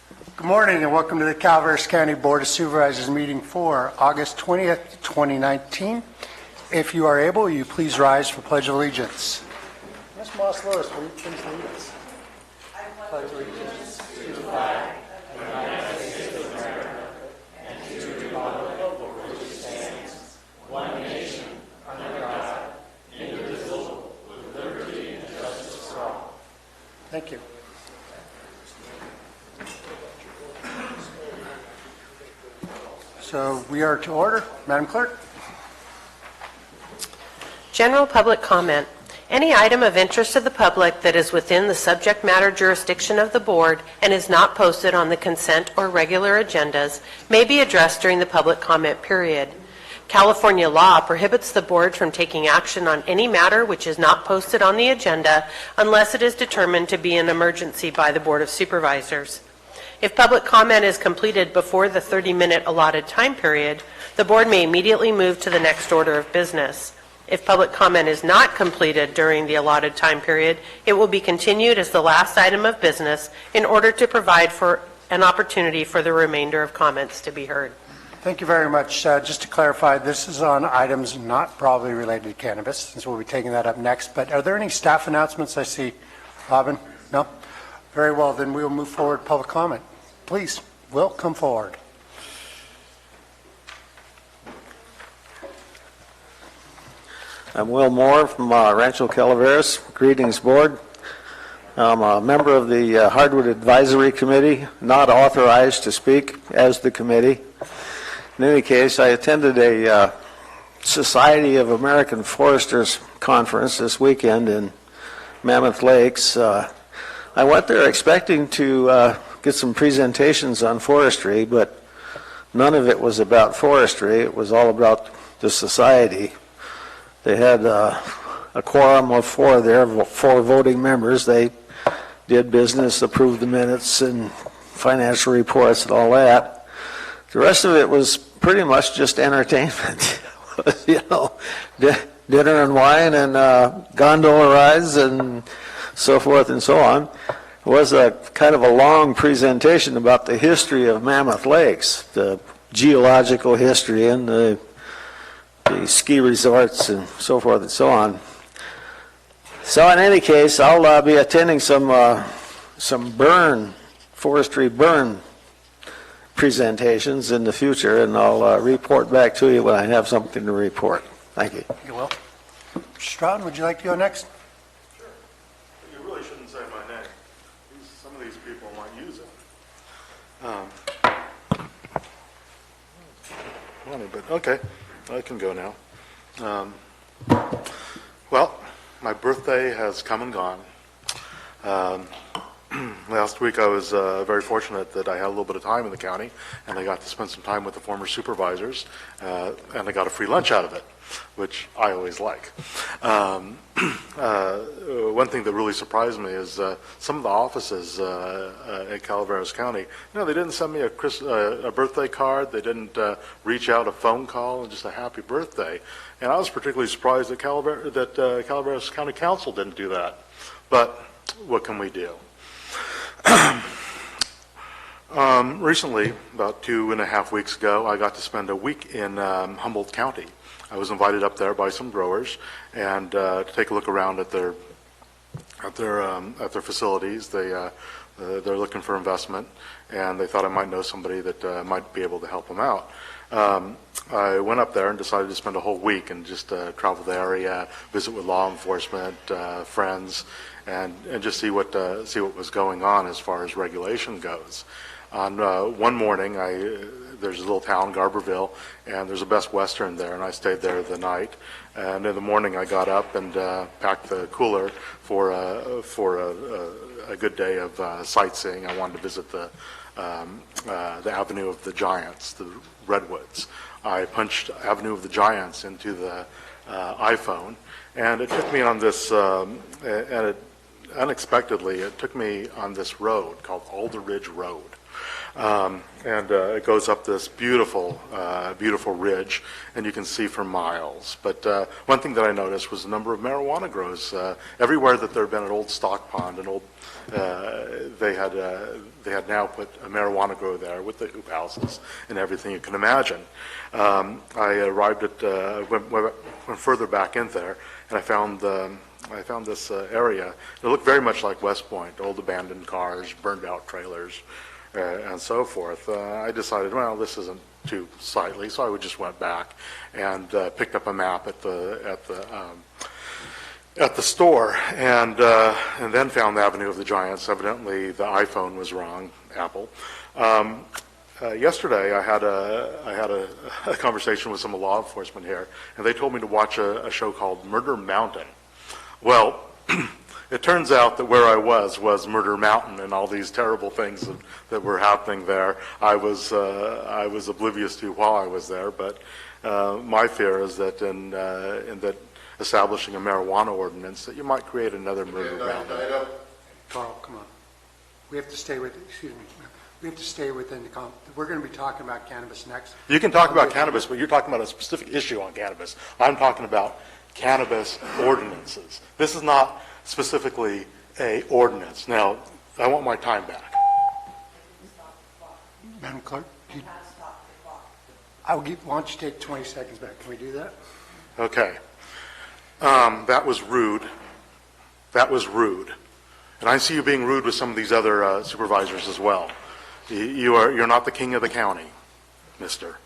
Good morning and welcome to the Calaveras County Board of Supervisors meeting for August 20th, 2019. If you are able, will you please rise for Pledge of Allegiance? Ms. Moss Lewis, will you please lead us? I pledge allegiance to the flag of the United States of America and to the republic for which it stands, one nation, under God, indivisible, with liberty and justice for all. Thank you. So we are to order. Madam Clerk. General public comment. Any item of interest to the public that is within the subject matter jurisdiction of the board and is not posted on the consent or regular agendas may be addressed during the public comment period. California law prohibits the board from taking action on any matter which is not posted on the agenda unless it is determined to be an emergency by the Board of Supervisors. If public comment is completed before the 30-minute allotted time period, the board may immediately move to the next order of business. If public comment is not completed during the allotted time period, it will be continued as the last item of business in order to provide for an opportunity for the remainder of comments to be heard. Thank you very much. Just to clarify, this is on items not probably related to cannabis, since we'll be taking that up next. But are there any staff announcements I see? Robin? No? Very well, then we will move forward public comment. Please, Will, come forward. I'm Will Moore from Rancho Calaveras. Greetings, Board. I'm a member of the Hardwood Advisory Committee, not authorized to speak as the committee. In any case, I attended a Society of American Foresters conference this weekend in Mammoth Lakes. I went there expecting to get some presentations on forestry, but none of it was about forestry. It was all about the society. They had a quorum of four there, 4 voting members. They did business, approved the minutes and financial reports and all that. The rest of it was pretty much just entertainment. Dinner and wine and gondola rides and so forth and so on. It was a kind of a long presentation about the history of Mammoth Lakes, the geological history and the ski resorts and so forth and so on. So in any case, I'll be attending some forestry burn presentations in the future, and I'll report back to you when I have something to report. Thank you. You will. Mr. Stroud, would you like to go next? Sure. You really shouldn't say my name. Some of these people might use it. But okay, I can go now. Well, my birthday has come and gone. Last week I was very fortunate that I had a little bit of time in the county, and I got to spend some time with the former supervisors, and I got a free lunch out of it, which I always like. One thing that really surprised me is some of the offices at Calaveras County, they didn't send me a birthday card. They didn't reach out a phone call and just a happy birthday. And I was particularly surprised that Calaveras County Council didn't do that. But what can we do? Recently, about 2.5 weeks ago, I got to spend a week in Humboldt County. I was invited up there by some growers and to take a look around at their facilities. They're looking for investment, and they thought I might know somebody that might be able to help them out. I went up there and decided to spend a whole week and just travel the area, visit with law enforcement, friends, and just see what was going on as far as regulation goes. On one morning, there's a little town, Garberville, and there's a Best Western there, and I stayed there the night. And in the morning, I got up and packed the cooler for a good day of sightseeing. I wanted to visit the Avenue of the Giants, the Redwoods. I punched Avenue of the Giants into the iPhone, and it took me on this, and unexpectedly, it took me on this road called Alder Ridge Road. It goes up this beautiful, beautiful ridge, and you can see for miles. But one thing that I noticed was the number of marijuana grows. Everywhere that there had been an old stock pond, they had now put a marijuana grow there with the hoop houses and everything you can imagine. I arrived at went further back in there, and I found this area. It looked very much like West Point, old abandoned cars, burned out trailers, and so forth. I decided, well, this isn't too sightly, so I just went back and picked up a map at the store, and then found the Avenue of the Giants. Evidently, the iPhone was wrong, Apple. Yesterday, I had a conversation with some law enforcement here, and they told me to watch a show called Murder Mountain. Well, it turns out that where I was Murder Mountain, and all these terrible things that were happening there, I was oblivious to while I was there. But my fear is that in that establishing a marijuana ordinance, that you might create another Murder Mountain. Carl, come on. We have to stay with, excuse me, we have to stay within the, we're going to be talking about cannabis next. You can talk about cannabis, but you're talking about a specific issue on cannabis. I'm talking about cannabis ordinances. This is not specifically a ordinance. Now, I want my time back. Madam Clerk, why don't you take 20 seconds back? Can we do that? Okay. That was rude. That was rude. And I see you being rude with some of these other supervisors as well. You're not the king of the county, mister.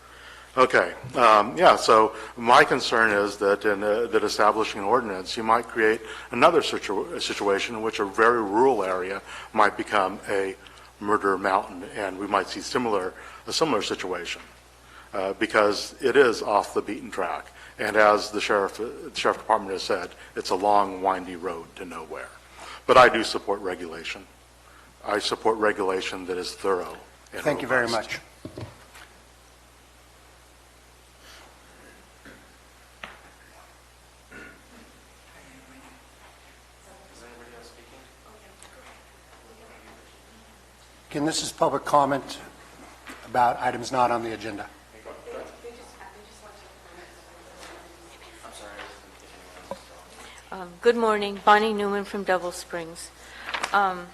Okay. So my concern is that that establishing an ordinance, you might create another situation in which a very rural area might become a murder mountain, and we might see a similar situation because it is off the beaten track. And as the sheriff department has said, it's a long, windy road to nowhere. But I do support regulation. I support regulation that is thorough and Thank you very robust. much. Again, this is public comment about items not on the agenda. Good morning, Bonnie Newman from Double Springs. I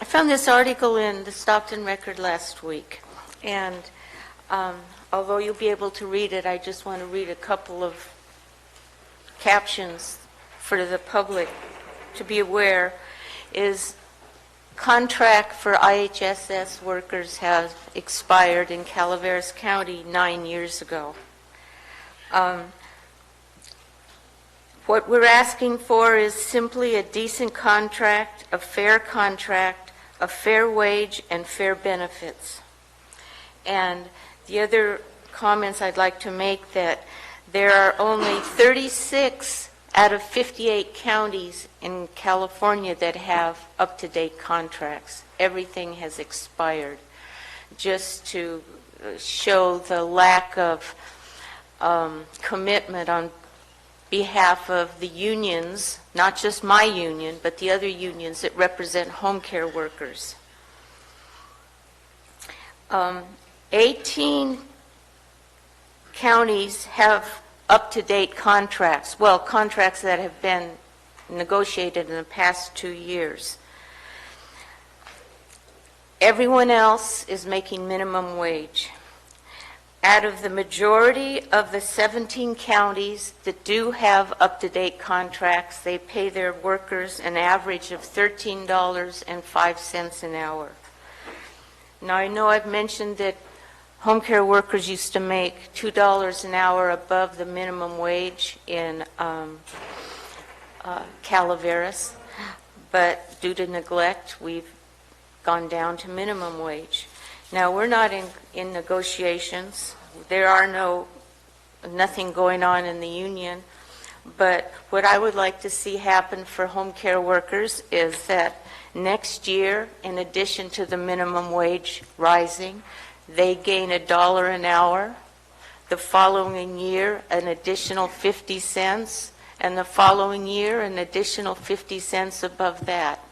found this article in the Stockton Record last week, and although you'll be able to read it, I just want to read a couple of captions for the public to be aware. Is contract for IHSS workers has expired in Calaveras County 9 years ago. What we're asking for is simply a decent contract, a fair wage, and fair benefits. And the other comments I'd like to make that there are only 36 out of 58 counties in California that have up-to-date contracts. Everything has expired, just to show the lack of commitment on behalf of the unions, not just my union, but the other unions that represent home care workers. 18 counties have up-to-date contracts, well, contracts that have been negotiated in the past 2 years. Everyone else is making minimum wage. Out of the majority of the 17 counties that do have up-to-date contracts, they pay their workers an average of $13.05 an hour. Now, I know I've mentioned that home care workers used to make $2 an hour above the minimum wage in Calaveras, but due to neglect, we've gone down to minimum wage. Now, we're not in negotiations. There are nothing going on in the union. But what I would like to see happen for home care workers is that next year, in addition to the minimum wage rising, they gain $1 an hour. The following year, an additional 50 cents. and the following year an additional 50 cents above that.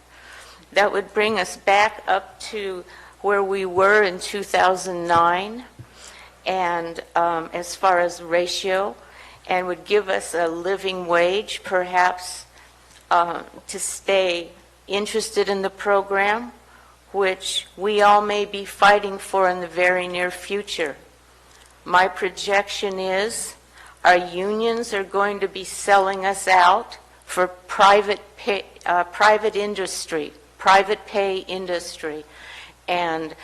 That would bring us back up to where we were in 2009, and as far as ratio, and would give us a living wage, perhaps, to stay interested in the program, which we all may be fighting for in the very near future. My projection is our unions are going to be selling us out for private industry, private pay industry, and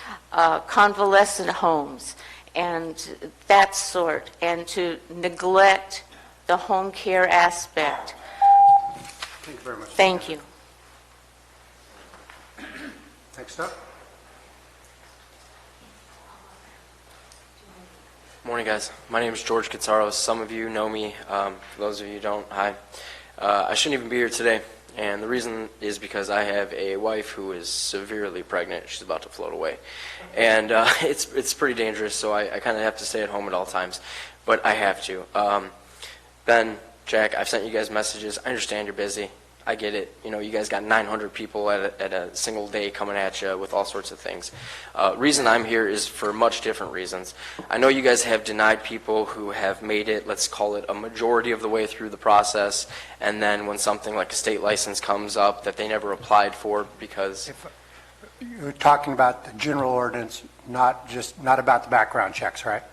convalescent homes, and that sort, and to neglect the home care aspect. Thank you very much. Thank you. Next up. Morning, guys. My name is George Katsaros. Some of you know me. For those of you who don't, hi. I shouldn't even be here today, and the reason is because I have a wife who is severely pregnant. She's about to float away, and it's pretty dangerous, so I kind of have to stay at home at all times, but I have to. Ben, Jack, I've sent you guys messages. I understand you're busy. I get it. You know, you guys got 900 people at a single day coming at you with all sorts of things. Reason I'm here is for much different reasons. I know you guys have denied people who have made it, let's call it a majority of the way through the process, and then when something like a state license comes up that they never applied for because... You're talking about the general ordinance, not about the background checks, right?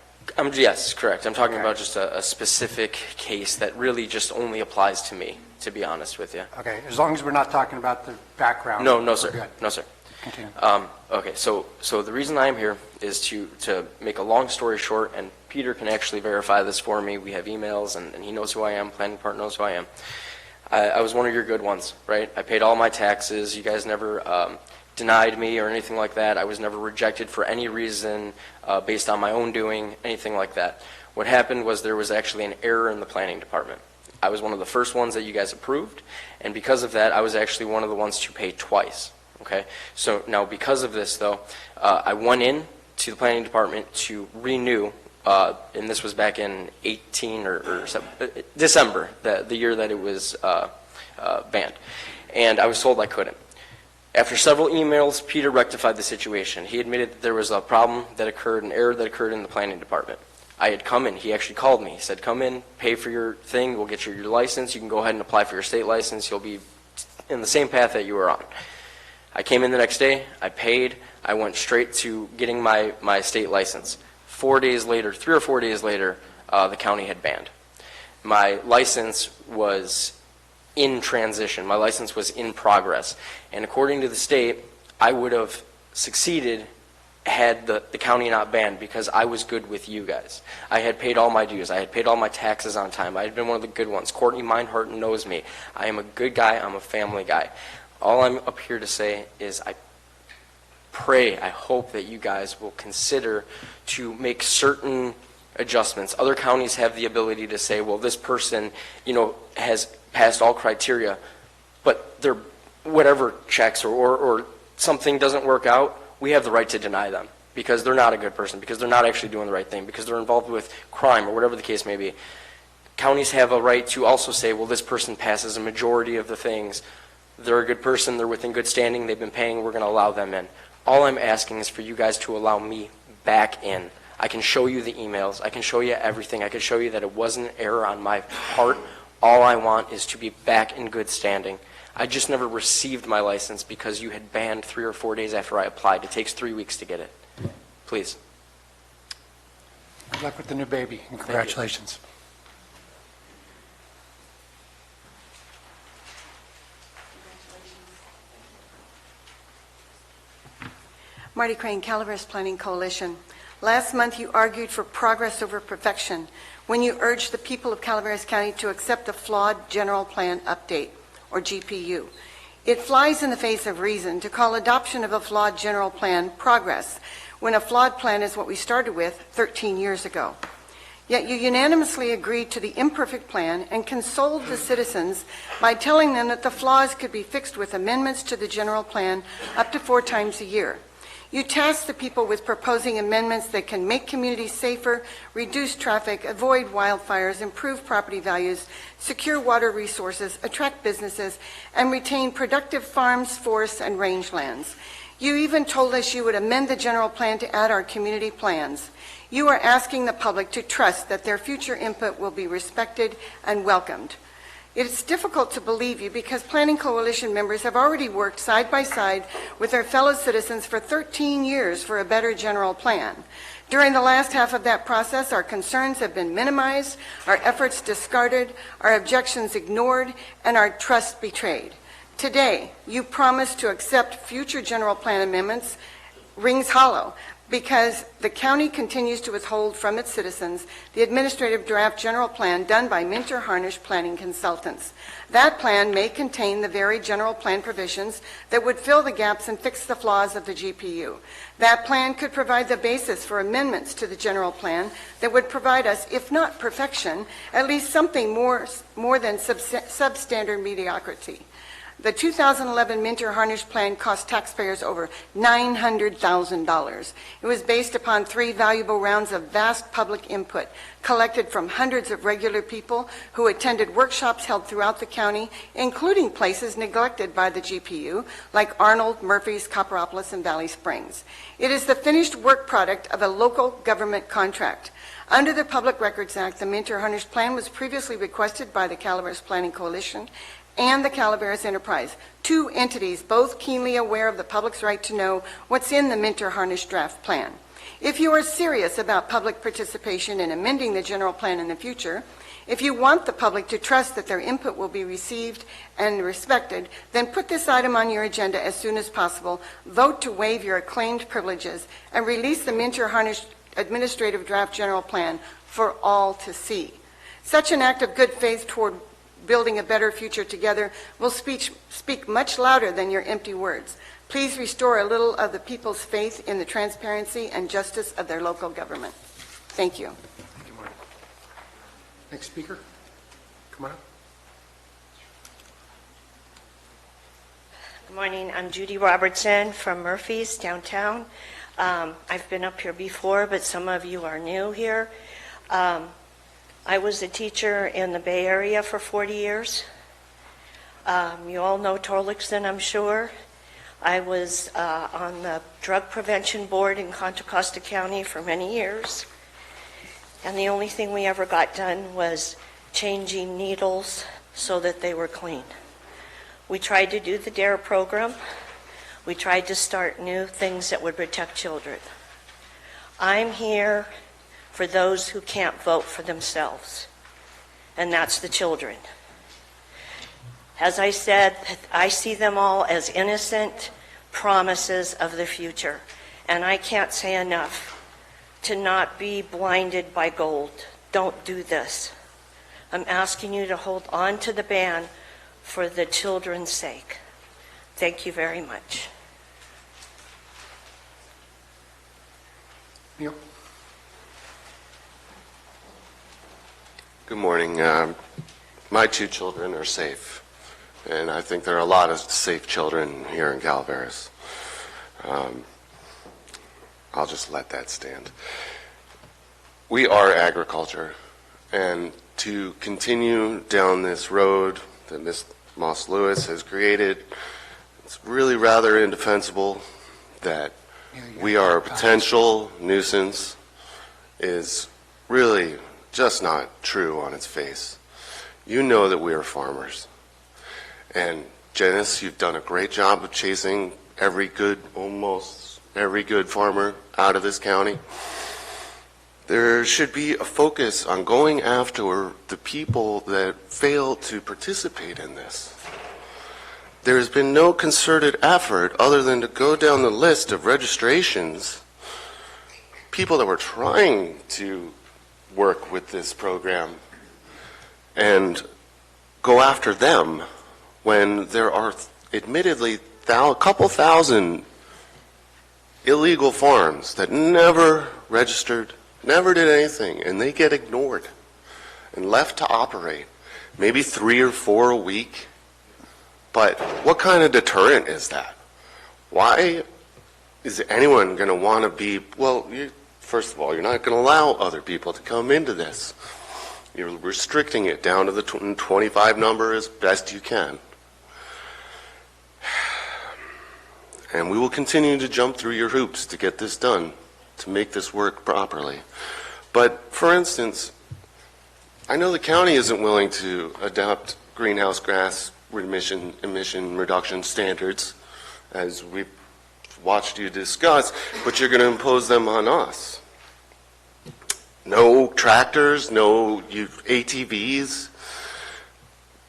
Yes, correct. I'm talking Okay. about just a specific case that really just only applies to me, to be honest with you. Okay, as long as we're not talking about the background. No, no, we're sir. good. No, sir. Continue. Okay, so the reason I'm here is to make a long story short, and Peter can actually verify this for me. We have emails, and he knows who I am. Planning Department knows who I am. I was one of your good ones, right? I paid all my taxes. You guys never denied me or anything like that. I was never rejected for any reason based on my own doing, anything like that. What happened was there was actually an error in the Planning Department. I was one of the first ones that you guys approved, and because of that, I was actually one of the ones to pay twice. Okay, so now because of this, though, I went in to the Planning Department to renew, and this was back in 18 or December, the year that it was banned, and I was told I couldn't. After several emails, Peter rectified the situation. He admitted that there was a problem that occurred, an error that occurred in the Planning Department. I had come in. He actually called me. He said, come in, pay for your thing, we'll get you your license. You can go ahead and apply for your state license. You'll be in the same path that you were on. I came in the next day. I paid. I went straight to getting my state license. 4 days later, 3 or 4 days later, the county had banned. My license was in transition. My license was in progress. And according to the state, I would have succeeded had the county not banned because I was good with you guys. I had paid all my dues. I had paid all my taxes on time. I had been one of the good ones. Courtney Meinhardt knows me. I am a good guy. I'm a family guy. All I'm up here to say is I pray, I hope that you guys will consider to make certain adjustments. Other counties have the ability to say, well, this person, has passed all criteria, but their whatever checks or something doesn't work out, we have the right to deny them because they're not a good person, because they're not actually doing the right thing, because they're involved with crime or whatever the case may be. Counties have a right to also say, well, this person passes a majority of the things. They're a good person, they're within good standing, they've been paying, we're going to allow them in. All I'm asking is for you guys to allow me back in. I can show you the emails, I can show you everything, I can show you that it wasn't an error on my part. All I want is to be back in good standing. I just never received my license because you had banned 3 or 4 days after I applied. It takes 3 weeks to get it. Please. Good luck with the new baby, and congratulations. Marty Crane, Calaveras Planning Coalition. Last month, you argued for progress over perfection when you urged the people of Calaveras County to accept a flawed General Plan Update, or GPU. It flies in the face of reason to call adoption of a flawed general plan progress when a flawed plan is what we started with 13 years ago. Yet you unanimously agreed to the imperfect plan and consoled the citizens by telling them that the flaws could be fixed with amendments to the general plan up to 4 times a year. You tasked the people with proposing amendments that can make communities safer, reduce traffic, avoid wildfires, improve property values, secure water resources, attract businesses, and retain productive farms, forests, and rangelands. You even told us you would amend the general plan to add our community plans. You are asking the public to trust that their future input will be respected and welcomed. It's difficult to believe you because Planning Coalition members have already worked side by side with their fellow citizens for 13 years for a better general plan. During the last half of that process, our concerns have been minimized, our efforts discarded, our objections ignored, and our trust betrayed. Today, you promise to accept future general plan amendments rings hollow because the county continues to withhold from its citizens the administrative draft general plan done by Minter Harnish Planning Consultants. That plan may contain the very general plan provisions that would fill the gaps and fix the flaws of the GPU. That plan could provide the basis for amendments to the general plan that would provide us, if not perfection, at least something more than substandard mediocrity. The 2011 Minter Harnish plan cost taxpayers over $900,000. It was based upon 3 valuable rounds of vast public input collected from hundreds of regular people who attended workshops held throughout the county, including places neglected by the GPU, like Arnold, Murphy's, Copperopolis, and Valley Springs. It is the finished work product of a local government contract. Under the Public Records Act, the Minter Harnish plan was previously requested by the Calaveras Planning Coalition and the Calaveras Enterprise, 2 entities both keenly aware of the public's right to know what's in the Minter Harnish draft plan. If you are serious about public participation in amending the general plan in the future, if you want the public to trust that their input will be received and respected, then put this item on your agenda as soon as possible, vote to waive your acclaimed privileges, and release the Minter Harnish administrative draft general plan for all to see. Such an act of good faith toward building a better future together will speak much louder than your empty words. Please restore a little of the people's faith in the transparency and justice of their local government. Thank you. Thank you, Marty. Next speaker. Come on up. Good morning. I'm Judy Robertson from Murphy's downtown. I've been up here before, but some of you are new here. I was a teacher in the Bay Area for 40 years. You all know Torlixon, I'm sure. I was on the Drug Prevention Board in Contra Costa County for many years. And the only thing we ever got done was changing needles so that they were clean. We tried to do the DARE program. We tried to start new things that would protect children. I'm here for those who can't vote for themselves, and that's the children. As I said, I see them all as innocent promises of the future, and I can't say enough to not be blinded by gold. Don't do this. I'm asking you to hold on to the ban for the children's sake. Thank you very much. Neil. Good morning. My 2 children are safe, and I think there are a lot of safe children here in Calaveras. I'll just let that stand. We are agriculture, and to continue down this road that Ms. Moss Lewis has created, it's really rather indefensible that we are a potential nuisance is really just not true on its face. You know that we are farmers. And Janice, you've done a great job of chasing almost every good farmer out of this county. There should be a focus on going after the people that fail to participate in this. There has been no concerted effort other than to go down the list of registrations, people that were trying to work with this program, and go after them when there are admittedly a couple thousand illegal farms that never registered, never did anything, and they get ignored and left to operate, maybe 3 or 4 a week. But what kind of deterrent is that? Why is anyone going to want to be, well, first of all, you're not going to allow other people to come into this. You're restricting it down to the 25 number as best you can. And we will continue to jump through your hoops to get this done, to make this work properly. But, for instance, I know the county isn't willing to adopt greenhouse gas emission reduction standards, as we've watched you discuss, but you're going to impose them on us. No tractors, no ATVs.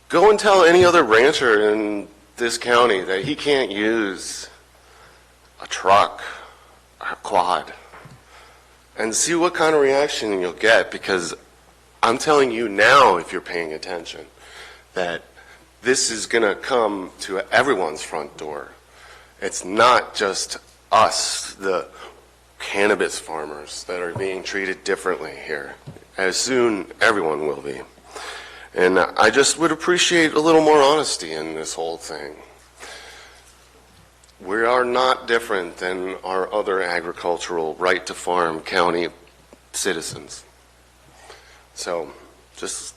Go and tell any other rancher in this county that he can't use a truck or a quad, and see what kind of reaction you'll get, because I'm telling you now, if you're paying attention, that this is going to come to everyone's front door. It's not just us, the cannabis farmers, that are being treated differently here. As soon, everyone will be. And I just would appreciate a little more honesty in this whole thing. We are not different than our other agricultural right to farm county citizens. So just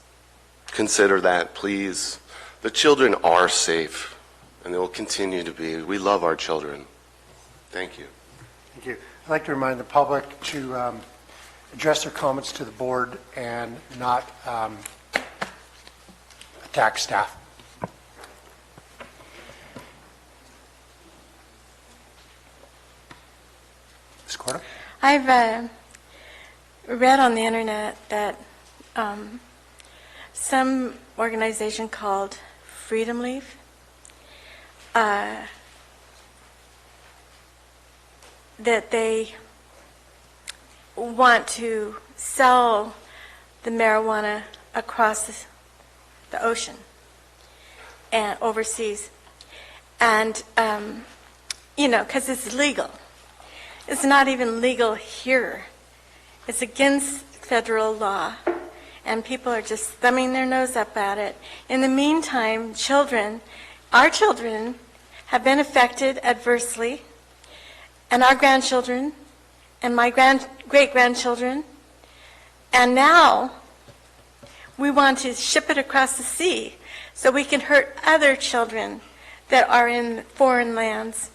consider that, please. The children are safe, and they will continue to be. We love our children. Thank you. Thank you. I'd like to remind the public to address their comments to the board and not attack staff. Ms. Corda? I've read on the internet that some organization called Freedom Leaf that they want to sell the marijuana across the ocean and overseas, and because it's legal. It's not even legal here. It's against federal law, and people are just thumbing their nose up at it. In the meantime, our children have been affected adversely, and our grandchildren, and my great-grandchildren, and now we want to ship it across the sea so we can hurt other children that are in foreign lands.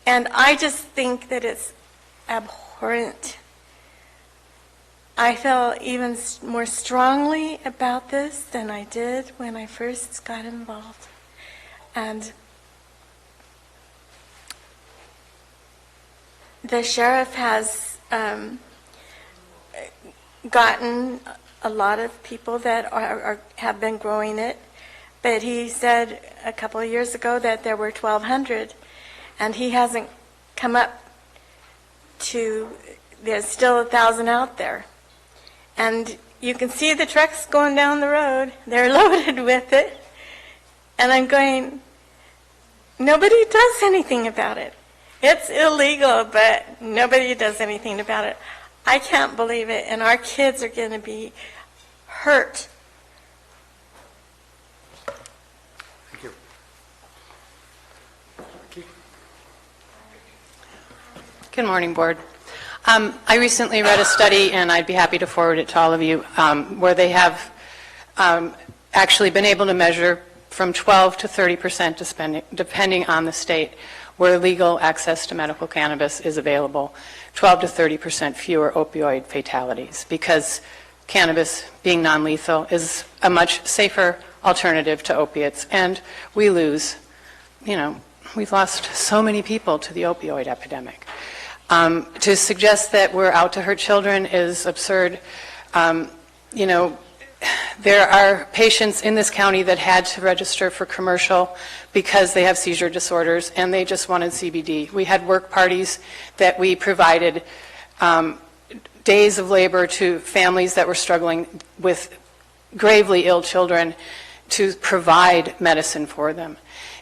And I just think that it's abhorrent. I feel even more strongly about this than I did when I first got involved. And the sheriff has gotten a lot of people that have been growing it, but he said a couple of years ago that there were 1,200, and he hasn't come up to, there's still 1,000 out there. And you can see the trucks going down the road. They're loaded with it. And I'm going, nobody does anything about it. It's illegal, but nobody does anything about it. I can't believe it, and our kids are going to be hurt. Thank you. Vicki? Good morning, Board. I recently read a study, and I'd be happy to forward it to all of you, where they have actually been able to measure from 12 to 30%, depending on the state, where legal access to medical cannabis is available, 12 to 30% fewer opioid fatalities, because cannabis, being non-lethal, is a much safer alternative to opiates. And we lose, we've lost so many people to the opioid epidemic. To suggest that we're out to hurt children is absurd. There are patients in this county that had to register for commercial because they have seizure disorders and they just wanted CBD. We had work parties that we provided days of labor to families that were struggling with gravely ill children to provide medicine for them.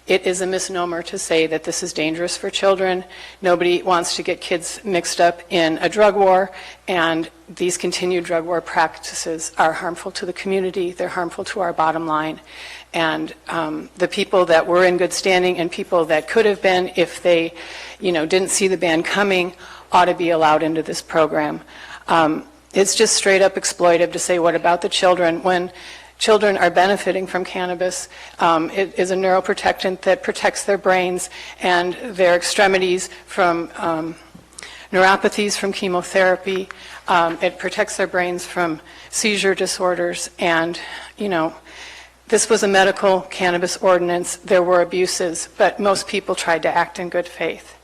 It is a misnomer to say that this is dangerous for children. Nobody wants to get kids mixed up in a drug war, and these continued drug war practices are harmful to the community. They're harmful to our bottom line. And the people that were in good standing and people that could have been, if they, didn't see the ban coming, ought to be allowed into this program. It's just straight up exploitive to say, what about the children? When children are benefiting from cannabis, it is a neuroprotectant that protects their brains and their extremities from neuropathies from chemotherapy. It protects their brains from seizure disorders. And, this was a medical cannabis ordinance. There were abuses, but most people tried to act in good faith.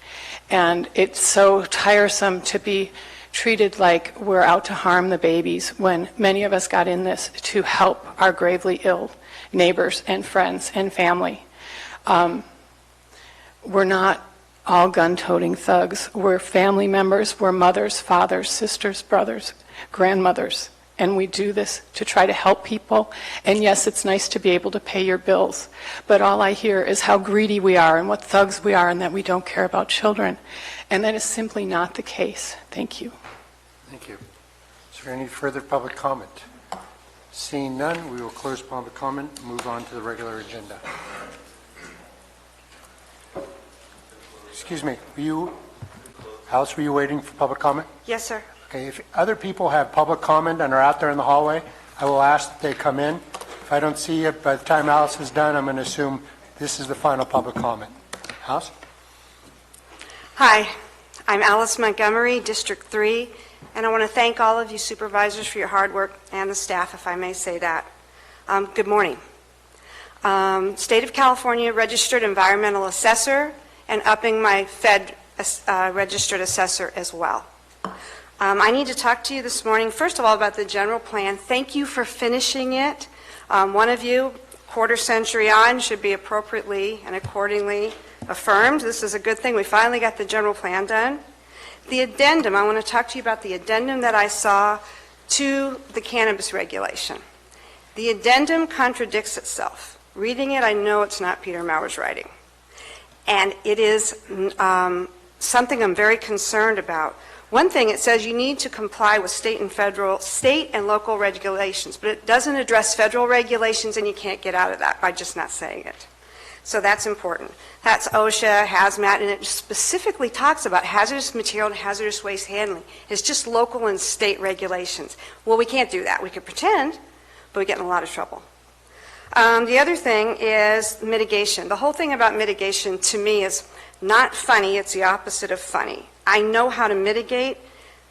And it's so tiresome to be treated like we're out to harm the babies when many of us got in this to help our gravely ill neighbors and friends and family. We're not all gun-toting thugs. We're family members. We're mothers, fathers, sisters, brothers, grandmothers. And we do this to try to help people. And yes, it's nice to be able to pay your bills. But all I hear is how greedy we are and what thugs we are and that we don't care about children. And that is simply not the case. Thank you. Thank you. Is there any further public comment? Seeing none, we will close public comment and move on to the regular agenda. Excuse me, Alice, were you waiting for public comment? Yes, sir. Okay, if other people have public comment and are out there in the hallway, I will ask that they come in. If I don't see it by the time Alice is done, I'm going to assume this is the final public comment. Alice? Hi, I'm Alice Montgomery, District 3, and I want to thank all of you supervisors for your hard work and the staff, if I may say that. Good morning. State of California registered environmental assessor and upping my Fed registered assessor as well. I need to talk to you this morning, first of all, about the general plan. Thank you for finishing it. One of you, quarter century on, should be appropriately and accordingly affirmed. This is a good thing. We finally got the general plan done. The addendum, I want to talk to you about the addendum that I saw to the cannabis regulation. The addendum contradicts itself. Reading it, I know it's not Peter Mauer's writing. And it is something I'm very concerned about. One thing, it says you need to comply with state and local regulations, but it doesn't address federal regulations, and you can't get out of that by just not saying it. So that's important. That's OSHA, hazmat, and it specifically talks about hazardous material and hazardous waste handling. It's just local and state regulations. Well, we can't do that. We could pretend, but we get in a lot of trouble. The other thing is mitigation. The whole thing about mitigation to me is not funny. It's the opposite of funny. I know how to mitigate.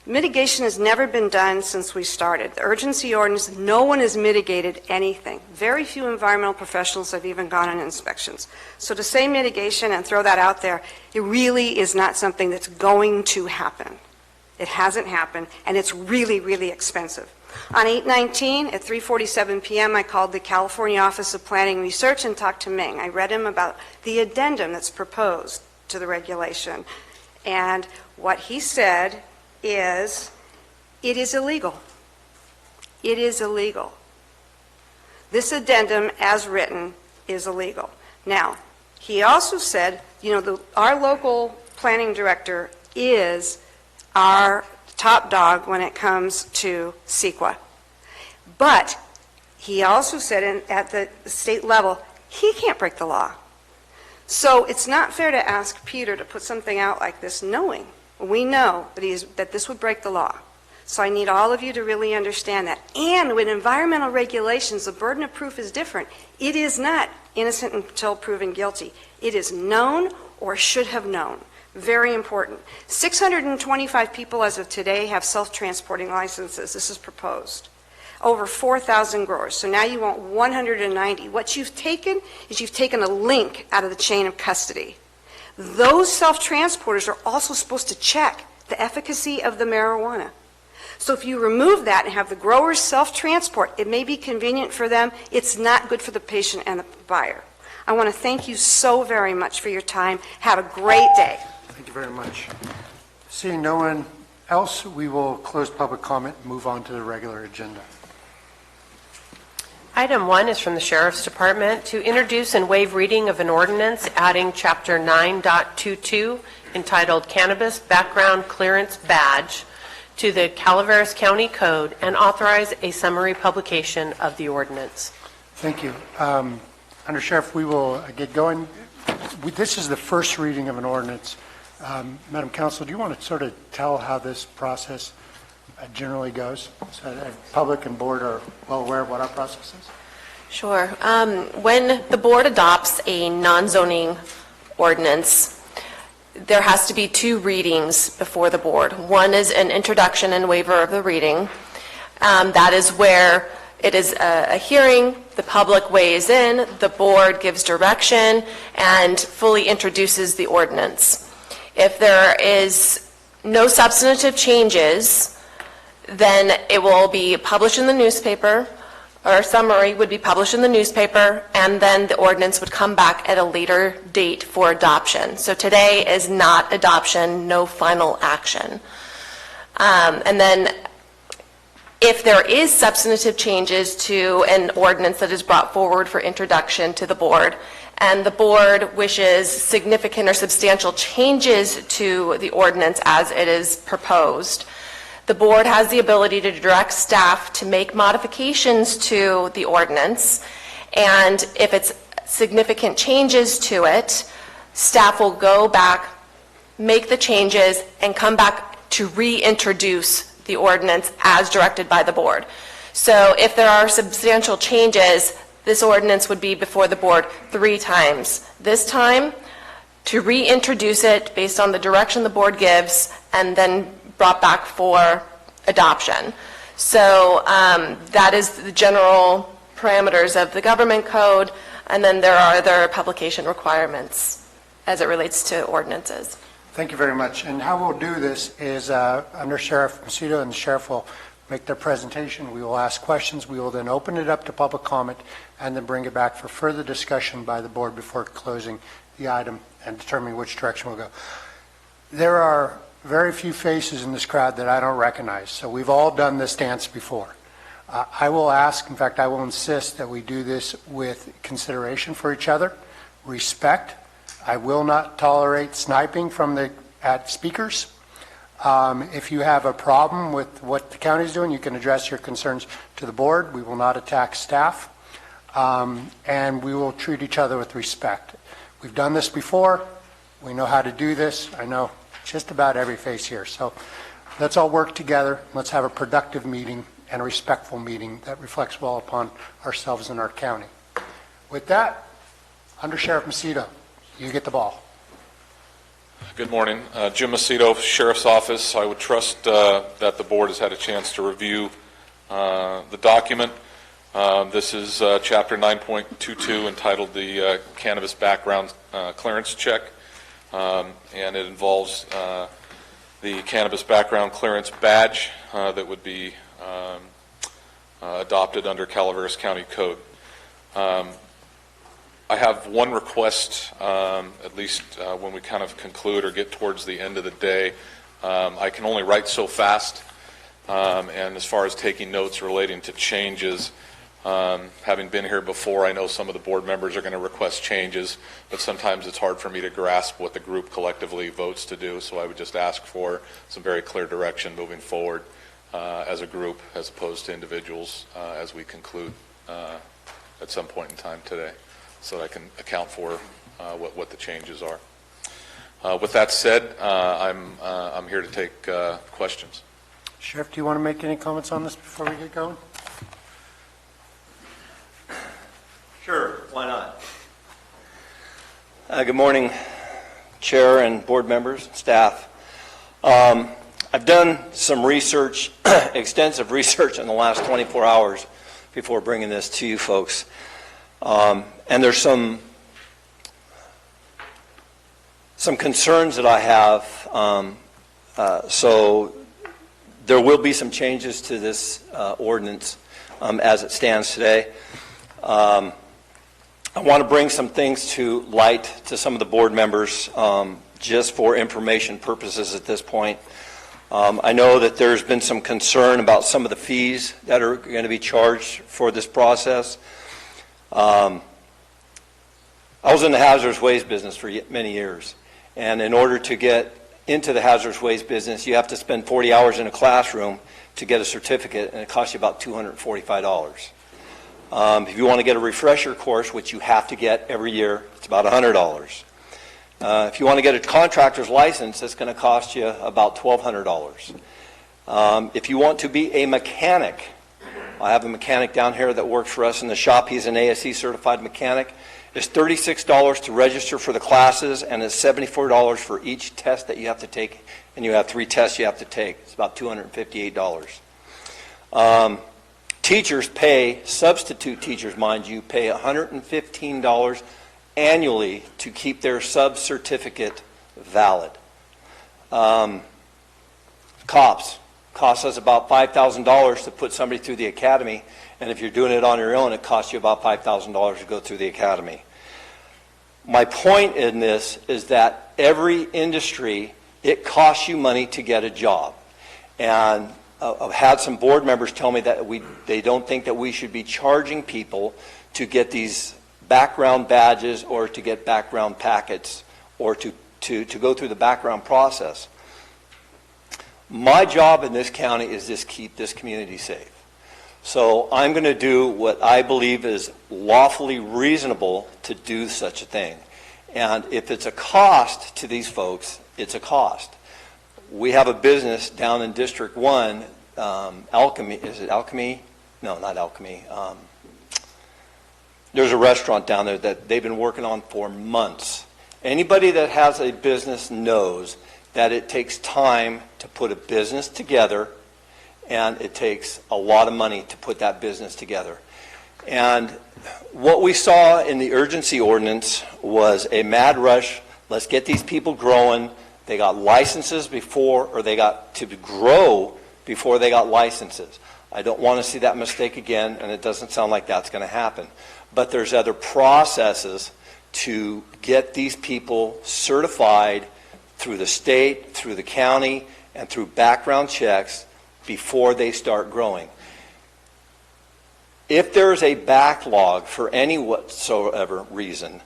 Mitigation has never been done since we started. The urgency ordinance, no one has mitigated anything. Very few environmental professionals have even gone on inspections. So to say mitigation and throw that out there, it really is not something that's going to happen. It hasn't happened, and it's really, really expensive. On 8/19 at 3:47 p.m., I called the California Office of Planning Research and talked to Ming. I read him about the addendum that's proposed to the regulation. And what he said is, it is illegal. It is illegal. This addendum, as written, is illegal. Now, he also said, our local planning director is our top dog when it comes to CEQA. But he also said at the state level, he can't break the law. So it's not fair to ask Peter to put something out like this knowing, we know that this would break the law. So I need all of you to really understand that. And with environmental regulations, the burden of proof is different. It is not innocent until proven guilty. It is known or should have known. Very important. 625 people as of today have self-transporting licenses. This is proposed. Over 4,000 growers. So now you want 190. What you've taken is you've taken a link out of the chain of custody. Those self-transporters are also supposed to check the efficacy of the marijuana. So if you remove that and have the growers self-transport, it may be convenient for them. It's not good for the patient and the buyer. I want to thank you so very much for your time. Have a great day. Thank you very much. Seeing no one else, we will close public comment and move on to the regular agenda. Item 1 is from the Sheriff's Department to introduce and waive reading of an ordinance adding Chapter 9.22 entitled Cannabis Background Clearance Badge to the Calaveras County Code and authorize a summary publication of the ordinance. Thank you. Under Sheriff, we will get going. This is the first reading of an ordinance. Madam Counsel, do you want to sort of tell how this process generally goes, so that public and board are well aware of what our process is? Sure. When the board adopts a non-zoning ordinance, there has to be 2 readings before the board. One is an introduction and waiver of the reading. That is where it is a hearing, the public weighs in, the board gives direction, and fully introduces the ordinance. If there is no substantive changes, then it will be published in the newspaper, or a summary would be published in the newspaper, and then the ordinance would come back at a later date for adoption. So today is not adoption, no final action. And then if there is substantive changes to an ordinance that is brought forward for introduction to the board, and the board wishes significant or substantial changes to the ordinance as it is proposed, the board has the ability to direct staff to make modifications to the ordinance, and if it's significant changes to it, staff will go back, make the changes, and come back to reintroduce the ordinance as directed by the board. So if there are substantial changes, this ordinance would be before the board 3 times. This time, to reintroduce it based on the direction the board gives, and then brought back for adoption. So that is the general parameters of the government code, and then there are other publication requirements as it relates to ordinances. Thank you very much. And how we'll do this is Under Sheriff Macedo and the Sheriff will make their presentation. We will ask questions. We will then open it up to public comment and then bring it back for further discussion by the board before closing the item and determining which direction we'll go. There are very few faces in this crowd that I don't recognize, so we've all done this dance before. I will ask, in fact, I will insist that we do this with consideration for each other, respect. I will not tolerate sniping from at speakers. If you have a problem with what the county is doing, you can address your concerns to the board. We will not attack staff, and we will treat each other with respect. We've done this before. We know how to do this. I know just about every face here. So let's all work together. Let's have a productive meeting and a respectful meeting that reflects well upon ourselves and our county. With that, Under Sheriff Macedo, you get the ball. Good morning. Jim Macedo, Sheriff's Office. I would trust that the board has had a chance to review the document. This is Chapter 9.22 entitled the Cannabis Background Clearance Check, and it involves the Cannabis Background Clearance Badge that would be adopted under Calaveras County Code. I have one request, at least when we kind of conclude or get towards the end of the day. I can only write so fast, and as far as taking notes relating to changes, having been here before, I know some of the board members are going to request changes, but sometimes it's hard for me to grasp what the group collectively votes to do, so I would just ask for some very clear direction moving forward as a group as opposed to individuals as we conclude at some point in time today, so that I can account for what the changes are. With that said, I'm here to take questions. Sheriff, do you want to make any comments on this before we get going? Sure, why not? Good morning, Chair and board members, staff. I've done some research, extensive research in the last 24 hours before bringing this to you folks. And there's some concerns that I have. So there will be some changes to this ordinance as it stands today. I want to bring some things to light to some of the board members just for information purposes at this point. I know that there's been some concern about some of the fees that are going to be charged for this process. I was in the hazardous waste business for many years, and in order to get into the hazardous waste business, you have to spend 40 hours in a classroom to get a certificate, and it costs you about $245. If you want to get a refresher course, which you have to get every year, it's about $100. If you want to get a contractor's license, it's going to cost you about $1,200. If you want to be a mechanic, I have a mechanic down here that works for us in the shop. He's an ASE certified mechanic. It's $36 to register for the classes, and it's $74 for each test that you have to take, and you have 3 tests you have to take. It's about $258. Teachers pay, substitute teachers, mind you, pay $115 annually to keep their sub-certificate valid. Cops costs us about $5,000 to put somebody through the academy, and if you're doing it on your own, it costs you about $5,000 to go through the academy. My point in this is that every industry, it costs you money to get a job. And I've had some board members tell me that they don't think that we should be charging people to get these background badges or to get background packets or to go through the background process. My job in this county is just keep this community safe. So I'm going to do what I believe is lawfully reasonable to do such a thing. And if it's a cost to these folks, it's a cost. We have a business down in District 1, Alchemy, is it Alchemy? No, not Alchemy. There's a restaurant down there that they've been working on for months. Anybody that has a business knows that it takes time to put a business together, and it takes a lot of money to put that business together. And what we saw in the urgency ordinance was a mad rush. Let's get these people growing. They got licenses before, or they got to grow before they got licenses. I don't want to see that mistake again, and it doesn't sound like that's going to happen. But there's other processes to get these people certified through the state, through the county, and through background checks before they start growing. If there's a backlog for any whatsoever reason,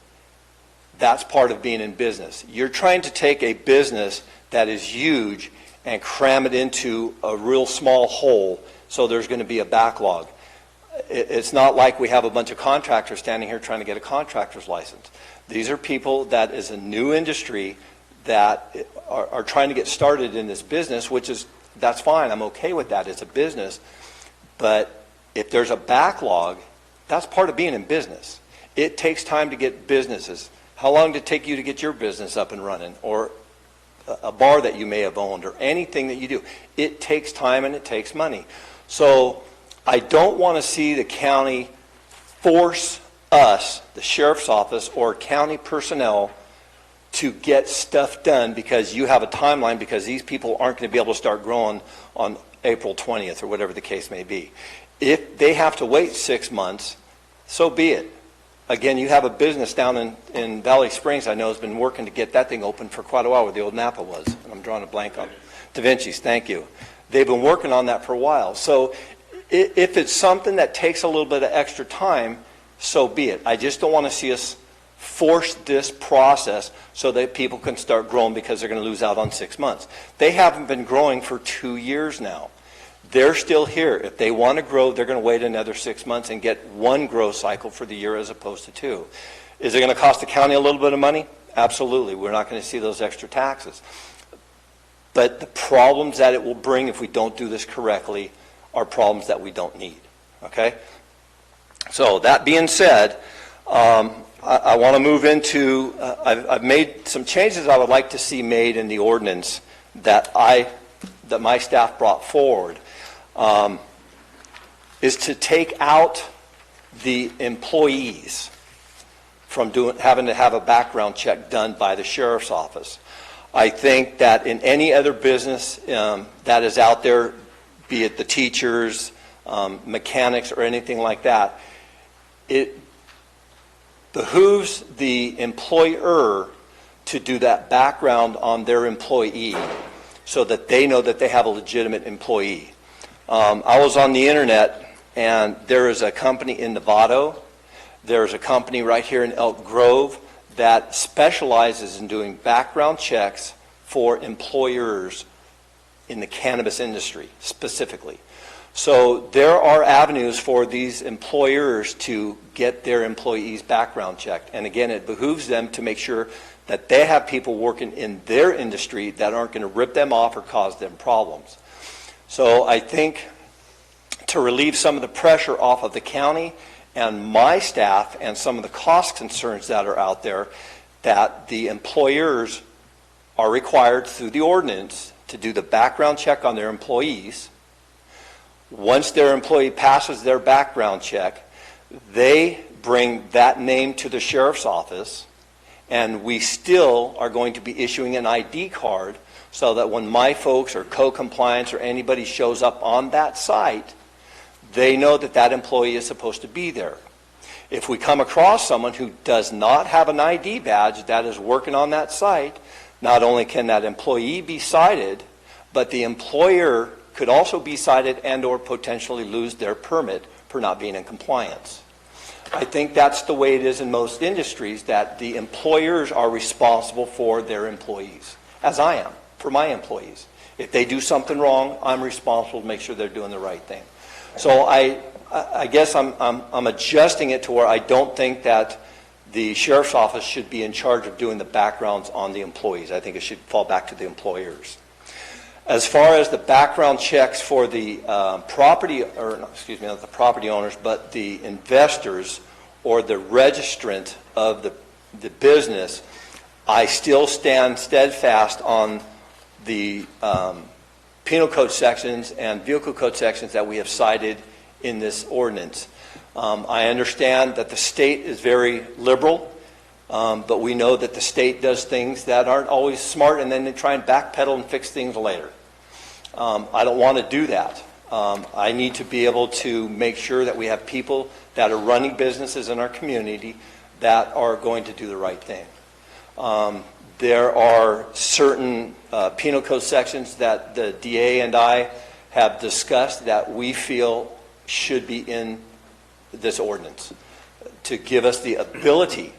that's part of being in business. You're trying to take a business that is huge and cram it into a real small hole, so there's going to be a backlog. It's not like we have a bunch of contractors standing here trying to get a contractor's license. These are people that is a new industry that are trying to get started in this business, that's fine. I'm okay with that. It's a business. But if there's a backlog, that's part of being in business. It takes time to get businesses. How long did it take you to get your business up and running, or a bar that you may have owned, or anything that you do? It takes time and it takes money. So I don't want to see the county force us, the sheriff's office, or county personnel to get stuff done because you have a timeline, because these people aren't going to be able to start growing on April 20th or whatever the case may be. If they have to wait 6 months, so be it. Again, you have a business down in Valley Springs, I know, has been working to get that thing open for quite a while, where the old Napa was. And I'm drawing a blank on Da Vinci's, thank you. They've been working on that for a while. So if it's something that takes a little bit of extra time, so be it. I just don't want to see us force this process so that people can start growing, because they're going to lose out on 6 months. They haven't been growing for 2 years now. They're still here. If they want to grow, they're going to wait another 6 months and get one growth cycle for the year as opposed to 2. Is it going to cost the county a little bit of money? Absolutely. We're not going to see those extra taxes. But the problems that it will bring if we don't do this correctly are problems that we don't need. Okay? So that being said, I want to move into, I've made some changes I would like to see made in the ordinance that my staff brought forward, is to take out the employees from having to have a background check done by the sheriff's office. I think that in any other business that is out there, be it the teachers, mechanics, or anything like that, it behooves the employer to do that background on their employee. so that they know that they have a legitimate employee. I was on the internet, and there is a company in Novato, there's a company right here in Elk Grove that specializes in doing background checks for employers in the cannabis industry specifically. So there are avenues for these employers to get their employees' background checked. And again, it behooves them to make sure that they have people working in their industry that aren't going to rip them off or cause them problems. So I think to relieve some of the pressure off of the county and my staff and some of the cost concerns that are out there, that the employers are required through the ordinance to do the background check on their employees. Once their employee passes their background check, they bring that name to the sheriff's office, and we still are going to be issuing an ID card so that when my folks or co-compliance or anybody shows up on that site, they know that that employee is supposed to be there. If we come across someone who does not have an ID badge that is working on that site, not only can that employee be cited, but the employer could also be cited and or potentially lose their permit for not being in compliance. I think that's the way it is in most industries, that the employers are responsible for their employees, as I am for my employees. If they do something wrong, I'm responsible to make sure they're doing the right thing. So I guess I'm adjusting it to where I don't think that the sheriff's office should be in charge of doing the backgrounds on the employees. I think it should fall back to the employers. As far as the background checks for the property, or excuse me, not the property owners, but the investors or the registrant of the business, I still stand steadfast on the penal code sections and vehicle code sections that we have cited in this ordinance. I understand that the state is very liberal, but we know that the state does things that aren't always smart, and then they try and backpedal and fix things later. I don't want to do that. I need to be able to make sure that we have people that are running businesses in our community that are going to do the right thing. There are certain penal code sections that the DA and I have discussed that we feel should be in this ordinance to give us the ability,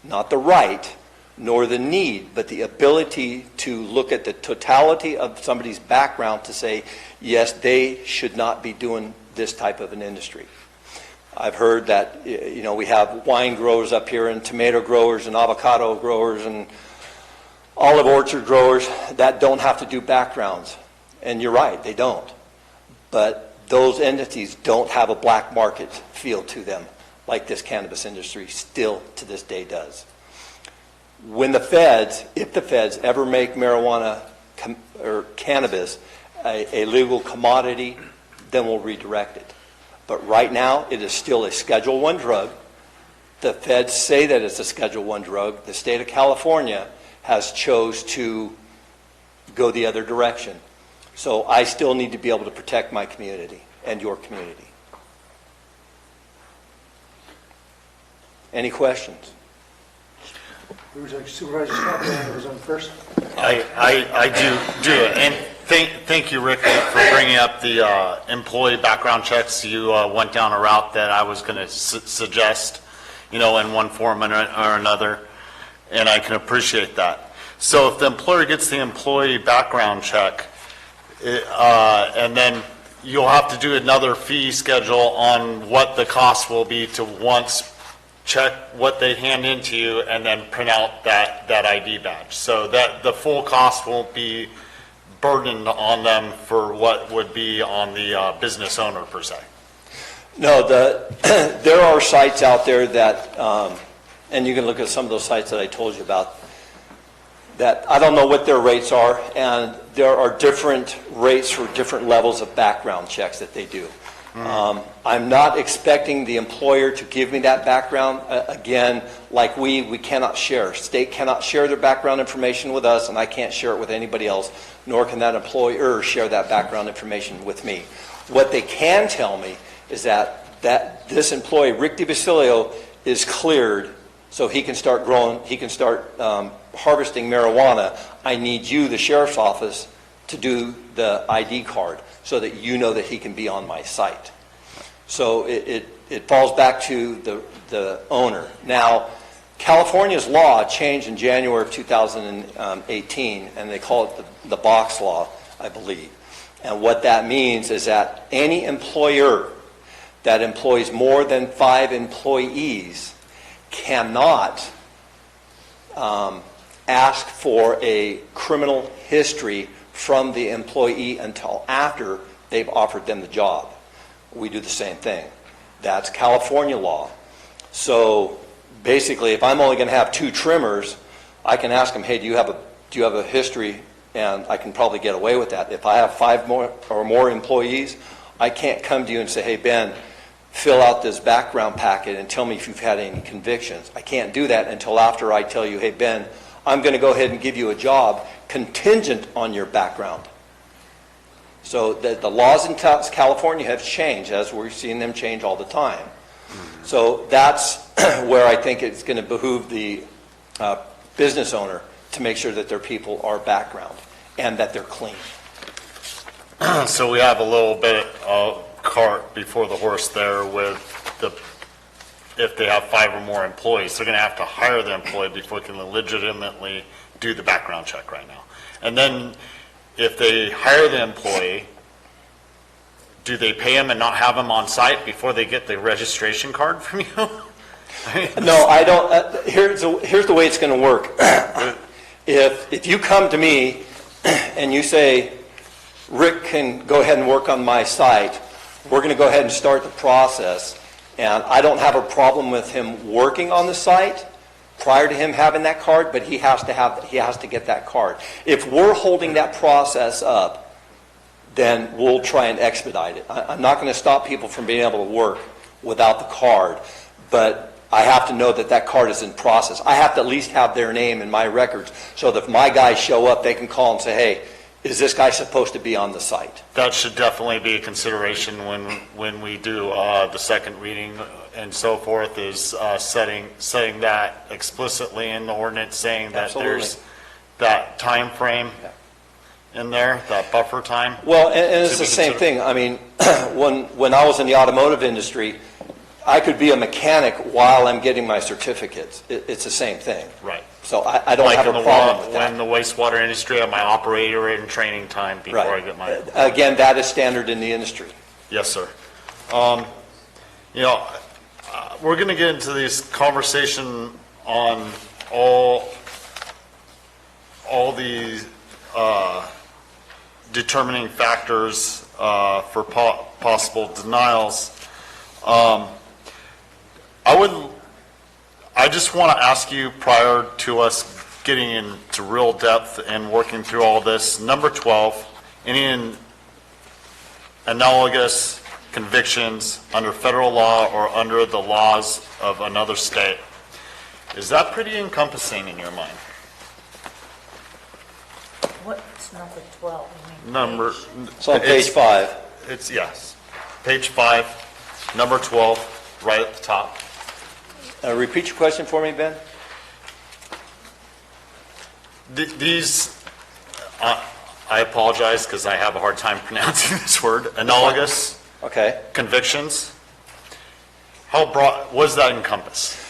not the right, nor the need, but the ability to look at the totality of somebody's background to say, yes, they should not be doing this type of an industry. I've heard that, you know, we have wine growers up here and tomato growers and avocado growers and olive orchard growers that don't have to do backgrounds. And you're right, they don't. But those entities don't have a black market feel to them like this cannabis industry still to this day does. When the feds, if the feds ever make marijuana or cannabis a legal commodity, then we'll redirect it. But right now, it is still a Schedule I drug. The feds say that it's a Schedule I drug. The state of California has chose to go the other direction. So I still need to be able to protect my community and your community. Any questions? Supervisor Scott was on first. I do it. And thank you, Rick, for bringing up the employee background checks. You went down a route that I was going to suggest, you know, in one form or another, and I can appreciate that. So if the employer gets the employee background check, and then you'll have to do another fee schedule on what the cost will be to once check what they hand into you and then print out that ID badge. So that the full cost won't be burdened on them for what would be on the business owner per se. No, there are sites out there that, and you can look at some of those sites that I told you about, that I don't know what their rates are, and there are different rates for different levels of background checks that they do. I'm not expecting the employer to give me that background. Again, like we cannot share. State cannot share their background information with us, and I can't share it with anybody else, nor can that employer share that background information with me. What they can tell me is that this employee, Rick DeBasilio, is cleared so he can start growing, he can start harvesting marijuana. I need you, the sheriff's office, to do the ID card so that you know that he can be on my site. So it falls back to the owner. Now, California's law changed in January of 2018, and they call it the box law, I believe. And what that means is that any employer that employs more than 5 employees cannot ask for a criminal history from the employee until after they've offered them the job. We do the same thing. That's California law. So basically, if I'm only going to have 2 trimmers, I can ask them, hey, do you have a history? And I can probably get away with that. If I have 5 more employees, I can't come to you and say, hey, Ben, fill out this background packet and tell me if you've had any convictions. I can't do that until after I tell you, hey, Ben, I'm going to go ahead and give you a job contingent on your background. So the laws in California have changed, as we're seeing them change all the time. So that's where I think it's going to behoove the business owner to make sure that their people are background and that they're clean. So we have a little bit of cart before the horse there with if they have 5 or more employees, they're going to have to hire the employee before they can legitimately do the background check right now. And then if they hire the employee, do they pay him and not have him on site before they get the registration card from you? No, I don't. Here's the way it's going to work. If you come to me and you say, Rick can go ahead and work on my site, we're going to go ahead and start the process. And I don't have a problem with him working on the site prior to him having that card, but he has to get that card. If we're holding that process up, then we'll try and expedite it. I'm not going to stop people from being able to work without the card, but I have to know that that card is in process. I have to at least have their name in my records so that if my guys show up, they can call and say, hey, is this guy supposed to be on the site? That should definitely be a consideration when we do the second reading and so forth, is setting that explicitly in the ordinance, saying that Absolutely. There's that time frame in there, that buffer time. Well, and it's the same thing. I mean, when I was in the automotive industry, I could be a mechanic while I'm getting my certificates. It's the same thing. Right. So I don't have a problem with that. When the wastewater industry, I have my operator in training time before I get my... Again, that is standard in the industry. Yes, sir. We're going to get into this conversation on all the determining factors for possible denials. I just want to ask you, prior to us getting into real depth and working through all this, number 12, any analogous convictions under federal law or under the laws of another state, is that pretty encompassing in your mind? What's number 12? You mean It's on page 5. It's, yes. Page 5, number 12, right at the top. Repeat your question for me, Ben. These, I apologize because I have a hard time pronouncing this word, analogous convictions. How broad, what does that encompass?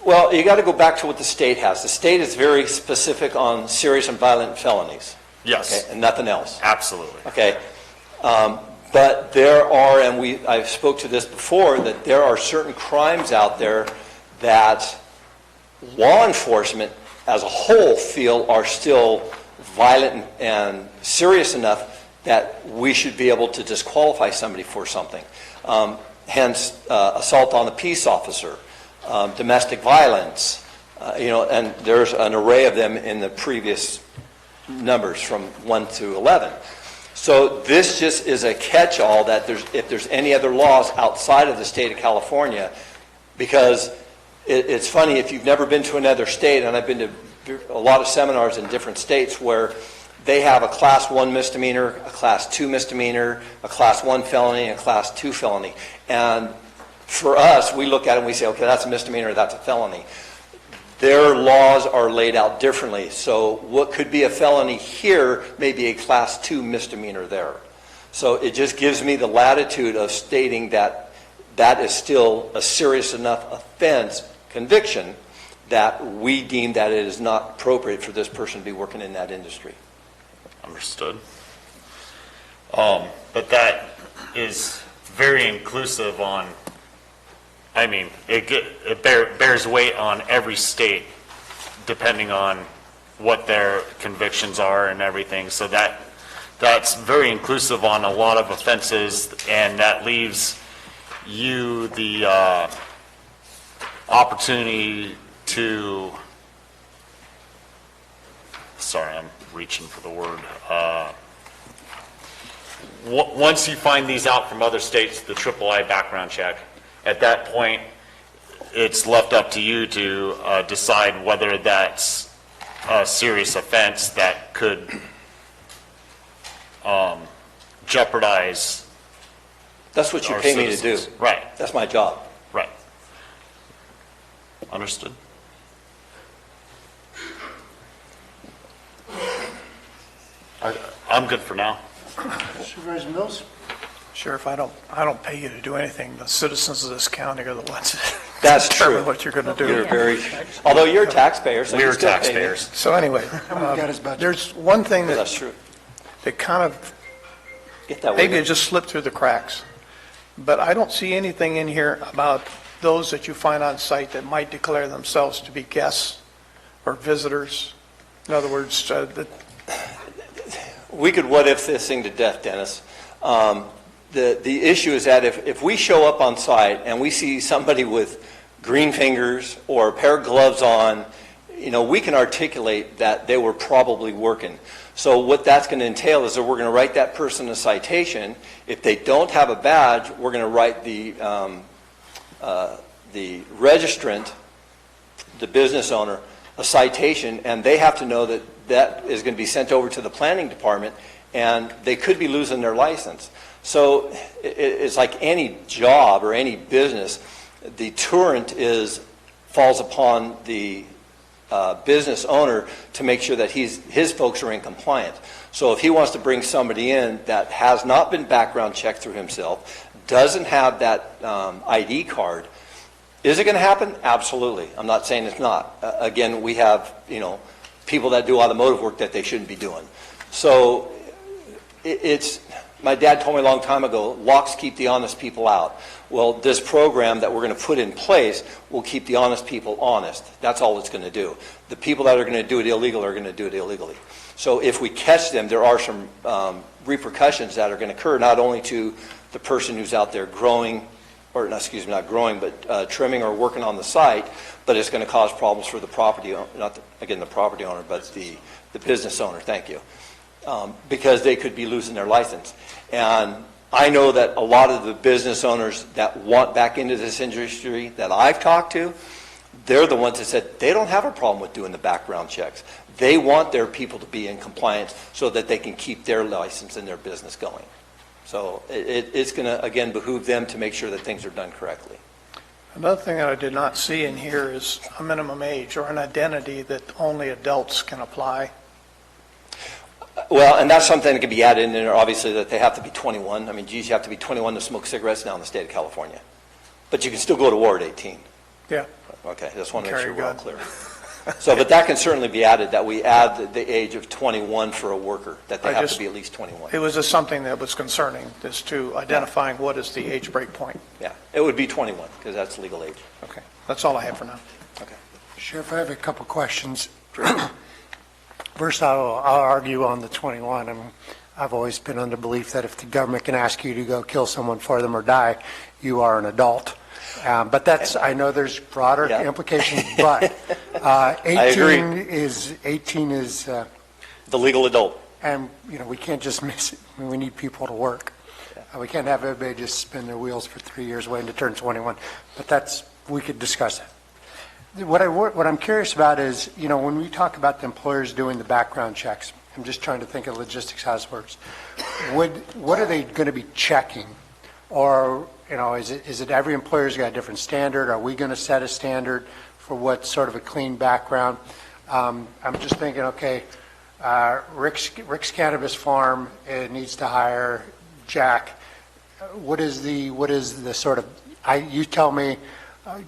Well, you got to go back to what the state has. The state is very specific on serious and violent felonies. Yes. Okay, and nothing else. Absolutely. Okay. But there are, and I've spoke to this before, that there are certain crimes out there that law enforcement as a whole feel are still violent and serious enough that we should be able to disqualify somebody for something. Hence, assault on a peace officer, domestic violence, and there's an array of them in the previous numbers from 1 to 11. So this just is a catch-all that if there's any other laws outside of the state of California, because it's funny, if you've never been to another state, and I've been to a lot of seminars in different states where they have a class 1 misdemeanor, a class 2 misdemeanor, a class 1 felony, and a class 2 felony. And for us, we look at it and we say, okay, that's a misdemeanor, that's a felony. their laws are laid out differently. So what could be a felony here may be a Class 2 misdemeanor there. So it just gives me the latitude of stating that that is still a serious enough offense, conviction, that we deem that it is not appropriate for this person to be working in that industry. Understood. But that is very inclusive on, I mean, it bears weight on every state, depending on what their convictions are and everything. So that's very inclusive on a lot of offenses, and that leaves you the opportunity to, sorry, I'm reaching for the word. Once you find these out from other states, the III background check, at that point, it's left up to you to decide whether that's a serious offense that could jeopardize. That's what you pay me to do. Right. That's my job. Right. Understood. I'm good for now. Supervisor Mills? Sheriff, I don't pay you to do anything. The citizens of this county are the ones that That's determine true. what you're going to do. You're very, although you're a taxpayer, so We're you still pay me. taxpayers. So anyway, got his budget. there's one thing That's that, true. that kind of, Get that maybe way. it just slipped through the cracks. But I don't see anything in here about those that you find on site that might declare themselves to be guests or visitors. In other words, We could what if this thing to death, Dennis. The issue is that if we show up on site and we see somebody with green fingers or a pair of gloves on, we can articulate that they were probably working. So what that's going to entail is that we're going to write that person a citation. If they don't have a badge, we're going to write the registrant, the business owner, a citation, and they have to know that that is going to be sent over to the planning department, and they could be losing their license. So it's like any job or any business, the deterrent falls upon the business owner to make sure that his folks are in compliance. So if he wants to bring somebody in that has not been background checked through himself, doesn't have that ID card, is it going to happen? Absolutely. I'm not saying it's not. Again, we have, people that do automotive work that they shouldn't be doing. So my dad told me a long time ago, locks keep the honest people out. Well, this program that we're going to put in place will keep the honest people honest. That's all it's going to do. The people that are going to do it illegal are going to do it illegally. So if we catch them, there are some repercussions that are going to occur, not only to the person who's out there growing, or not growing, but trimming or working on the site, but it's going to cause problems for the property owner, the property owner, but the business owner, thank you, because they could be losing their license. And I know that a lot of the business owners that want back into this industry that I've talked to, they're the ones that said they don't have a problem with doing the background checks. They want their people to be in compliance so that they can keep their license and their business going. So it's going to, again, behoove them to make sure that things are done correctly. another thing that I did not see in here is a minimum age or an identity that only adults can apply. Well, and that's something that can be added in there, obviously, that they have to be 21. I mean, geez, you have to be 21 to smoke cigarettes now in the state of California. But you can still go to war at 18. Yeah. Okay, just want to make Carry sure we're all gun. clear. So, but that can certainly be added, that we add the age of 21 for a worker, that they have to be at least 21. It was just something that was concerning, as to identifying what is the age break point. Yeah, it would be 21, because that's legal age. Okay, that's all I have for now. Okay. Sheriff, I have a couple questions. First, I'll argue on the 21. I've always been under belief that if the government can ask you to go kill someone for them or die, you are an adult. But that's, I know there's broader implications, but 18 is the legal adult. And, we can't just miss it. I mean, we need people to work. We can't have everybody just spin their wheels for 3 years waiting to turn 21. But we could discuss that. What I'm curious about is, when we talk about the employers doing the background checks, I'm just trying to think of logistics, how this works. What are they going to be checking? Or, is it every employer's got a different standard? Are we going to set a standard for what sort of a clean background. I'm just thinking, okay, Rick's Cannabis Farm needs to hire Jack. What is the sort of, you tell me,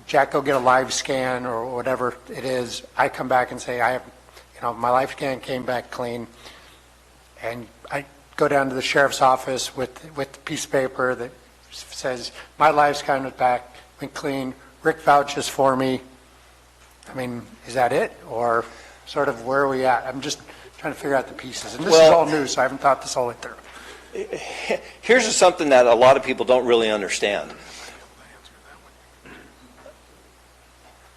Jack, go get a live scan or whatever it is. I come back and say, my live scan came back clean. And I go down to the sheriff's office with the piece of paper that says, my live scan was back, went clean, Rick vouches for me. I mean, is that it? Or sort of where are we at? I'm just trying to figure out the pieces. And this is all new, so I haven't thought this all the way through. Here's something that a lot of people don't really understand.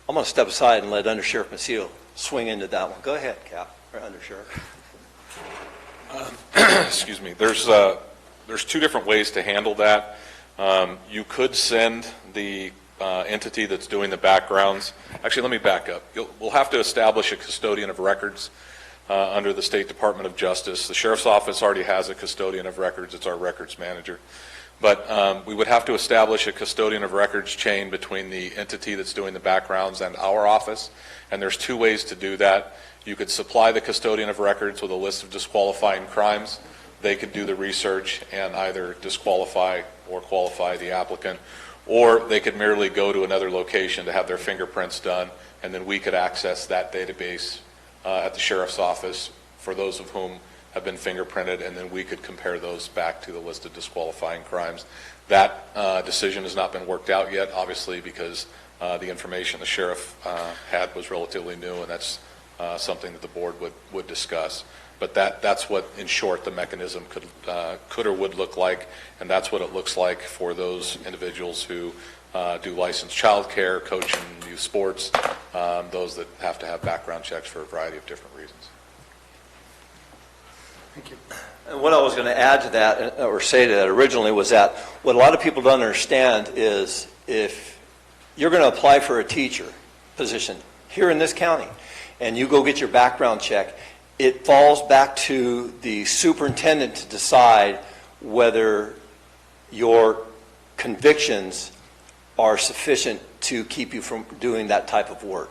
I'm going to step aside and let Under Sheriff Macedo swing into that one. Go ahead, Cap, or Under Sheriff. Excuse me. There's two different ways to handle that. You could send the entity that's doing the backgrounds. Actually, let me back up. We'll have to establish a custodian of records under the State Department of Justice. The Sheriff's Office already has a custodian of records. It's our records manager. But we would have to establish a custodian of records chain between the entity that's doing the backgrounds and our office. And there's two ways to do that. You could supply the custodian of records with a list of disqualifying crimes. They could do the research and either disqualify or qualify the applicant. Or they could merely go to another location to have their fingerprints done, and then we could access that database at the sheriff's office for those of whom have been fingerprinted, and then we could compare those back to the list of disqualifying crimes. That decision has not been worked out yet, obviously, because the information the sheriff had was relatively new, and that's something that the board would discuss. But that's what, in short, the mechanism could or would look like, and that's what it looks like for those individuals who do licensed childcare, coach in youth sports, those that have to have background checks for a variety of different reasons. Thank you. And what I was going to add to that, or say to that originally, was that what a lot of people don't understand is if you're going to apply for a teacher position here in this county, and you go get your background check, it falls back to the superintendent to decide whether your convictions are sufficient to keep you from doing that type of work.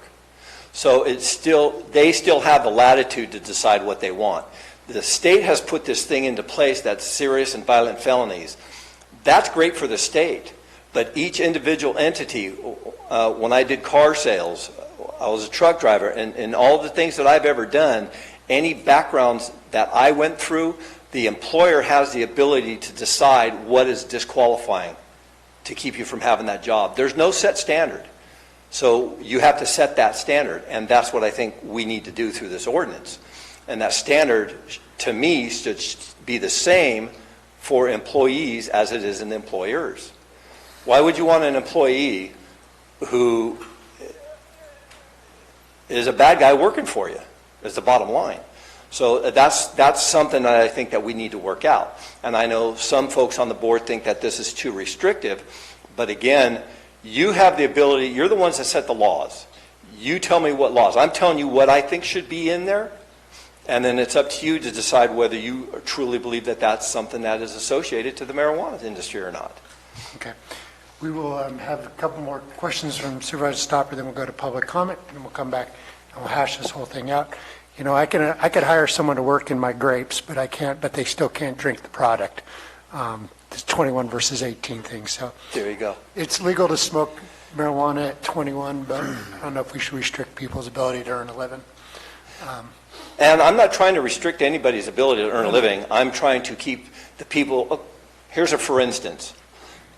So they still have the latitude to decide what they want. The state has put this thing into place, that's serious and violent felonies. That's great for the state, but each individual entity, when I did car sales, I was a truck driver, and all the things that I've ever done, any backgrounds that I went through, the employer has the ability to decide what is disqualifying to keep you from having that job. There's no set standard. So you have to set that standard, and that's what I think we need to do through this ordinance. And that standard, to me, should be the same for employees as it is in employers. Why would you want an employee who is a bad guy working for you, is the bottom line. So that's something that I think that we need to work out. And I know some folks on the board think that this is too restrictive, but again, you have the ability, you're the ones that set the laws. You tell me what laws. I'm telling you what I think should be in there, and then it's up to you to decide whether you truly believe that that's something that is associated to the marijuana industry or not. Okay. We will have a couple more questions from Supervisor Stopper, then we'll go to public comment, and then we'll come back and we'll hash this whole thing out. You know, I could hire someone to work in my grapes, but they still can't drink the product. It's 21 versus 18 thing, so. There you go. It's legal to smoke marijuana at 21, but I don't know if we should restrict people's ability to earn a living. And I'm not trying to restrict anybody's ability to earn a living. I'm trying to keep the people, here's a for instance.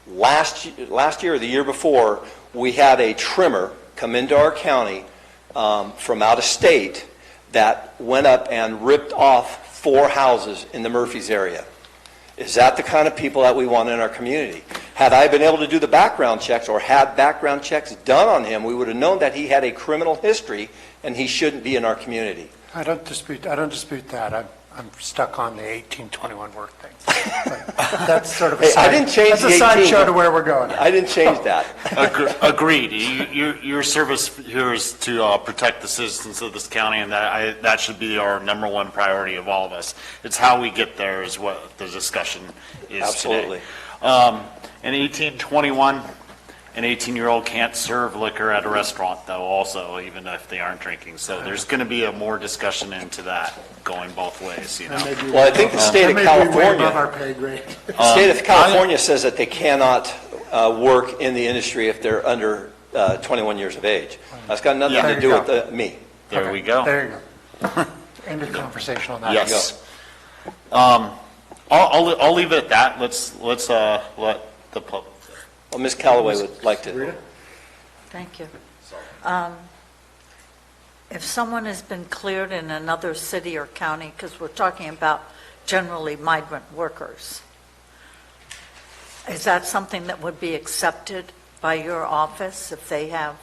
Last year or the year before, we had a trimmer come into our county from out of state that went up and ripped off 4 houses in the Murphys area. Is that the kind of people that we want in our community? Had I been able to do the background checks or had background checks done on him, we would have known that he had a criminal history and he shouldn't be in our community. I don't dispute that. I'm stuck on the 18-21 work thing. But that's sort of a side, I didn't change that's a sideshow to where we're going. I didn't change that. Agreed. Your service here is to protect the citizens of this county, and that should be our number one priority of all of us. It's how we get there is what the discussion is Absolutely. today. In 1821, An 18-year-old can't serve liquor at a restaurant, though, also, even if they aren't drinking. So there's going to be a more discussion into that going both ways, you know. Well, I think the state of California, Above our pay grade. the state of California says that they cannot work in the industry if they're under 21 years of age. That's got nothing Yeah. to do There you with me. There we go. There you go. End of conversation on that. Yes. I'll leave it at that. Let's let the public. Well, Ms. Callaway would like to. Rita? Thank you. If someone has been cleared in another city or county, because we're talking about generally migrant workers, is that something that would be accepted by your office if they have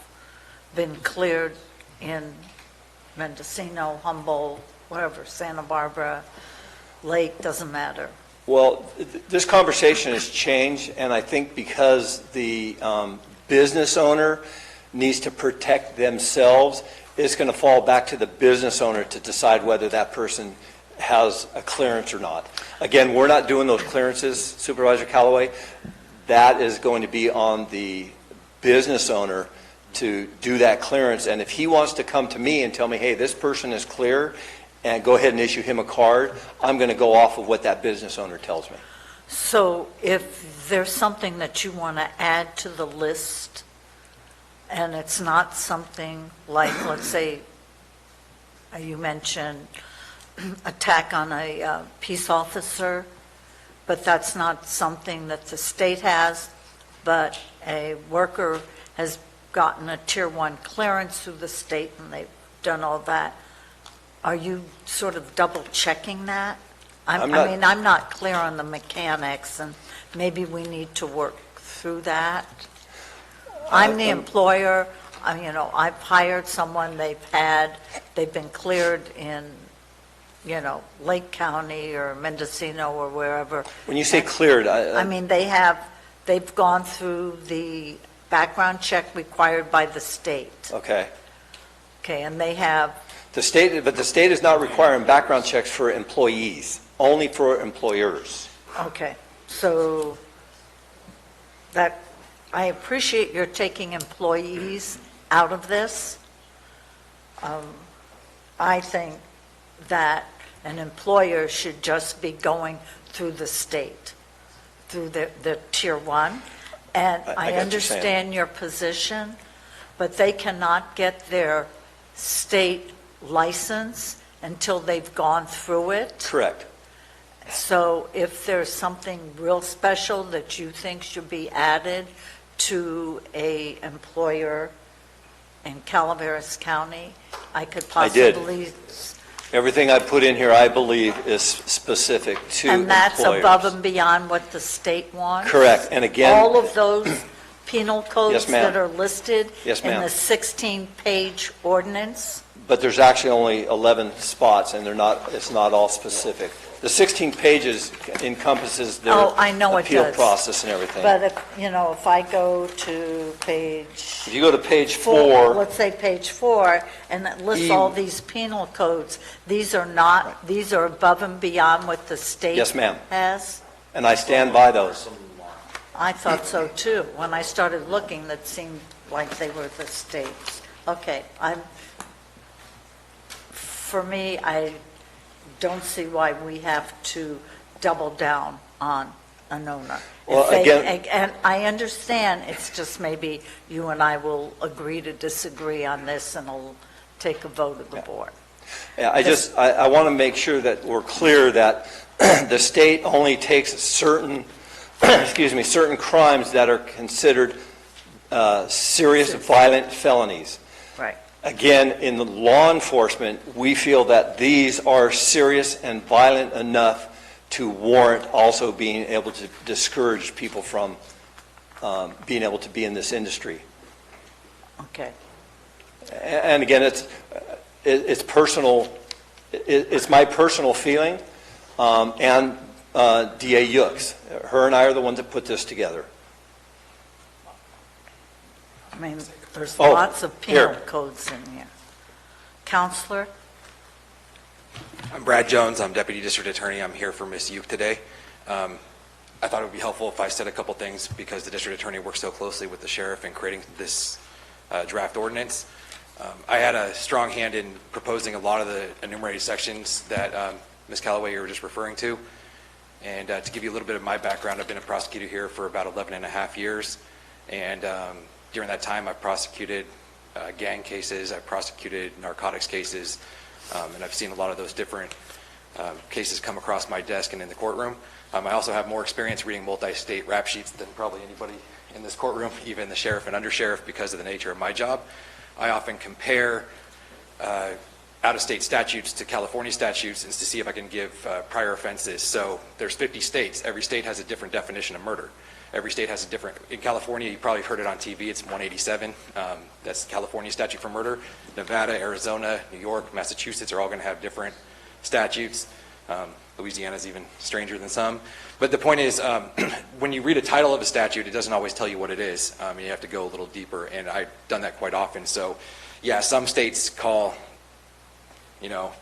been cleared in Mendocino, Humboldt, wherever, Santa Barbara, Lake, doesn't matter? Well, this conversation has changed, and I think because the business owner needs to protect themselves, it's going to fall back to the business owner to decide whether that person has a clearance or not. Again, we're not doing those clearances, Supervisor Callaway. That is going to be on the business owner to do that clearance, and if he wants to come to me and tell me, hey, this person is clear, and go ahead and issue him a card, I'm going to go off of what that business owner tells me. So if there's something that you want to add to the list, and it's not something like, let's say, you mentioned attack on a peace officer, but that's not something that the state has, but a worker has gotten a Tier 1 clearance through the state and they've done all that, are you sort of double checking that? I'm not clear on the mechanics, and maybe we need to work through that. I'm the employer, I've hired someone, they've been cleared in, Lake County or Mendocino or wherever. When you say cleared, they've gone through the background check required by the state. Okay. Okay, and they have. But the state is not requiring background checks for employees, only for employers. Okay, so that, I appreciate you're taking employees out of this. I think that an employer should just be going through the state, through the Tier 1. And I understand your position, but they cannot get their state license until they've gone through it. Correct. So if there's something real special that you think should be added to a employer in Calaveras County, I could possibly. Everything I put in here, I believe, is specific to employers. And that's above and beyond what the state wants? Correct. And again. All of those penal codes Yes, ma'am. that are listed Yes, in ma'am. the 16-page ordinance? But there's actually only 11 spots, and it's not all specific. The 16 pages encompasses their appeal process and everything. But if I go to page. If you go to page 4. Let's say page 4, and it lists all these penal codes, these are above and beyond what the state Yes, ma'am. has? And I stand by those. I thought so too. When I started looking, that seemed like they were the state's. Okay, for me, I don't see why we have to double down on an owner. Well, And I understand, it's just maybe you and I will agree to disagree on this, and it'll take a vote of the board. Yeah, I want to make sure that we're clear that the state only takes certain, certain crimes that are considered serious violent felonies. Right. Again, in the law enforcement, we feel that these are serious and violent enough to warrant also being able to discourage people from being able to be in this industry. Okay. And again, it's personal. It's my personal feeling, and D.A. Yooks. Her and I are the ones that put this together. I mean, there's lots of penal codes in here. Counselor? I'm Brad Jones. I'm Deputy District Attorney. I'm here for Ms. Uke today. I thought it would be helpful if I said a couple things because the district attorney works so closely with the sheriff in creating this draft ordinance. I had a strong hand in proposing a lot of the enumerated sections that Ms. Callaway, you were just referring to. And to give you a little bit of my background, I've been a prosecutor here for about 11 and a half years. And during that time, I've prosecuted gang cases, I've prosecuted narcotics cases, and I've seen a lot of those different cases come across my desk and in the courtroom. I also have more experience reading multi-state rap sheets than probably anybody in this courtroom, even the sheriff and undersheriff, because of the nature of my job. I often compare out-of-state statutes to California statutes and to see if I can give prior offenses. So there's 50 states. Every state has a different definition of murder. Every state has a different, in California, you probably heard it on TV, it's 187. That's California statute for murder. Nevada, Arizona, New York, Massachusetts are all going to have different statutes. Louisiana's even stranger than some. But the point is, when you read a title of a statute, it doesn't always tell you what it is. You have to go a little deeper, and I've done that quite often. So, yeah, some states call,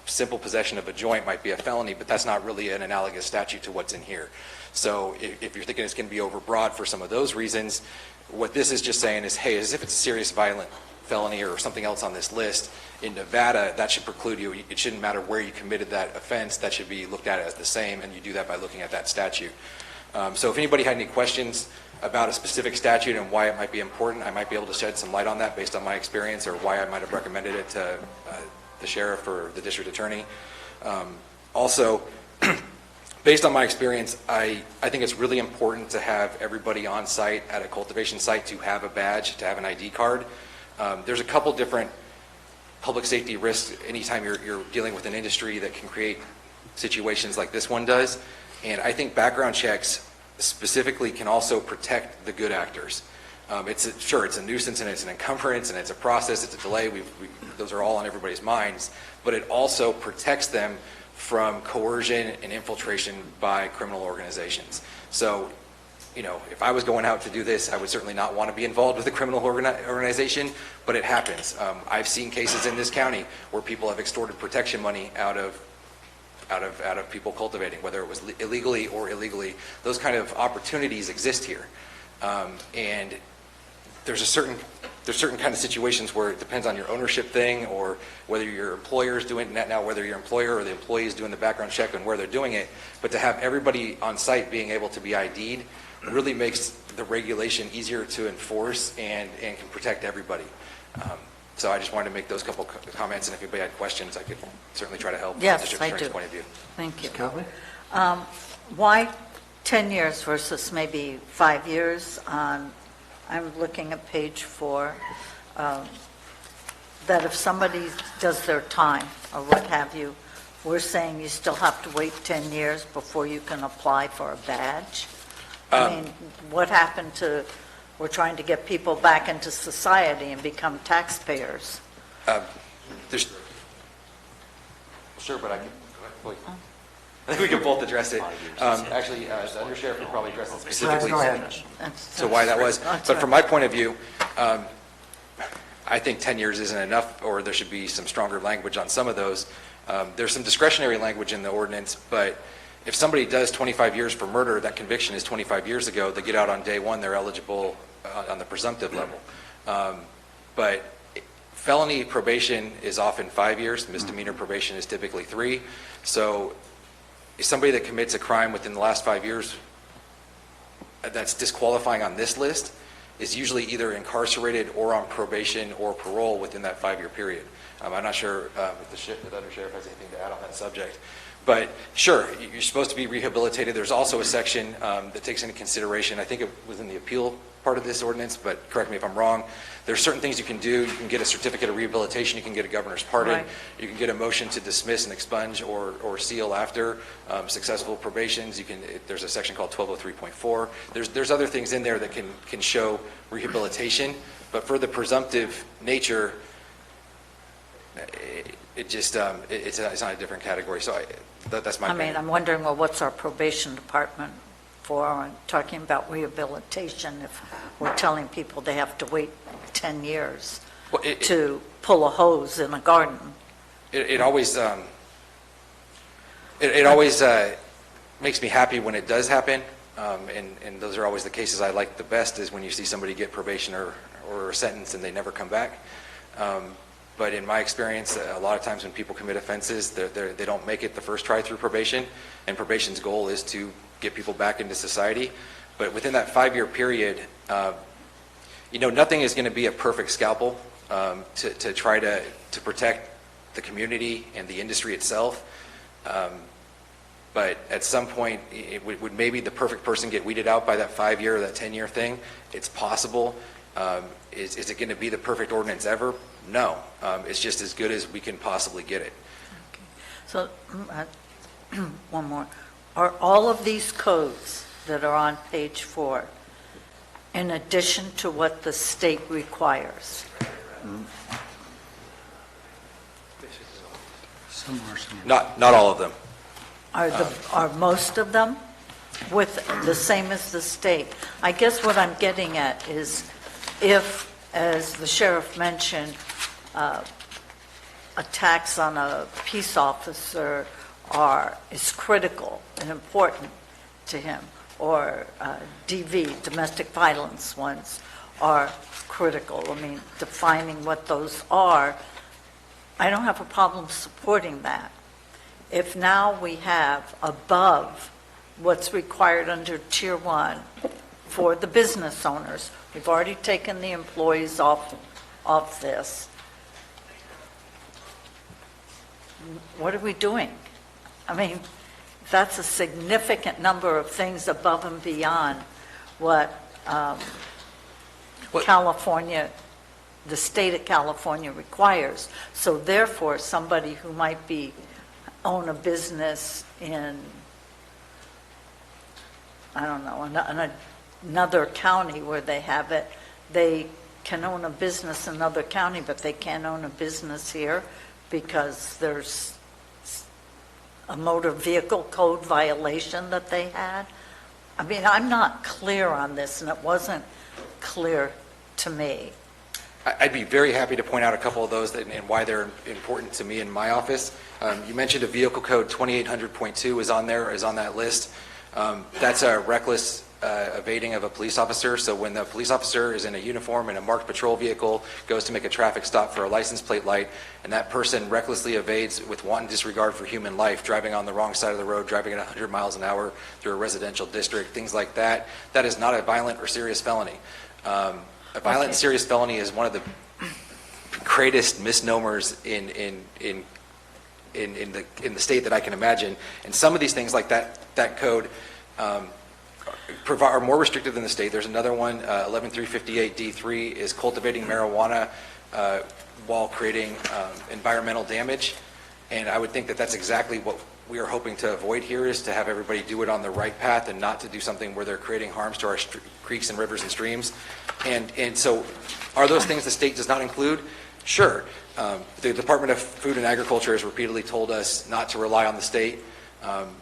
simple possession of a joint might be a felony, but that's not really an analogous statute to what's in here. So if you're thinking it's going to be overbroad for some of those reasons, what this is just saying is, hey, as if it's a serious violent felony or something else on this list, in Nevada, that should preclude you. It shouldn't matter where you committed that offense. That should be looked at as the same, and you do that by looking at that statute. So if anybody had any questions about a specific statute and why it might be important, I might be able to shed some light on that based on my experience or why I might have recommended it to the sheriff or the district attorney. Also, based on my experience, I think it's really important to have everybody on site at a cultivation site to have a badge, to have an ID card. There's a couple different public safety risks anytime you're dealing with an industry that can create situations like this one does. And I think background checks specifically can also protect the good actors. It's a nuisance and it's an encumbrance and it's a process, it's a delay. Those are all on everybody's minds. But it also protects them from coercion and infiltration by criminal organizations. So, if I was going out to do this, I would certainly not want to be involved with a criminal organization, but it happens. I've seen cases in this county where people have extorted protection money out of people cultivating, whether it was illegally or illegally. Those kind of opportunities exist here. And there's certain kind of situations where it depends on your ownership thing or whether your employer is doing it now, whether your employer or the employee is doing the background check and where they're doing it. But to have everybody on site being able to be ID'd really makes the regulation easier to enforce and can protect everybody. So I just wanted to make those couple comments, and if anybody had questions, I could certainly try to help from the Yes, district I attorney's do. point of view. Thank you. Calvin? Why 10 years versus maybe 5 years? I'm looking at page 4, that if somebody does their time or what have you, we're saying you still have to wait 10 years before you can apply for a badge? I mean, what happened to, we're trying to get people back into society and become taxpayers. Sure, but I think we can both address it. Actually, the undersheriff would probably address it specifically. Go ahead. So why that was. But from my point of view, I think 10 years isn't enough, or there should be some stronger language on some of those. There's some discretionary language in the ordinance, but if somebody does 25 years for murder, that conviction is 25 years ago, they get out on day one, they're eligible on the presumptive level. But felony probation is often 5 years, misdemeanor probation is typically 3. So somebody that commits a crime within the last 5 years that's disqualifying on this list is usually either incarcerated or on probation or parole within that 5-year period. I'm not sure if the undersheriff has anything to add on that subject. But sure, you're supposed to be rehabilitated. There's also a section that takes into consideration, I think it was in the appeal part of this ordinance, but correct me if I'm wrong, there's certain things you can do. You can get a certificate of rehabilitation, you can get a governor's pardon, Right. You can get a motion to dismiss and expunge or seal after successful probations. There's a section called 1203.4. There's other things in there that can show rehabilitation, but for the presumptive nature, it's not a different category. So that's my opinion. I'm wondering, well, what's our probation department for talking about rehabilitation if we're telling people they have to wait 10 years to pull a hose in a garden? It always makes me happy when it does happen, And those are always the cases I like the best, is when you see somebody get probation or a sentence and they never come back. But in my experience, a lot of times when people commit offenses, they don't make it the first try through probation, and probation's goal is to get people back into society. But within that 5-year period, nothing is going to be a perfect scalpel to try to protect the community and the industry itself. But at some point, would maybe the perfect person get weeded out by that 5-year or that 10-year thing? It's possible. Is it going to be the perfect ordinance ever? No. It's just as good as we can possibly get it. Okay. So, one more. Are all of these codes that are on page 4 in addition to what the state requires? Not all of them. Are most of them with the same as the state? I guess what I'm getting at is if, as the sheriff mentioned, attacks on a peace officer is critical and important to him, or DV, domestic violence ones, are critical. I mean, defining what those are, I don't have a problem supporting that. If now we have above what's required under Tier 1 for the business owners, we've already taken the employees off this, what are we doing? I mean, that's a significant number of things above and beyond what California, the state of California requires. So therefore, somebody who might own a business in, I don't know, another county where they have it, they can own a business in another county, but they can't own a business here because there's a motor vehicle code violation that they had. I mean, I'm not clear on this, and it wasn't clear to me. I'd be very happy to point out a couple of those and why they're important to me in my office. You mentioned a vehicle code 2800.2 is on that list. That's a reckless evading of a police officer. So when the police officer is in a uniform in a marked patrol vehicle, goes to make a traffic stop for a license plate light, and that person recklessly evades with wanton disregard for human life, driving on the wrong side of the road, driving at 100 miles an hour through a residential district, things like that, that is not a violent or serious felony. A violent and serious felony is one of the greatest misnomers in the state that I can imagine. And some of these things like that code are more restrictive than the state. There's another one, 11358D3, is cultivating marijuana while creating environmental damage. And I would think that that's exactly what we are hoping to avoid here, is to have everybody do it on the right path and not to do something where they're creating harms to our creeks and rivers and streams. And so are those things the state does not include? Sure. The Department of Food and Agriculture has repeatedly told us not to rely on the state, and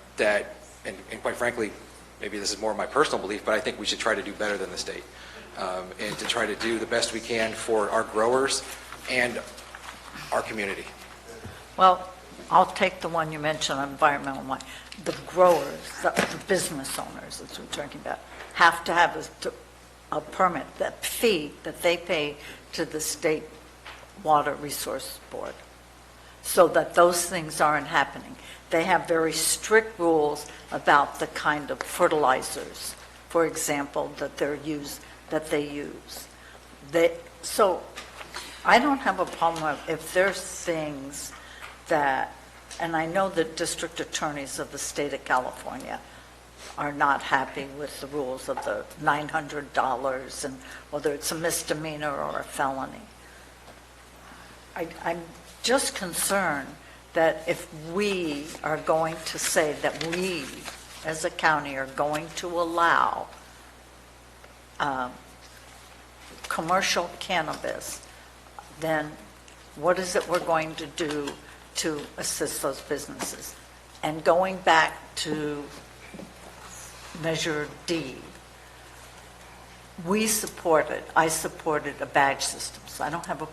quite frankly, maybe this is more my personal belief, but I think we should try to do better than the state, and to try to do the best we can for our growers and our community. Well, I'll take the one you mentioned on environmental one. The growers, the business owners that we're talking about, have to have a permit, that fee that they pay to the State Water Resource Board, so that those things aren't happening. They have very strict rules about the kind of fertilizers, for example, that they use. So I don't have a problem if there's things that, and I know that district attorneys of the state of California are not happy with the rules of the $900 and whether it's a misdemeanor or a felony. I'm just concerned that if we are going to say that we, as a county, are going to allow commercial cannabis, then what is it we're going to do to assist those businesses? And going back to Measure D, I supported a badge system, so I don't have a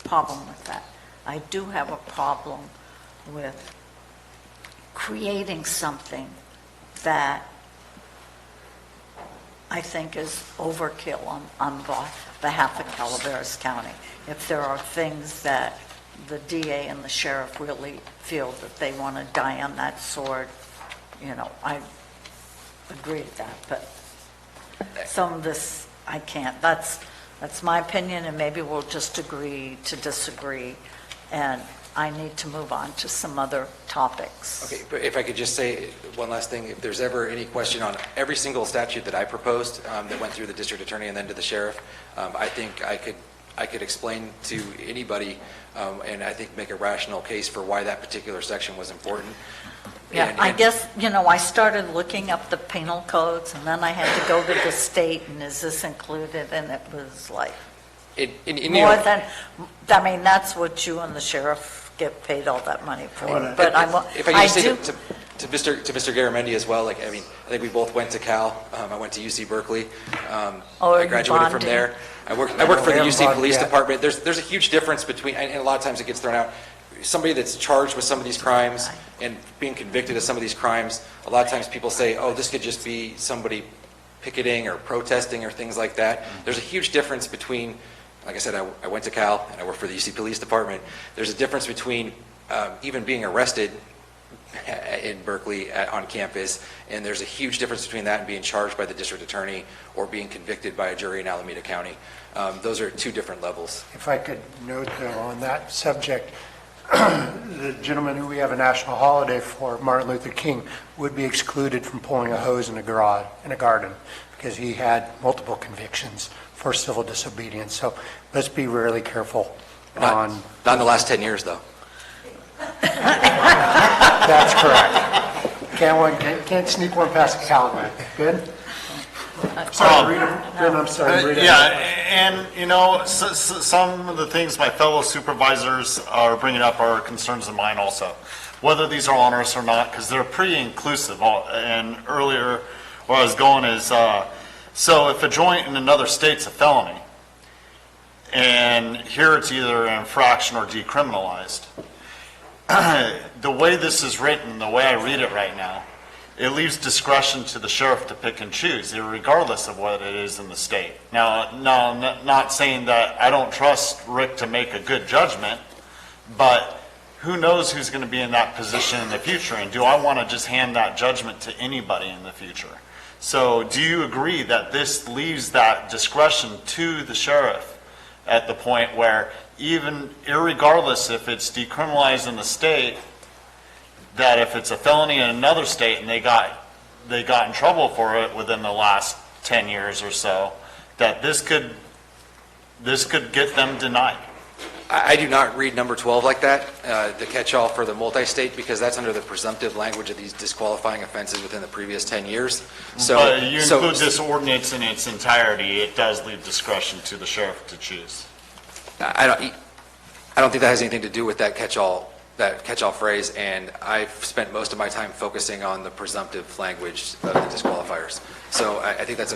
problem with that. I do have a problem with creating something that I think is overkill on behalf of Calaveras County. If there are things that the DA and the sheriff really feel that they want to die on that sword, I agree with that, but some of this, I can't. That's my opinion, and maybe we'll just agree to disagree, and I need to move on to some other topics. Okay, but if I could just say one last thing, if there's ever any question on every single statute that I proposed that went through the district attorney and then to the sheriff, I think I could explain to anybody and I think make a rational case for why that particular section was important. Yeah, I guess, I started looking up the penal codes, and then I had to go to the state, and is this included? And it was like, more than, that's what you and the sheriff get paid all that money for. But if I just say to Mr. Garamendi as well, I think we both went to Cal. I went to UC Berkeley. I graduated from there. I worked for the UC Police Department. There's a huge difference between, and a lot of times it gets thrown out, somebody that's charged with some of these crimes and being convicted of some of these crimes. A lot of times people say, oh, this could just be somebody picketing or protesting or things like that. There's a huge difference between, like I said, I went to Cal and I worked for the UC Police Department. There's a difference between even being arrested in Berkeley on campus, and there's a huge difference between that and being charged by the district attorney or being convicted by a jury in Alameda County. Those are two different levels. If I could note, though, on that subject, the gentleman who we have a national holiday for, Martin Luther King, would be excluded from pulling a hose in a garden because he had multiple convictions for civil disobedience. So let's be really careful Not in the last 10 years, though. That's correct. Can't sneak one past the Calaveras. Good? Sorry, Rita. I'm sorry, Rita. And some of the things my fellow supervisors are bringing up are concerns of mine also, whether these are onerous or not, because they're pretty inclusive. And earlier, where I was going is, so if a joint in another state's a felony, and here it's either an infraction or decriminalized, the way this is written, the way I read it right now, it leaves discretion to the sheriff to pick and choose, regardless of what it is in the state. Now, not saying that I don't trust Rick to make a good judgment, but who knows who's going to be in that position in the future, and do I want to just hand that judgment to anybody in the future? So do you agree that this leaves that discretion to the sheriff at the point where even irregardless if it's decriminalized in the state, that if it's a felony in another state and they got in trouble for it within the last 10 years or so, that this could get them denied? I do not read number 12 like that, the catch-all for the multi-state, because that's under the presumptive language of these disqualifying offenses within the previous 10 years. So, but you include this ordinance in its entirety, it does leave discretion to the sheriff to choose. I don't think that has anything to do with that catch-all phrase, and I've spent most of my time focusing on the presumptive language of the disqualifiers. So I think that's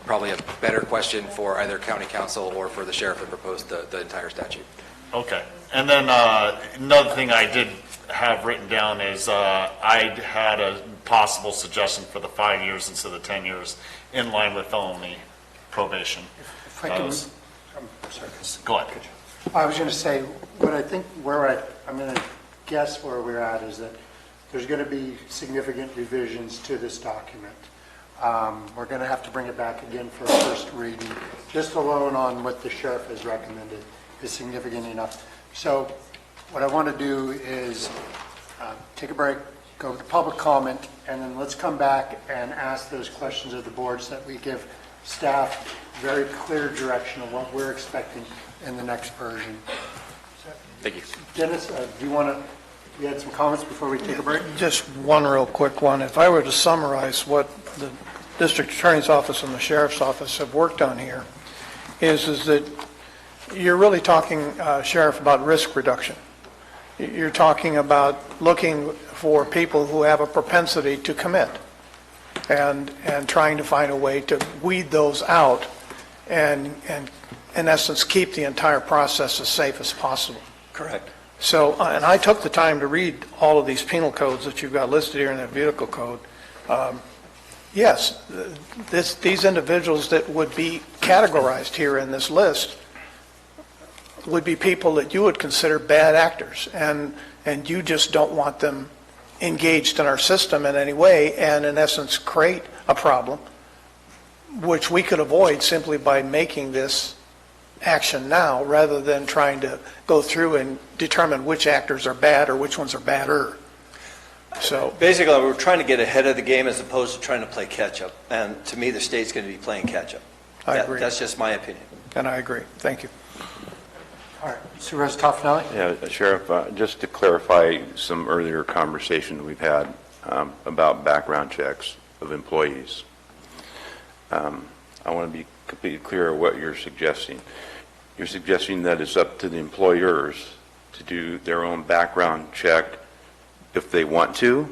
probably a better question for either county council or for the sheriff to propose the entire statute. Okay. And then another thing I did have written down is I had a possible suggestion for the 5 years instead of 10 years in line with felony probation. If I can, I'm sorry. Go ahead. I was going to say, what I think I'm going to guess where we're at is that there's going to be significant revisions to this document. We're going to have to bring it back again for a first reading. Just alone on what the sheriff has recommended is significant enough. So what I want to do is take a break, go to public comment, and then let's come back and ask those questions of the board so that we give staff very clear direction of what we're expecting in the next version. Thank you. Dennis, do you had some comments before we take a break? Just one real quick one. If I were to summarize what the district attorney's office and the sheriff's office have worked on here, is that you're really talking, Sheriff, about risk reduction. You're talking about looking for people who have a propensity to commit and trying to find a way to weed those out and in essence, keep the entire process as safe as possible. Correct. So, and I took the time to read all of these penal codes that you've got listed here in that vehicle code. yes, these individuals that would be categorized here in this list would be people that you would consider bad actors, and you just don't want them engaged in our system in any way, and in essence create a problem, which we could avoid simply by making this action now, rather than trying to go through and determine which actors are bad or which ones are badder. So basically, we're trying to get ahead of the game as opposed to trying to play catch-up. And to me, the state's going to be playing catch-up. I agree. That's just my opinion. And I agree. Thank you. All right, Supervisor Toffenelli? Yeah, Sheriff, just to clarify some earlier conversation we've had about background checks of employees. I want to be completely clear of what you're suggesting. You're suggesting that it's up to the employers to do their own background check if they want to?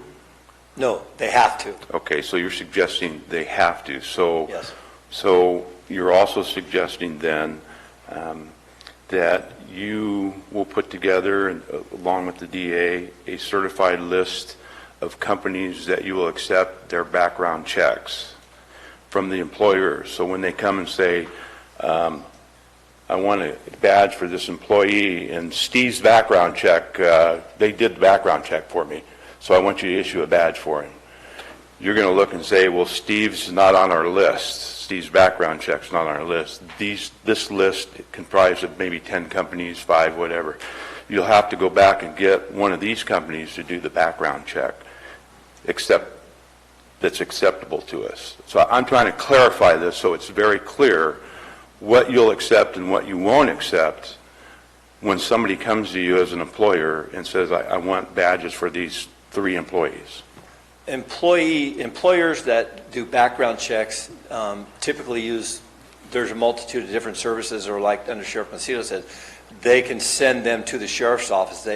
No, they have to. Okay, so you're suggesting they have to. So, yes. So you're also suggesting then that you will put together, along with the DA, a certified list of companies that you will accept their background checks from the employers. So when they come and say, I want a badge for this employee, and Steve's background check, they did the background check for me, so I want you to issue a badge for him. You're going to look and say, well, Steve's not on our list. Steve's background check's not on our list. This list comprised of maybe 10 companies, 5, whatever. You'll have to go back and get one of these companies to do the background check, that's acceptable to us. So I'm trying to clarify this so it's very clear what you'll accept and what you won't accept when somebody comes to you as an employer and says, I want badges for these 3 employees. Employers that do background checks typically use, there's a multitude of different services, or like Under Sheriff Macedo said, they can send them to the sheriff's office.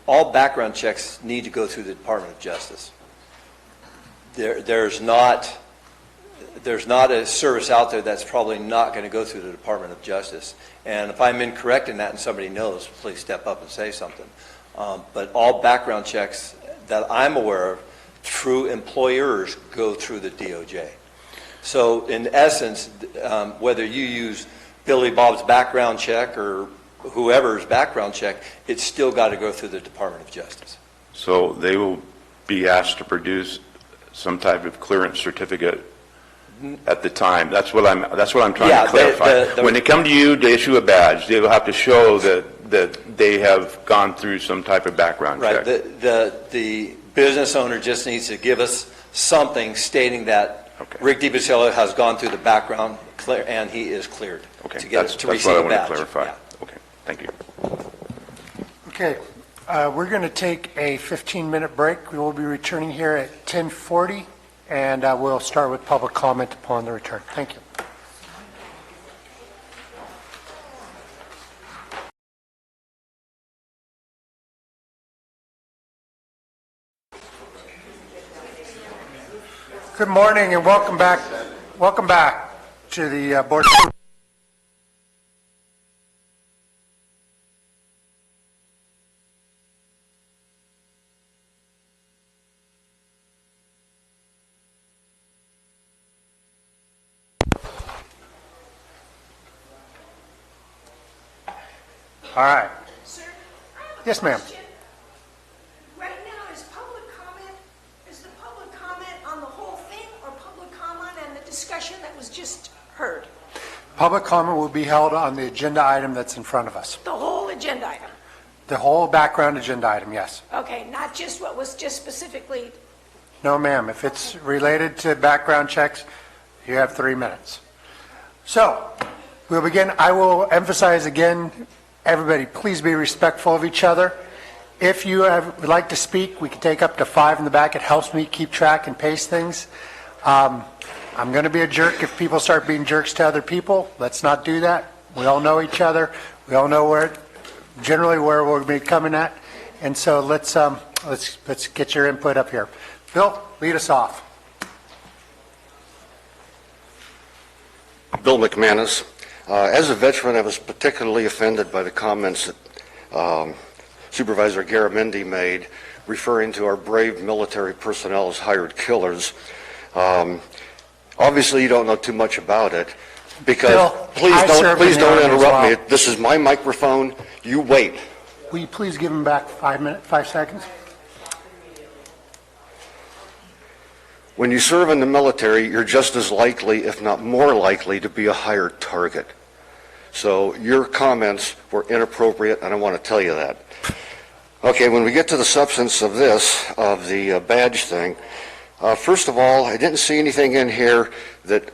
All background checks need to go through the Department of Justice. There's not a service out there that's probably not going to go through the Department of Justice. And if I'm incorrect in that and somebody knows, please step up and say something. But all background checks that I'm aware of, true employers go through the DOJ. So in essence, whether you use Billy Bob's background check or whoever's background check, it's still got to go through the Department of Justice. So they will be asked to produce some type of clearance certificate at the time. That's what I'm trying to clarify. When they come to you to issue a badge, they will have to show that they have gone through some type of background check. The business owner just needs to give us something stating that Rick DiBisello has gone through the background and he is cleared to receive a badge. That's what I want to clarify. Yeah. Okay, thank you. Okay, we're going to take a 15-minute break. We will be returning here at 10:40, and we'll start with public comment upon the return. Thank you. Good morning and welcome back. Welcome back to the Board of Supervisors. All right. Sir? Yes, ma'am. Right now, is the public comment on the whole thing, or public comment on the discussion that was just heard? Public comment will be held on the agenda item that's in front of us. The whole agenda item? The whole background agenda item, yes. Okay, not just what was just specifically, No, ma'am. If it's related to background checks, you have 3 minutes. So, we'll begin. I will emphasize again, everybody, please be respectful of each other. If you would like to speak, we can take up to 5 in the back. It helps me keep track and pace things. I'm going to be a jerk if people start being jerks to other people. Let's not do that. We all know each other. We all know generally where we'll be coming at. And so let's get your input up here. Bill, lead us off. Bill McManus. As a veteran, I was particularly offended by the comments that Supervisor Garamendi made, referring to our brave military personnel as hired killers. Obviously, you don't know too much about it, because Bill, please I serve don't in the Army as interrupt me. well. This is my microphone. You wait. Will you please give him back 5 seconds? When you serve in the military, you're just as likely, if not more likely, to be a higher target. So your comments were inappropriate, and I want to tell you that. Okay, when we get to the substance of this, of the badge thing, first of all, I didn't see anything in here that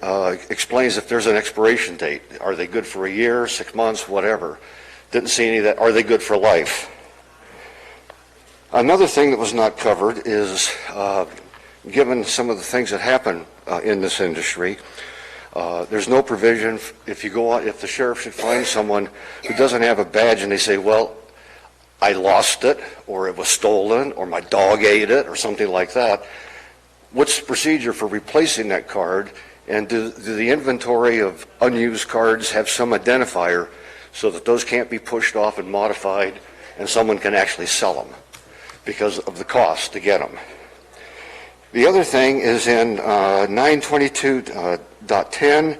explains if there's an expiration date. Are they good for a year, 6 months, whatever? Didn't see any of that. Are they good for life? Another thing that was not covered is, given some of the things that happen in this industry, there's no provision if you go out, if the sheriff should find someone who doesn't have a badge and they say, well, I lost it, or it was stolen, or my dog ate it, or something like that. What's the procedure for replacing that card? And do the inventory of unused cards have some identifier so that those can't be pushed off and modified and someone can actually sell them because of the cost to get them? The other thing is in 922.10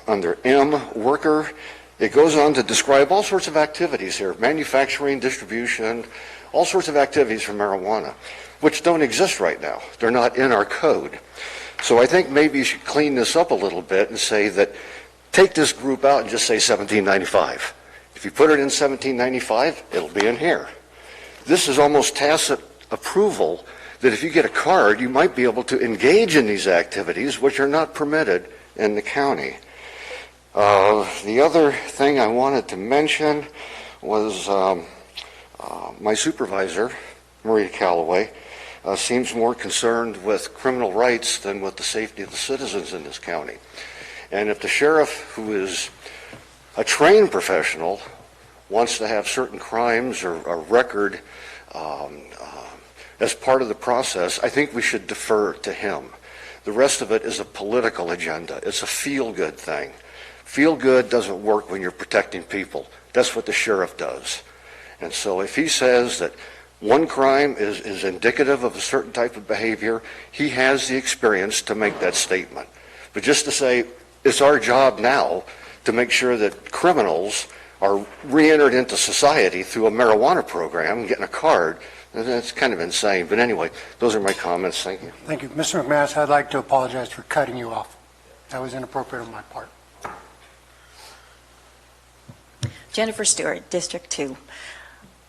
under M, worker. It goes on to describe all sorts of activities here, manufacturing, distribution, all sorts of activities for marijuana, which don't exist right now. They're not in our code. So I think maybe you should clean this up a little bit and say that, take this group out and just say 1795. If you put it in 1795, it'll be in here. This is almost tacit approval that if you get a card, you might be able to engage in these activities, which are not permitted in the county. The other thing I wanted to mention was my supervisor, Maria Calloway, seems more concerned with criminal rights than with the safety of the citizens in this county. And if the sheriff, who is a trained professional, wants to have certain crimes or a record as part of the process, I think we should defer to him. The rest of it is a political agenda. It's a feel-good thing. Feel-good doesn't work when you're protecting people. That's what the sheriff does. And so if he says that one crime is indicative of a certain type of behavior, he has the experience to make that statement. But just to say, it's our job now to make sure that criminals are re-entered into society through a marijuana program, getting a card, that's kind of insane. But anyway, those are my comments. Thank you. Thank you. Mr. McManus, I'd like to apologize for cutting you off. That was inappropriate on my part. Jennifer Stewart, District 2.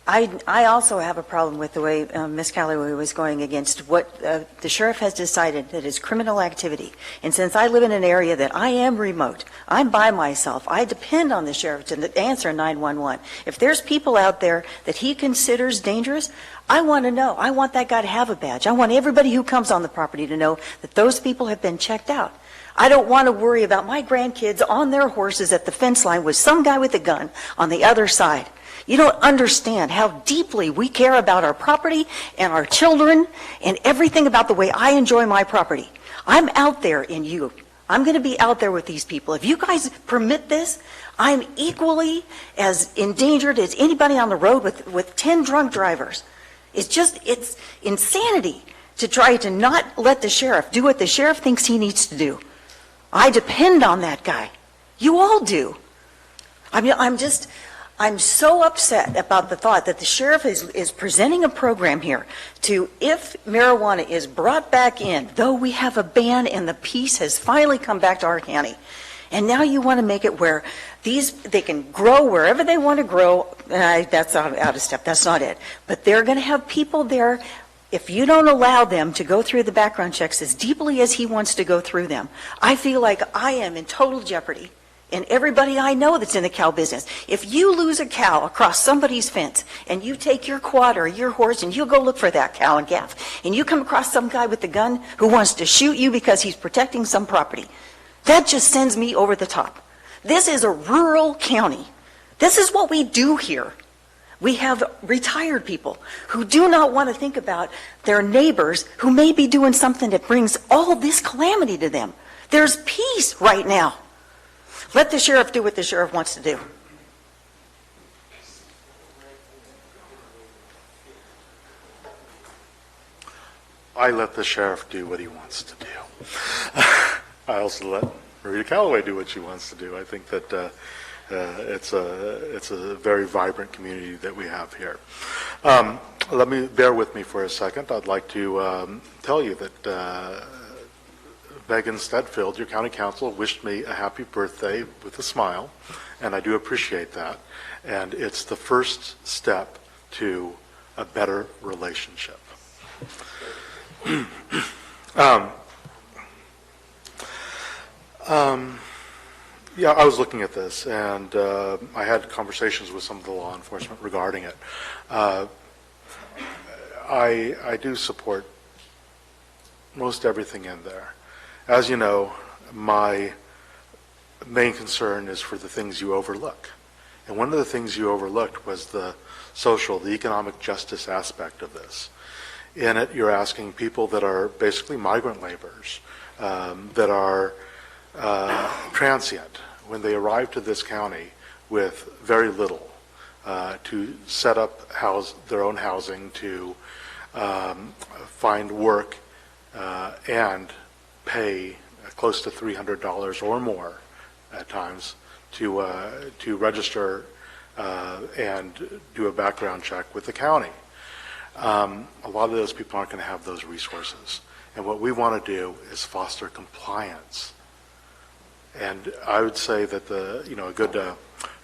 I also have a problem with the way Ms. Calloway was going against what the sheriff has decided that is criminal activity. And since I live in an area that I am remote, I'm by myself, I depend on the sheriff to answer 911. If there's people out there that he considers dangerous, I want to know. I want that guy to have a badge. I want everybody who comes on the property to know that those people have been checked out. I don't want to worry about my grandkids on their horses at the fence line with some guy with a gun on the other side. You don't understand how deeply we care about our property and our children and everything about the way I enjoy my property. I'm out there in you. I'm going to be out there with these people. If you guys permit this, I'm equally as endangered as anybody on the road with 10 drunk drivers. It's insanity to try to not let the sheriff do what the sheriff thinks he needs to do. I depend on that guy. You all do. I'm so upset about the thought that the sheriff is presenting a program here to, if marijuana is brought back in, though we have a ban and the peace has finally come back to our county, and now you want to make it where they can grow wherever they want to grow. That's out of step. That's not it. But they're going to have people there. If you don't allow them to go through the background checks as deeply as he wants to go through them, I feel like I am in total jeopardy. And everybody I know that's in the cow business. If you lose a cow across somebody's fence and you take your quad or your horse and you go look for that cow and calf, and you come across some guy with a gun who wants to shoot you because he's protecting some property, that just sends me over the top. This is a rural county. This is what we do here. We have retired people who do not want to think about their neighbors who may be doing something that brings all this calamity to them. There's peace right now. Let the sheriff do what the sheriff wants to do. I let the sheriff do what he wants to do. I also let Maria Callaway do what she wants to do. I think that it's a very vibrant community that we have here. Bear with me for a second. I'd like to tell you that Megan Stedfield, your county council, wished me a happy birthday with a smile, and I do appreciate that. And it's the first step to a better relationship. Yeah, I was looking at this, and I had conversations with some of the law enforcement regarding it. I do support most everything in there. As you know, my main concern is for the things you overlook. And one of the things you overlooked was the social, the economic justice aspect of this. In it, you're asking people that are basically migrant laborers, that are transient, when they arrive to this county with very little, to set up their own housing, to find work, and pay close to $300 or more at times to register and do a background check with the county. A lot of those people aren't going to have those resources. And what we want to do is foster compliance. And I would say that a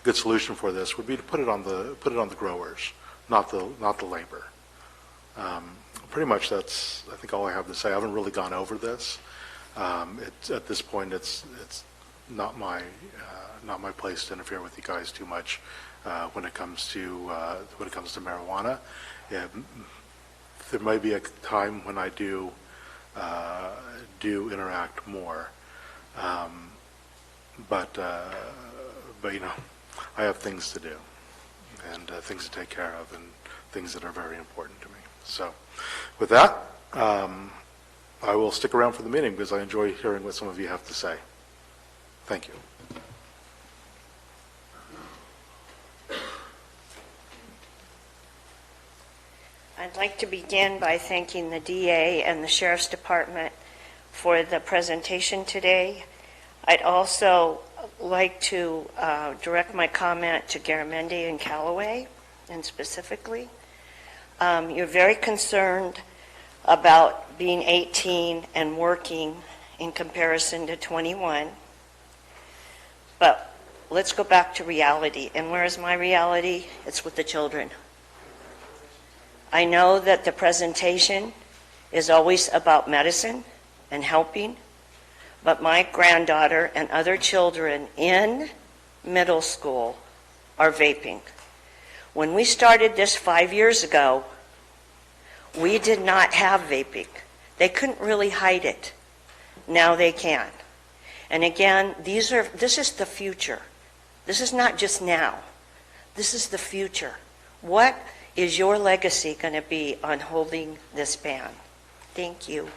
good solution for this would be to put it on the growers, not the labor. Pretty much that's, I think, all I have to say. I haven't really gone over this. At this point, it's not my place to interfere with you guys too much when it comes to marijuana. There may be a time when I do interact more, but I have things to do and things to take care of and things that are very important to me. So, with that, I will stick around for the meeting because I enjoy hearing what some of you have to say. Thank you. I'd like to begin by thanking the DA and the Sheriff's Department for the presentation today. I'd also like to direct my comment to Garamendi and Callaway, and specifically. You're very concerned about being 18 and working in comparison to 21. But let's go back to reality. And where is my reality? It's with the children. I know that the presentation is always about medicine and helping, but my granddaughter and other children in middle school are vaping. When we started this 5 years ago, we did not have vaping. They couldn't really hide it. Now they can. And again, this is the future. This is not just now. This is the future. What is your legacy going to be on holding this ban? Thank you.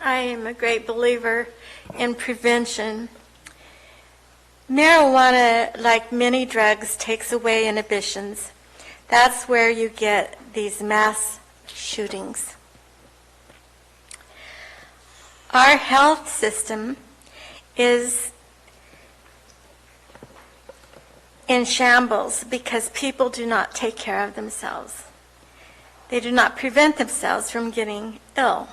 I am a great believer in prevention. Marijuana, like many drugs, takes away inhibitions. That's where you get these mass shootings. Our health system is in shambles because people do not take care of themselves. They do not prevent themselves from getting ill.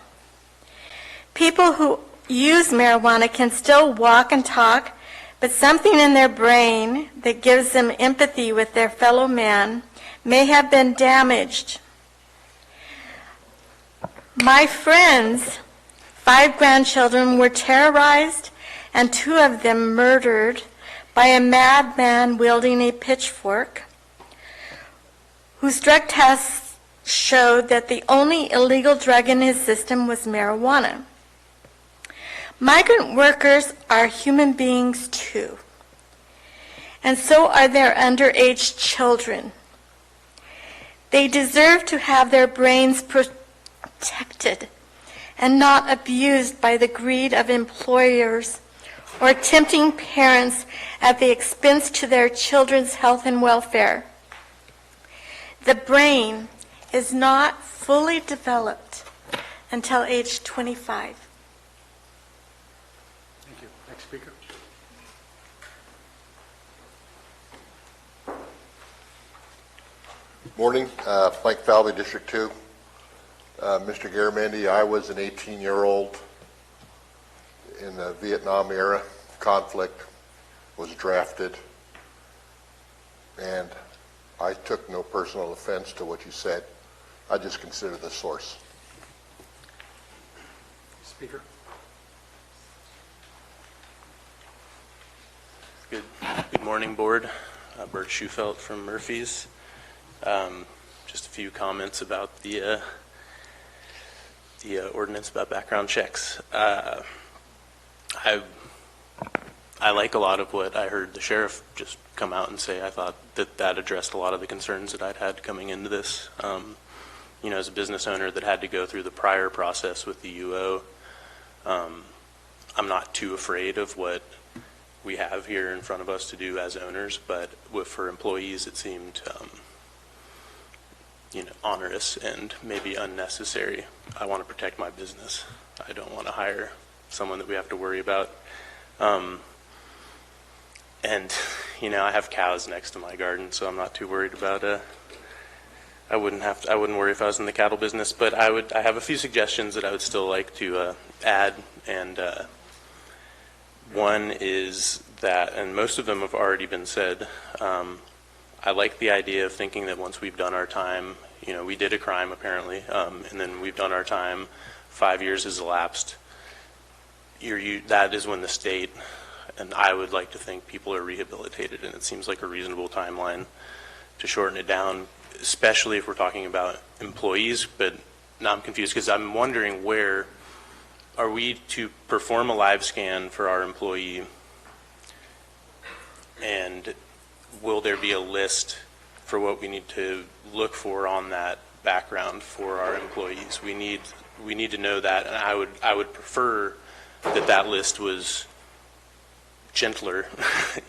People who use marijuana can still walk and talk, but something in their brain that gives them empathy with their fellow man may have been damaged. My friends' 5 grandchildren were terrorized and 2 of them murdered by a madman wielding a pitchfork, whose drug tests showed that the only illegal drug in his system was marijuana. Migrant workers are human beings too, and so are their underage children. They deserve to have their brains protected and not abused by the greed of employers or tempting parents at the expense to their children's health and welfare. The brain is not fully developed until age 25. Thank you. Next speaker. Morning, Mike Falvey, District 2. Mr. Garamendi, I was an 18-year-old in the Vietnam era conflict, was drafted, and I took no personal offense to what you said. I just consider the source. Speaker. Good morning, Board. Bert Schufelt from Murphy's. Just a few comments about the ordinance about background checks. I like a lot of what I heard the sheriff just come out and say. I thought that addressed a lot of the concerns that I'd had coming into this. As a business owner that had to go through the prior process with the UO, I'm not too afraid of what we have here in front of us to do as owners, but for employees it seemed onerous and maybe unnecessary. I want to protect my business. I don't want to hire someone that we have to worry about. And I have cows next to my garden, so I'm not too worried about I wouldn't worry if I was in the cattle business, but I have a few suggestions that I would still like to add, and one is that, and most of them have already been said, I like the idea of thinking that once we've done our time, we did a crime apparently, and then we've done our time, 5 years has elapsed, that is when the state, and I would like to think people are rehabilitated, and it seems like a reasonable timeline to shorten it down, especially if we're talking about employees. But now I'm confused because I'm wondering, where are we to perform a live scan for our employee, and will there be a list for what we need to look for on that background for our employees? We need to know that, and I would prefer that list was gentler,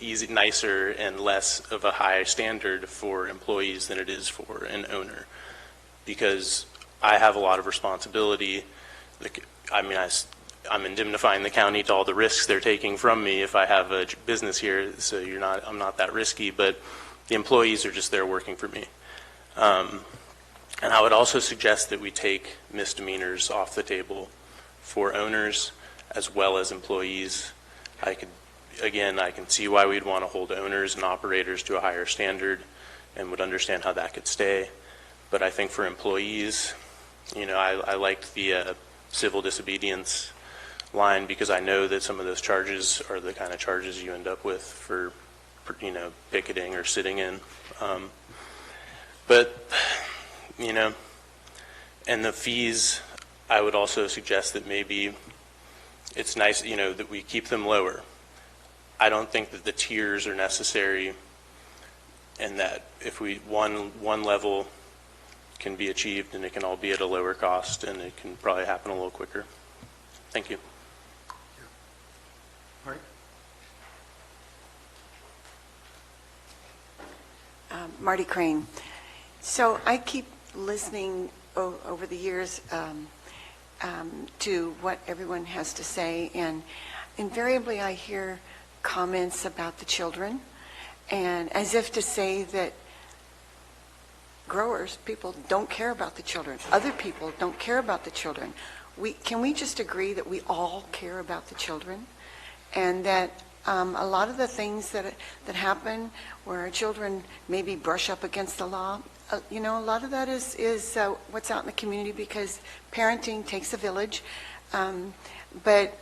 easy, nicer, and less of a high standard for employees than it is for an owner, because I have a lot of responsibility. I'm indemnifying the county to all the risks they're taking from me if I have a business here, so I'm not that risky, but the employees are just there working for me. And I would also suggest that we take misdemeanors off the table for owners as well as employees. I can see why we'd want to hold owners and operators to a higher standard and would understand how that could stay. But I think for employees, I liked the civil disobedience line, because I know that some of those charges are the kind of charges you end up with for picketing or sitting in. And the fees, I would also suggest that maybe it's nice, that we keep them lower. I don't think that the tiers are necessary, and that if one level can be achieved and it can all be at a lower cost, and it can probably happen a little quicker. Thank you. All right. Marty Crane. So I keep listening over the years to what everyone has to say, and invariably I hear comments about the children, and as if to say that growers, people don't care about the children. Other people don't care about the children. Can we just agree that we all care about the children, and that a lot of the things that happen where our children maybe brush up against the law, a lot of that is what's out in the community, because parenting takes a village, but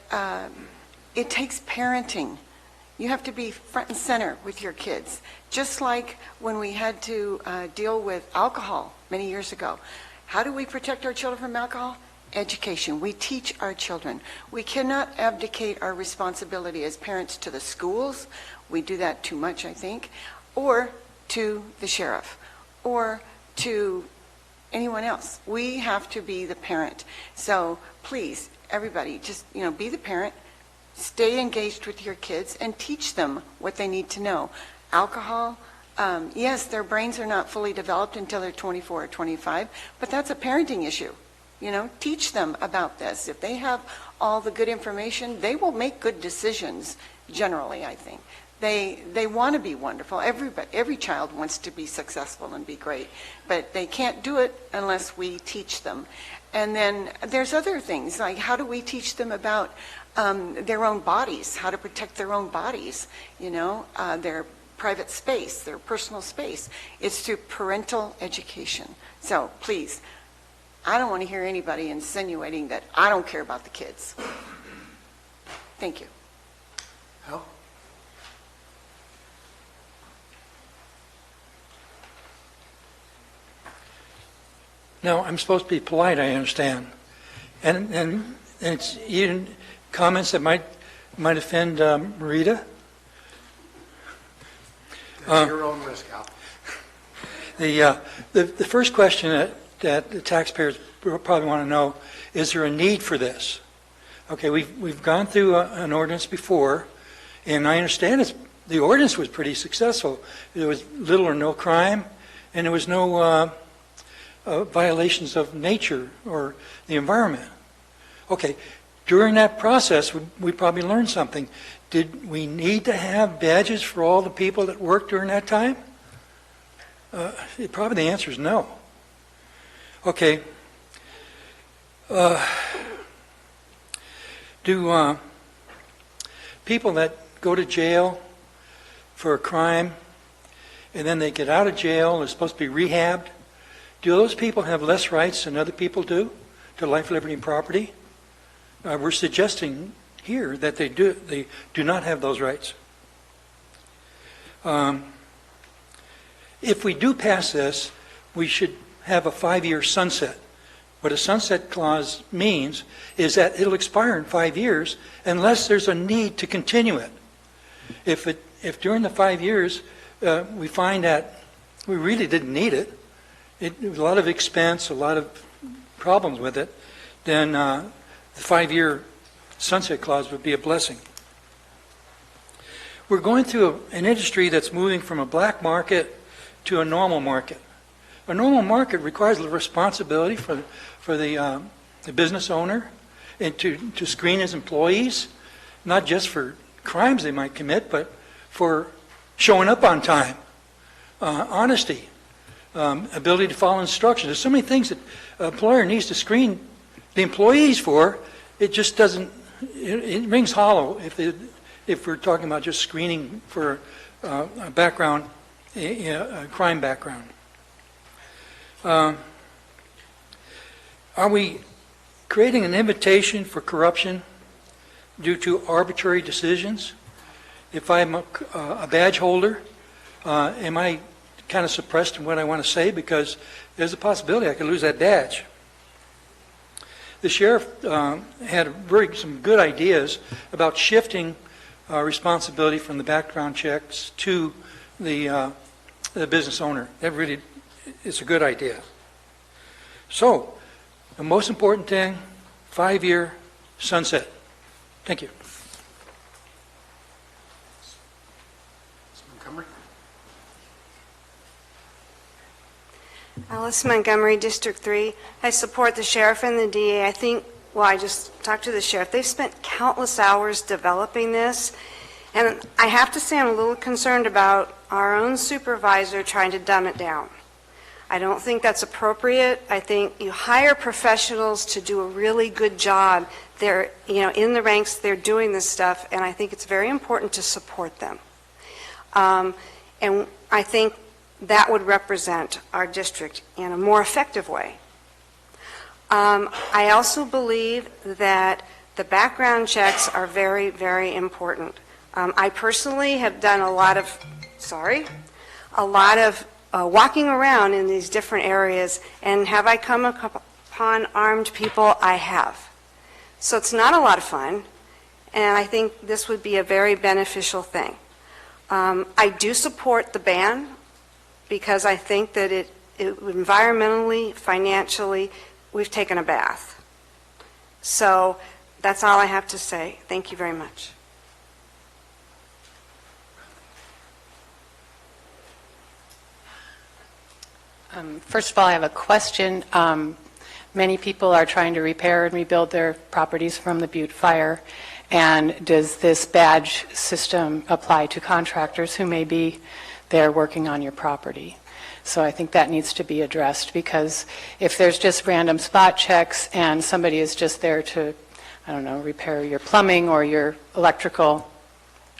it takes parenting. You have to be front and center with your kids. Just like when we had to deal with alcohol many years ago. How do we protect our children from alcohol? Education. We teach our children. We cannot abdicate our responsibility as parents to the schools. We do that too much, I think. Or to the sheriff. Or to anyone else. We have to be the parent. So please, everybody, just be the parent. Stay engaged with your kids and teach them what they need to know. Alcohol, yes, their brains are not fully developed until they're 24 or 25, but that's a parenting issue. You know, teach them about this. If they have all the good information, they will make good decisions, generally, I think. They want to be wonderful. Every child wants to be successful and be great, but they can't do it unless we teach them. And then there's other things, like how do we teach them about their own bodies, how to protect their own bodies, you know, their private space, their personal space. It's through parental education. So please, I don't want to hear anybody insinuating that I don't care about the kids. Thank you. Al? No, I'm supposed to be polite, I understand. And it's even comments that might offend Rita. At your own risk, Al. The first question that the taxpayers probably want to know, is there a need for this? Okay, we've gone through an ordinance before, and I understand the ordinance was pretty successful. There was little or no crime, and there was no violations of nature or the environment. Okay, during that process, we probably learned something. Did we need to have badges for all the people that worked during that time? Probably the answer is no. Okay. Do people that go to jail for a crime and then they get out of jail, they're supposed to be rehabbed, do those people have less rights than other people do to life, liberty, and property? We're suggesting here that they do not have those rights. If we do pass this, we should have a 5-year sunset. What a sunset clause means is that it'll expire in 5 years unless there's a need to continue it. If during the 5 years we find that we really didn't need it, it was a lot of expense, a lot of problems with it, then the 5-year sunset clause would be a blessing. We're going through an industry that's moving from a black market to a normal market. A normal market requires the responsibility for the business owner and to screen his employees, not just for crimes they might commit, but for showing up on time, honesty, ability to follow instructions. There's so many things that an employer needs to screen the employees for. It just doesn't, it rings hollow if we're talking about just screening for a background, a crime background. Are we creating an invitation for corruption due to arbitrary decisions? If I'm a badge holder, am I kind of suppressed in what I want to say because there's a possibility I could lose that badge? The sheriff had some good ideas about shifting responsibility from the background checks to the business owner. That really is a good idea. So, the most important thing, 5-year sunset. Thank you. Montgomery? Alice Montgomery, District 3. I support the sheriff and the DA. I just talked to the sheriff. They've spent countless hours developing this, and I have to say I'm a little concerned about our own supervisor trying to dumb it down. I don't think that's appropriate. I think you hire professionals to do a really good job. They're, in the ranks, they're doing this stuff, and I think it's very important to support them. And I think that would represent our district in a more effective way. I also believe that the background checks are very, very important. I personally have done a lot of walking around in these different areas, and have I come upon armed people? I have. So it's not a lot of fun, and I think this would be a very beneficial thing. I do support the ban because I think that it environmentally, financially, we've taken a bath. So, That's all I have to say. Thank you very much. First of all, I have a question. Many people are trying to repair and rebuild their properties from the Butte fire. And does this badge system apply to contractors who may be there working on your property? So I think that needs to be addressed, because if there's just random spot checks and somebody is just there to, I don't know, repair your plumbing or your electrical,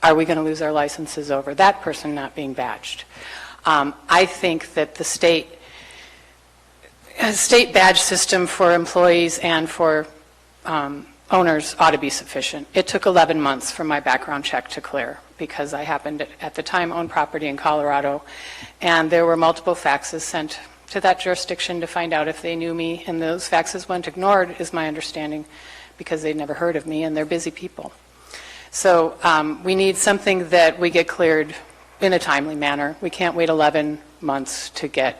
are we going to lose our licenses over that person not being badged? I think that the state badge system for employees and for owners ought to be sufficient. It took 11 months for my background check to clear, because I happened at the time own property in Colorado, and there were multiple faxes sent to that jurisdiction to find out if they knew me, and those faxes went ignored, is my understanding, because they'd never heard of me, and they're busy people. So we need something that we get cleared in a timely manner. We can't wait 11 months to get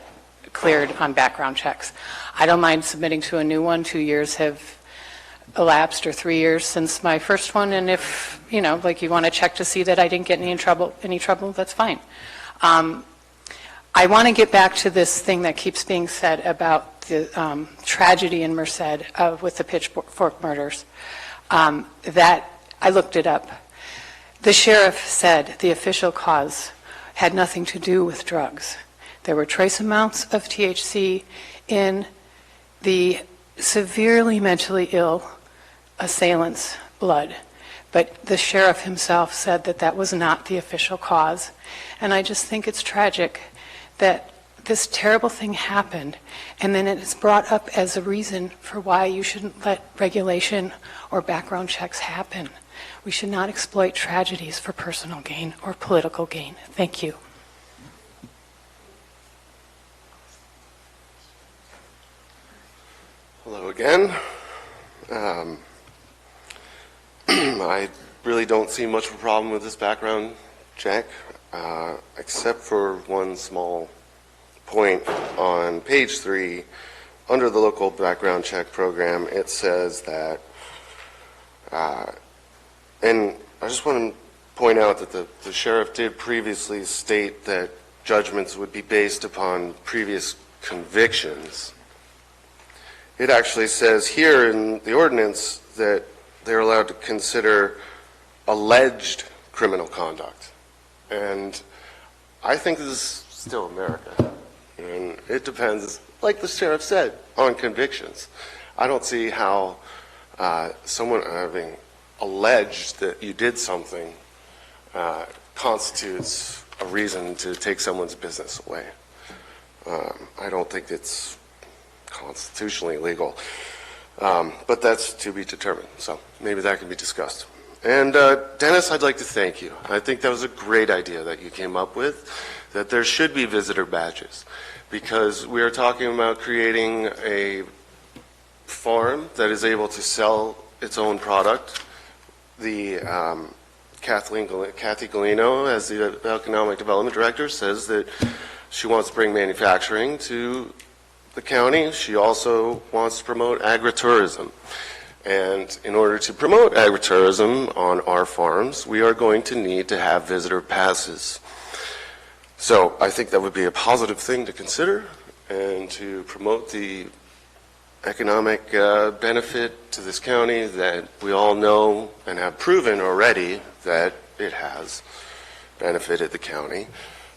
cleared on background checks. I don't mind submitting to a new one. 2 years have elapsed, or 3 years since my first one, and if, you know, like you want to check to see that I didn't get any trouble, that's fine. I want to get back to this thing that keeps being said about the tragedy in Merced with the pitchfork murders. That I looked it up. The sheriff said the official cause had nothing to do with drugs. There were trace amounts of THC in the severely mentally ill assailant's blood. But the sheriff himself said that that was not the official cause. And I just think it's tragic that this terrible thing happened, and then it is brought up as a reason for why you shouldn't let regulation or background checks happen. We should not exploit tragedies for personal gain or political gain. Thank you. Hello again. I really don't see much of a problem with this background check, except for one small point on page 3. Under the local background check program, it says that, and I just want to point out that the sheriff did previously state that judgments would be based upon previous convictions. It actually says here in the ordinance that they're allowed to consider alleged criminal conduct. And I think this is still America. And it depends, like the sheriff said, on convictions. I don't see how someone having alleged that you did something constitutes a reason to take someone's business away. I don't think it's constitutionally legal. But that's to be determined, so maybe that can be discussed. And Dennis, I'd like to thank you. I think that was a great idea that you came up with, that there should be visitor badges, because we are talking about creating a farm that is able to sell its own product. The Kathy Galino, as the Economic Development Director, says that she wants to bring manufacturing to the county. She also wants to promote agritourism. And in order to promote agritourism on our farms, we are going to need to have visitor passes. So I think that would be a positive thing to consider, and to promote the economic benefit to this county that we all know and have proven already that it has benefited the county,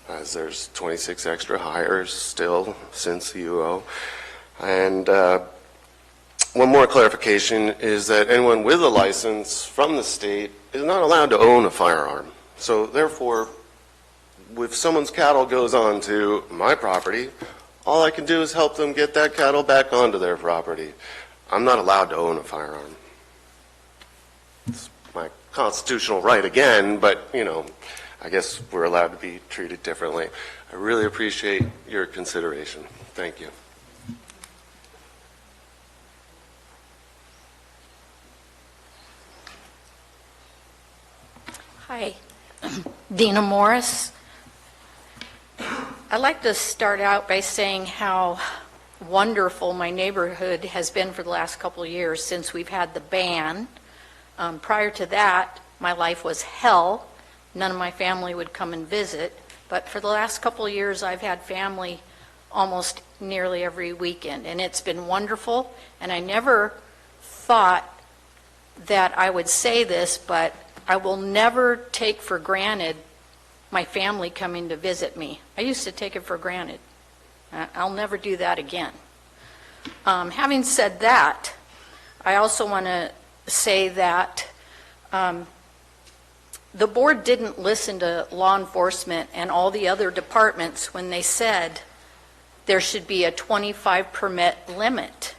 as there's 26 extra hires still since the UO. And one more clarification is that anyone with a license from the state is not allowed to own a firearm. So therefore, if someone's cattle goes on to my property, all I can do is help them get that cattle back onto their property. I'm not allowed to own a firearm. It's my constitutional right again, but, you know, I guess we're allowed to be treated differently. I really appreciate your consideration. Thank you. Hi, Dina Morris. I'd like to start out by saying how wonderful my neighborhood has been for the last couple of years since we've had the ban Prior to that, my life was hell. None of my family would come and visit. But for the last couple of years, I've had family almost nearly every weekend, and it's been wonderful. And I never thought that I would say this, but I will never take for granted my family coming to visit me. I used to take it for granted. I'll never do that again. Having said that, I also want to say that the board didn't listen to law enforcement and all the other departments when they said there should be a 25 permit limit.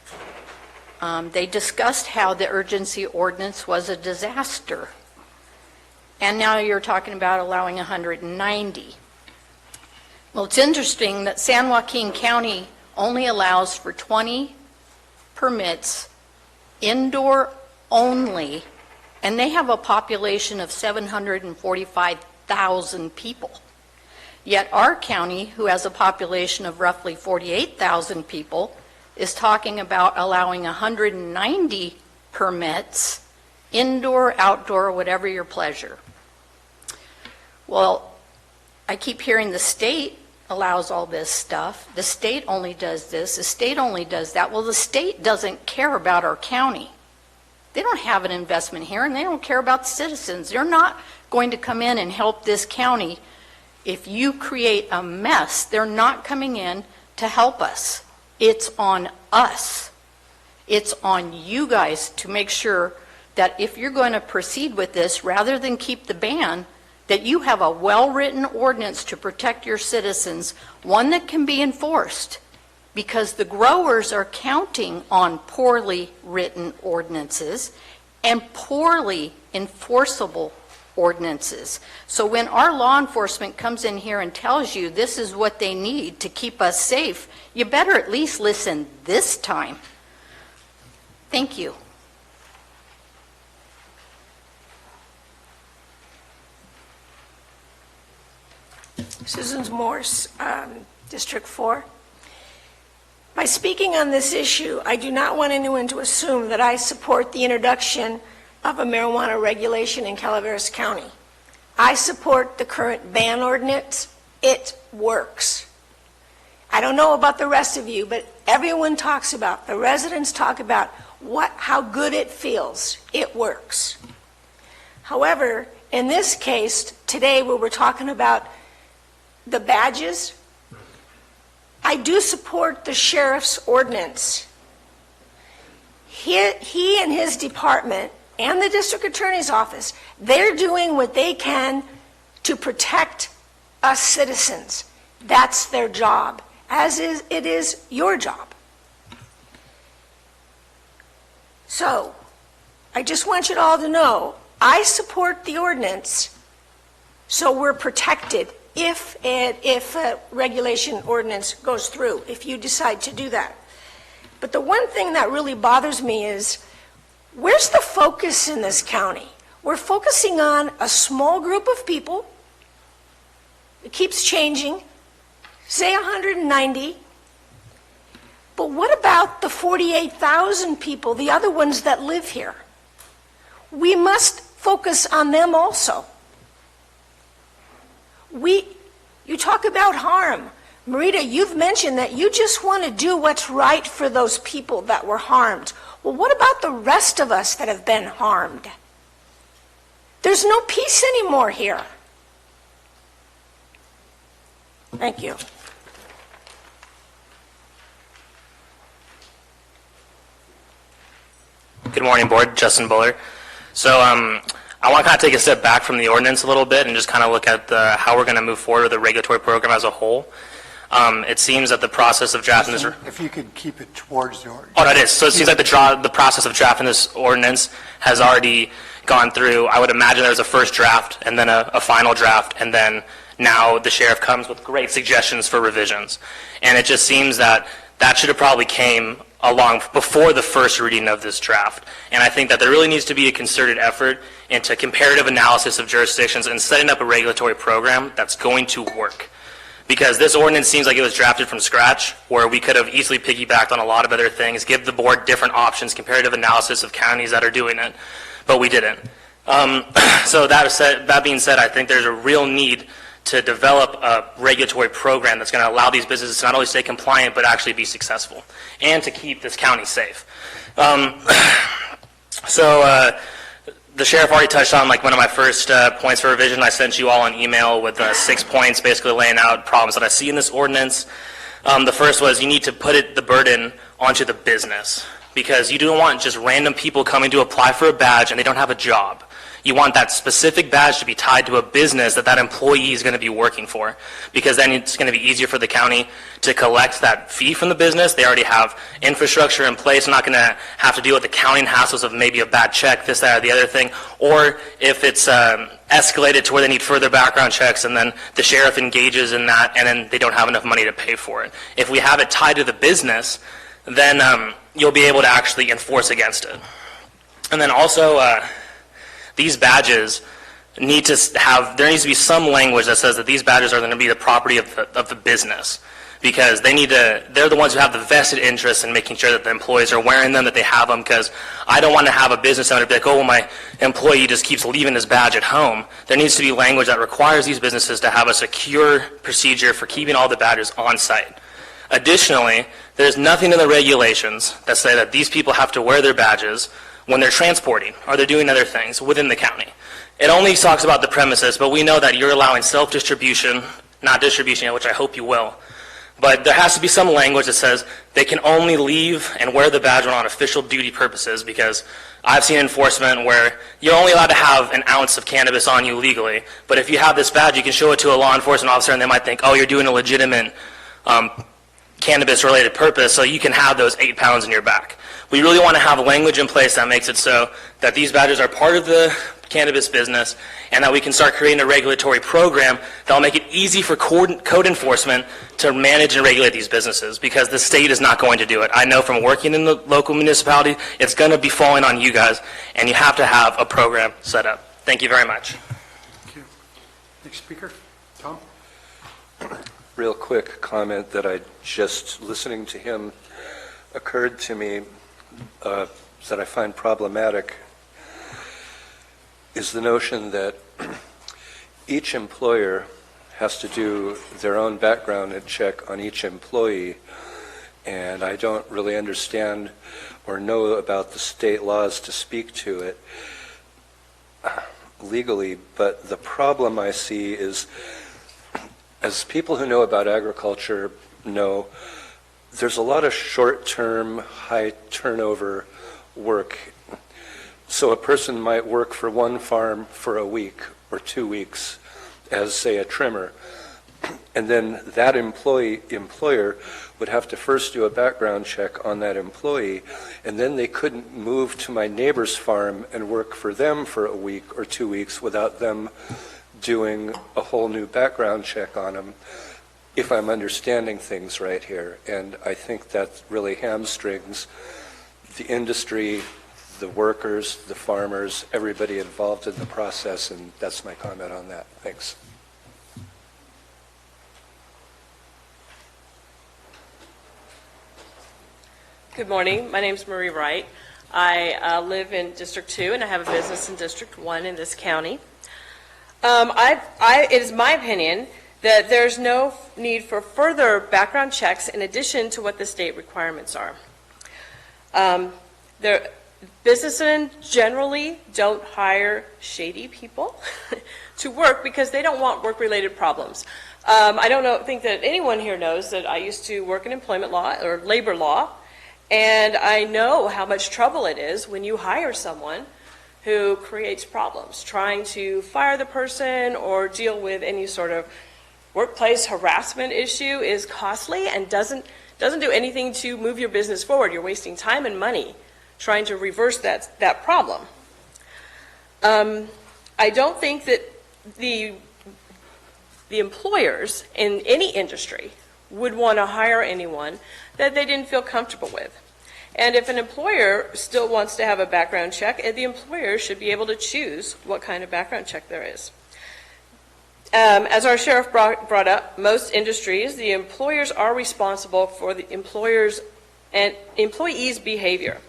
They discussed how the urgency ordinance was a disaster. And now you're talking about allowing 190. Well, it's interesting that San Joaquin County only allows for 20 permits, indoor only, and they have a population of 745,000 people. Yet our county, who has a population of roughly 48,000 people, is talking about allowing 190 permits, indoor, outdoor, whatever your pleasure. Well, I keep hearing the state allows all this stuff. The state only does this. The state only does that. Well, the state doesn't care about our county. They don't have an investment here, and they don't care about the citizens. They're not going to come in and help this county. If you create a mess, they're not coming in to help us. It's on us. It's on you guys to make sure that if you're going to proceed with this, rather than keep the ban, that you have a well-written ordinance to protect your citizens, one that can be enforced, because the growers are counting on poorly written ordinances and poorly enforceable ordinances. So when our law enforcement comes in here and tells you this is what they need to keep us safe, you better at least listen this time. Thank you. Susan Morse, District 4. By speaking on this issue, I do not want anyone to assume that I support the introduction of a marijuana regulation in Calaveras County. I support the current ban ordinance. It works. I don't know about the rest of you, but everyone talks about, the residents talk about how good it feels. It works. However, in this case, today where we're talking about the badges, I do support the sheriff's ordinance. He and his department and the district attorney's office, they're doing what they can to protect us citizens. That's their job, as it is your job. So, I just want you all to know, I support the ordinance so we're protected if a regulation ordinance goes through, if you decide to do that. But the one thing that really bothers me is, where's the focus in this county? We're focusing on a small group of people. It keeps changing, say 190. But what about the 48,000 people, the other ones that live here? We must focus on them also. You talk about harm. Marita, you've mentioned that you just want to do what's right for those people that were harmed. Well, what about the rest of us that have been harmed? There's no peace anymore here. Thank you. Good morning, Board. Justin Buller. So I want to kind of take a step back from the ordinance a little bit and just kind of look at how we're going to move forward with the regulatory program as a whole. It seems that the process of drafting this... If you could keep it towards the ordinance. Oh, that is. So it seems like the process of drafting this ordinance has already gone through. I would imagine there's a first draft and then a final draft, and then now the sheriff comes with great suggestions for revisions. And it just seems that that should have probably came along before the first reading of this draft. And I think that there really needs to be a concerted effort into comparative analysis of jurisdictions and setting up a regulatory program that's going to work. Because this ordinance seems like it was drafted from scratch, where we could have easily piggybacked on a lot of other things, give the board different options, comparative analysis of counties that are doing it. but we didn't. So that being said, I think there's a real need to develop a regulatory program that's going to allow these businesses to not only stay compliant, but actually be successful, and to keep this county safe. The sheriff already touched on like one of my first points for revision. I sent you all an email with 6 points basically laying out problems that I see in this ordinance. The first was you need to put the burden onto the business, because you don't want just random people coming to apply for a badge and they don't have a job. You want that specific badge to be tied to a business that employee is going to be working for, because then it's going to be easier for the county to collect that fee from the business. They already have infrastructure in place. They're not going to have to deal with the counting hassles of maybe a bad check, this, that, or the other thing, or if it's escalated to where they need further background checks and then the sheriff engages in that and then they don't have enough money to pay for it. If we have it tied to the business, then you'll be able to actually enforce against it. And then also, these badges need to have, there needs to be some language that says that these badges are going to be the property of the business, because they're the ones who have the vested interest in making sure that the employees are wearing them, that they have them, because I don't want to have a business owner be like, oh, well, my employee just keeps leaving his badge at home. There needs to be language that requires these businesses to have a secure procedure for keeping all the badges on site. Additionally, there's nothing in the regulations that say that these people have to wear their badges when they're transporting or they're doing other things within the county. It only talks about the premises, but we know that you're allowing self-distribution, not distribution, which I hope you will. But there has to be some language that says they can only leave and wear the badge when on official duty purposes, because I've seen enforcement where you're only allowed to have an ounce of cannabis on you legally, but if you have this badge, you can show it to a law enforcement officer and they might think, oh, you're doing a legitimate cannabis-related purpose, so you can have those 8 pounds in your back. We really want to have language in place that makes it so that these badges are part of the cannabis business, and that we can start creating a regulatory program that will make it easy for code enforcement to manage and regulate these businesses, because the state is not going to do it. I know from working in the local municipality, it's going to be falling on you guys, and you have to have a program set up. Thank you very much. Thank you. Next speaker, Tom. Real quick comment that listening to him occurred to me that I find problematic is the notion that each employer has to do their own background check on each employee, and I don't really understand or know about the state laws to speak to it legally, but the problem I see is, as people who know about agriculture know, there's a lot of short-term, high-turnover work. So a person might work for one farm for a week or 2 weeks as, say, a trimmer, and then that employer would have to first do a background check on that employee, and then they couldn't move to my neighbor's farm and work for them for a week or 2 weeks without them doing a whole new background check on them, if I'm understanding things right here. And I think that really hamstrings the industry, the workers, the farmers, everybody involved in the process, and that's my comment on that. Thanks. Good morning. My name is Marie Wright. I live in District 2, and I have a business in District 1 in this county. It is my opinion that there's no need for further background checks in addition to what the state requirements are. Businesses generally don't hire shady people to work because they don't want work-related problems. I don't think that anyone here knows that I used to work in employment law or labor law, and I know how much trouble it is when you hire someone who creates problems. Trying to fire the person or deal with any sort of workplace harassment issue is costly and doesn't do anything to move your business forward. You're wasting time and money trying to reverse that problem. I don't think that the employers in any industry would want to hire anyone that they didn't feel comfortable with. And if an employer still wants to have a background check, the employer should be able to choose what kind of background check there is. As our sheriff brought up, most industries, the employers are responsible for the employers' and employees' behavior.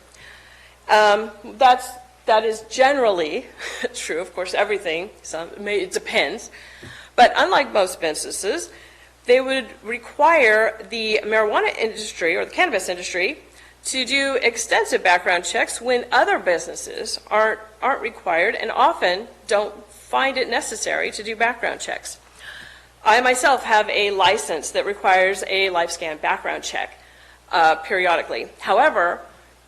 That's that is generally true. Of course, everything, it depends. But unlike most businesses, they would require the marijuana industry or the cannabis industry to do extensive background checks when other businesses aren't required and often don't find it necessary to do background checks. I myself have a license that requires a LifeScan background check periodically. However,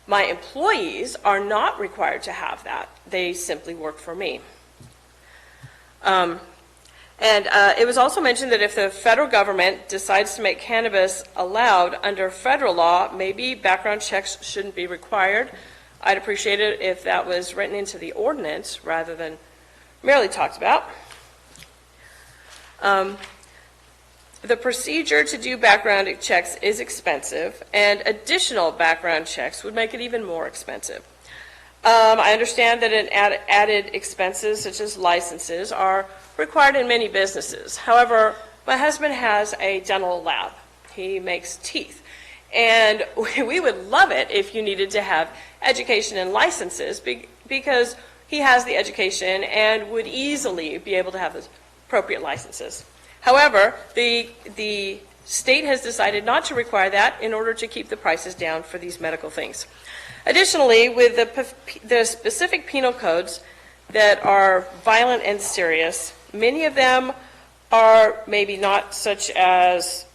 my employees are not required to have that. They simply work for me. It was also mentioned that if the federal government decides to make cannabis allowed under federal law, maybe background checks shouldn't be required. I'd appreciate it if that was written into the ordinance rather than merely talked about. The procedure to do background checks is expensive, and additional background checks would make it even more expensive. I understand that added expenses such as licenses are required in many businesses. However, my husband has a dental lab. He makes teeth. And we would love it if you needed to have education and licenses because he has the education and would easily be able to have the appropriate licenses. However, the state has decided not to require that in order to keep the prices down for these medical things. Additionally, with the specific penal codes that are violent and serious, many of them are maybe not such as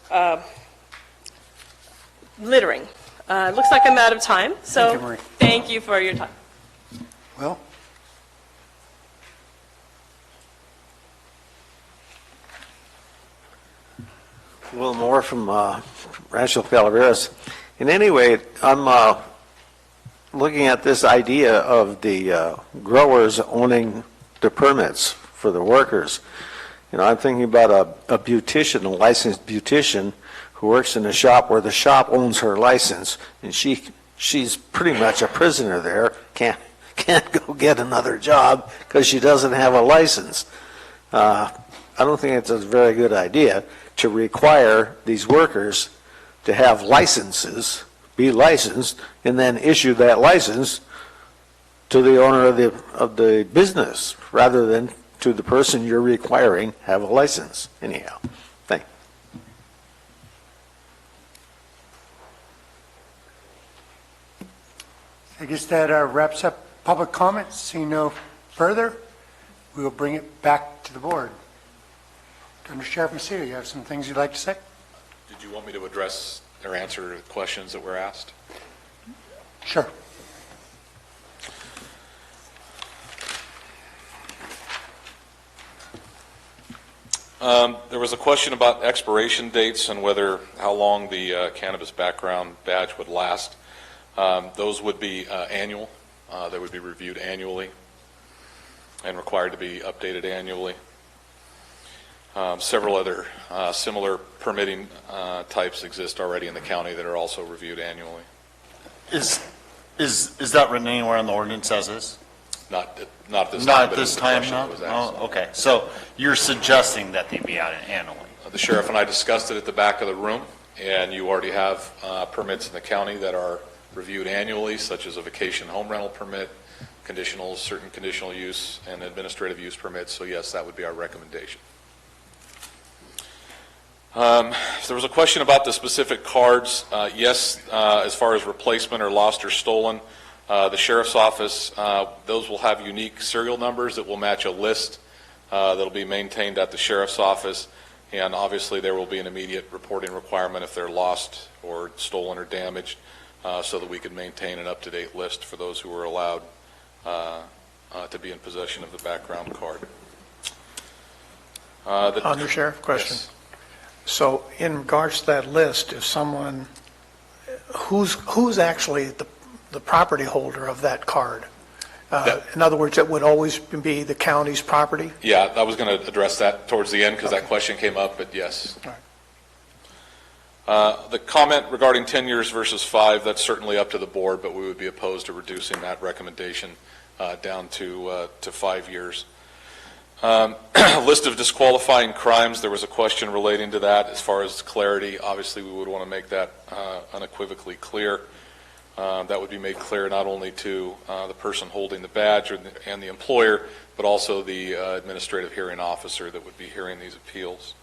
littering. Looks like I'm out of time, so thank you for your time. Well, Will Moore from Rancho Calaveras. In any way, I'm looking at this idea of the growers owning the permits for the workers. You know, I'm thinking about a beautician, a licensed beautician who works in a shop where the shop owns her license, and she's pretty much a prisoner there, can't go get another job because she doesn't have a license. I don't think it's a very good idea to require these workers to have licenses, be licensed, and then issue that license to the owner of the business, rather than to the person you're requiring have a license. Anyhow, thank you. I guess that wraps up public comments. Seeing no further, we will bring it back to the board. Under Sheriff Macedo, you have some things you'd like to say? Did you want me to address or answer questions that were asked? Sure. There was a question about expiration dates and how long the cannabis background badge would last. Those would be annual. They would be reviewed annually and required to be updated annually. Several other similar permitting types exist already in the county that are also reviewed annually. Is that written anywhere in the ordinance as is? Not at this time. Not at this time, no? Oh, okay. So you're suggesting that they be out annually? The sheriff and I discussed it at the back of the room, and you already have permits in the county that are reviewed annually, such as a vacation home rental permit, certain conditional use, and administrative use permits. So yes, that would be our recommendation. There was a question about the specific cards. Yes, as far as replacement or lost or stolen, the sheriff's office, those will have unique serial numbers that will match a list that'll be maintained at the sheriff's office, and obviously there will be an immediate reporting requirement if they're lost or stolen or damaged, so that we can maintain an up-to-date list for those who are allowed to be in possession of the background card. Under Sheriff, question. Yes. So in regards to that list, if someone, who's actually the property holder of that card? In other words, it would always be the county's property? Yeah, I was going to address that towards the end because that question came up, but yes. The comment regarding 10 years versus 5, that's certainly up to the board, but we would be opposed to reducing that recommendation down to 5 years. List of disqualifying crimes, there was a question relating to that as far as clarity. Obviously, we would want to make that unequivocally clear. That would be made clear not only to the person holding the badge and the employer, but also the administrative hearing officer that would be hearing these appeals.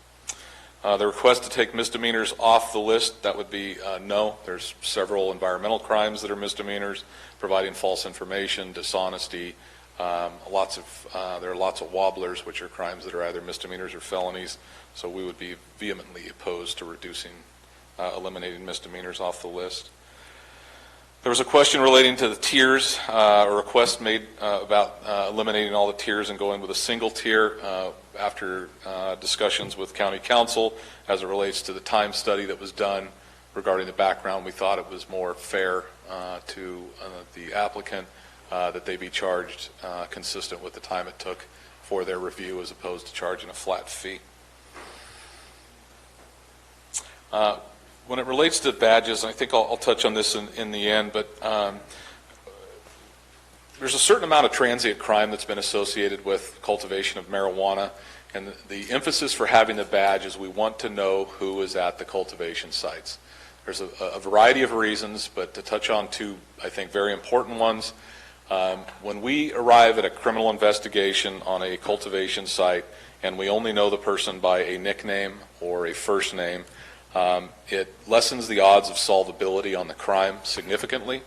The request to take misdemeanors off the list, that would be no. There's several environmental crimes that are misdemeanors, providing false information, dishonesty. There are lots of wobblers, which are crimes that are either misdemeanors or felonies. So we would be vehemently opposed to eliminating misdemeanors off the list. There was a question relating to the tiers, a request made about eliminating all the tiers and going with a single tier after discussions with County Council as it relates to the time study that was done regarding the background. We thought it was more fair to the applicant that they be charged consistent with the time it took for their review as opposed to charging a flat fee. When it relates to badges, I think I'll touch on this in the end, but there's a certain amount of transient crime that's been associated with cultivation of marijuana, and the emphasis for having the badge is we want to know who is at the cultivation sites. There's a variety of reasons, but to touch on two, I think, very important ones. When we arrive at a criminal investigation on a cultivation site and we only know the person by a nickname or a first name, it lessens the odds of solvability on the crime significantly.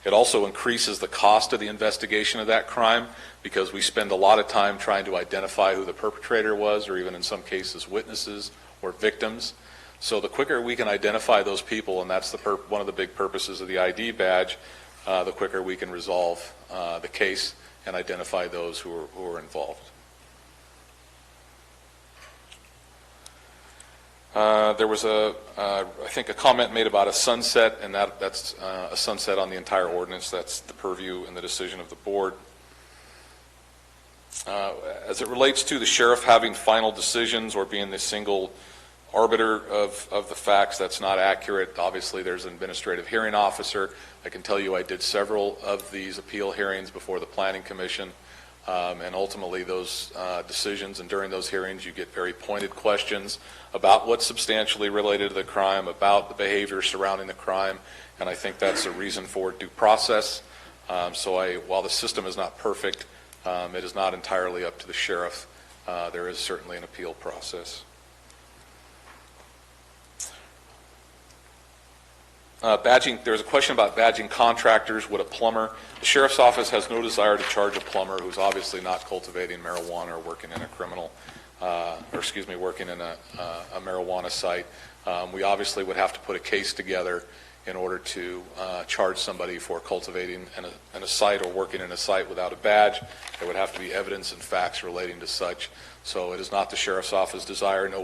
It also increases the cost of the investigation of that crime because we spend a lot of time trying to identify who the perpetrator was, or even in some cases witnesses or victims. So the quicker we can identify those people, and that's one of the big purposes of the ID badge, the quicker we can resolve the case and identify those who are involved. There was I think a comment made about a sunset, and that's a sunset on the entire ordinance. That's the purview and the decision of the board. As it relates to the sheriff having final decisions or being the single arbiter of the facts, that's not accurate. Obviously, there's an administrative hearing officer. I can tell you I did several of these appeal hearings before the Planning Commission. And ultimately those decisions, and during those hearings you get very pointed questions about what's substantially related to the crime, about the behavior surrounding the crime, and I think that's a reason for due process. While the system is not perfect, it is not entirely up to the sheriff. There is certainly an appeal process. Badging, there was a question about badging contractors. Would a plumber, the sheriff's office has no desire to charge a plumber who's obviously not cultivating marijuana or working in a working in a marijuana site. We obviously would have to put a case together in order to charge somebody for cultivating in a site or working in a site without a badge. There would have to be evidence and facts relating to such. So it is not the sheriff's office desire, nor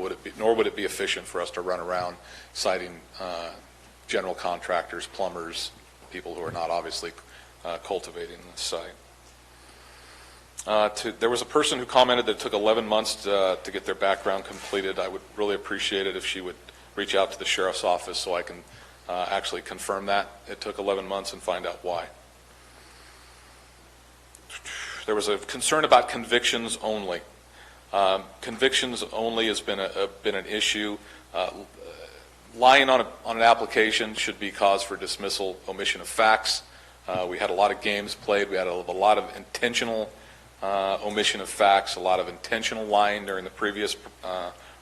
would it be efficient for us to run around citing general contractors, plumbers, people who are not obviously cultivating the site. There was a person who commented that it took 11 months to get their background completed. I would really appreciate it if she would reach out to the sheriff's office so I can actually confirm that it took 11 months and find out why. There was a concern about convictions only. Convictions only has been an issue. Lying on an application should be cause for dismissal, omission of facts. We had a lot of games played. We had a lot of intentional omission of facts, a lot of intentional lying during the previous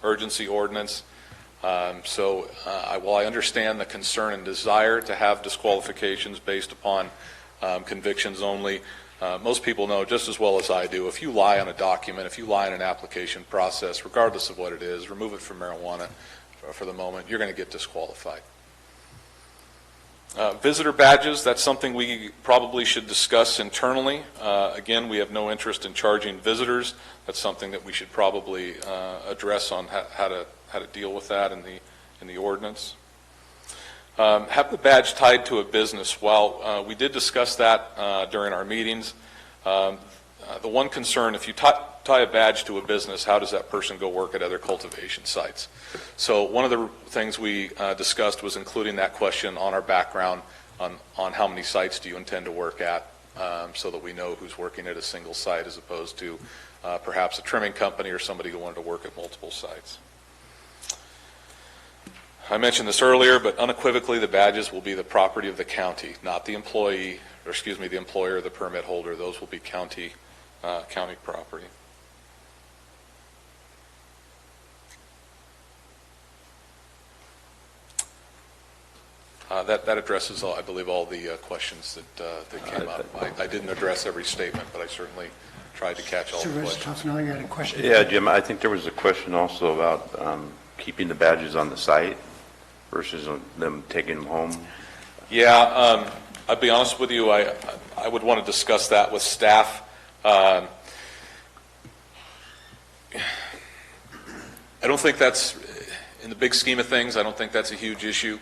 urgency ordinance. While I understand the concern and desire to have disqualifications based upon convictions only, most people know just as well as I do, if you lie on a document, if you lie in an application process, regardless of what it is, remove it from marijuana for the moment, you're going to get disqualified. Visitor badges, that's something we probably should discuss internally. Again, we have no interest in charging visitors. That's something that we should probably address on how to deal with that in the ordinance. Have the badge tied to a business. While we did discuss that during our meetings, the one concern, if you tie a badge to a business, how does that person go work at other cultivation sites? So one of the things we discussed was including that question on our background on how many sites do you intend to work at, so that we know who's working at a single site as opposed to perhaps a trimming company or somebody who wanted to work at multiple sites. I mentioned this earlier, but unequivocally, the badges will be the property of the county, not the employee, or excuse me, the employer or the permit holder. Those will be county property. That addresses, I believe, all the questions that came up. I didn't address every statement, but I certainly tried to catch all the Supervisor questions. Toffenali, you had a question? Yeah, Jim, I think there was a question also about keeping the badges on the site versus them taking them home. Yeah, I'll be honest with you, I would want to discuss that with staff. I don't think that's, in the big scheme of things, I don't think that's a huge issue.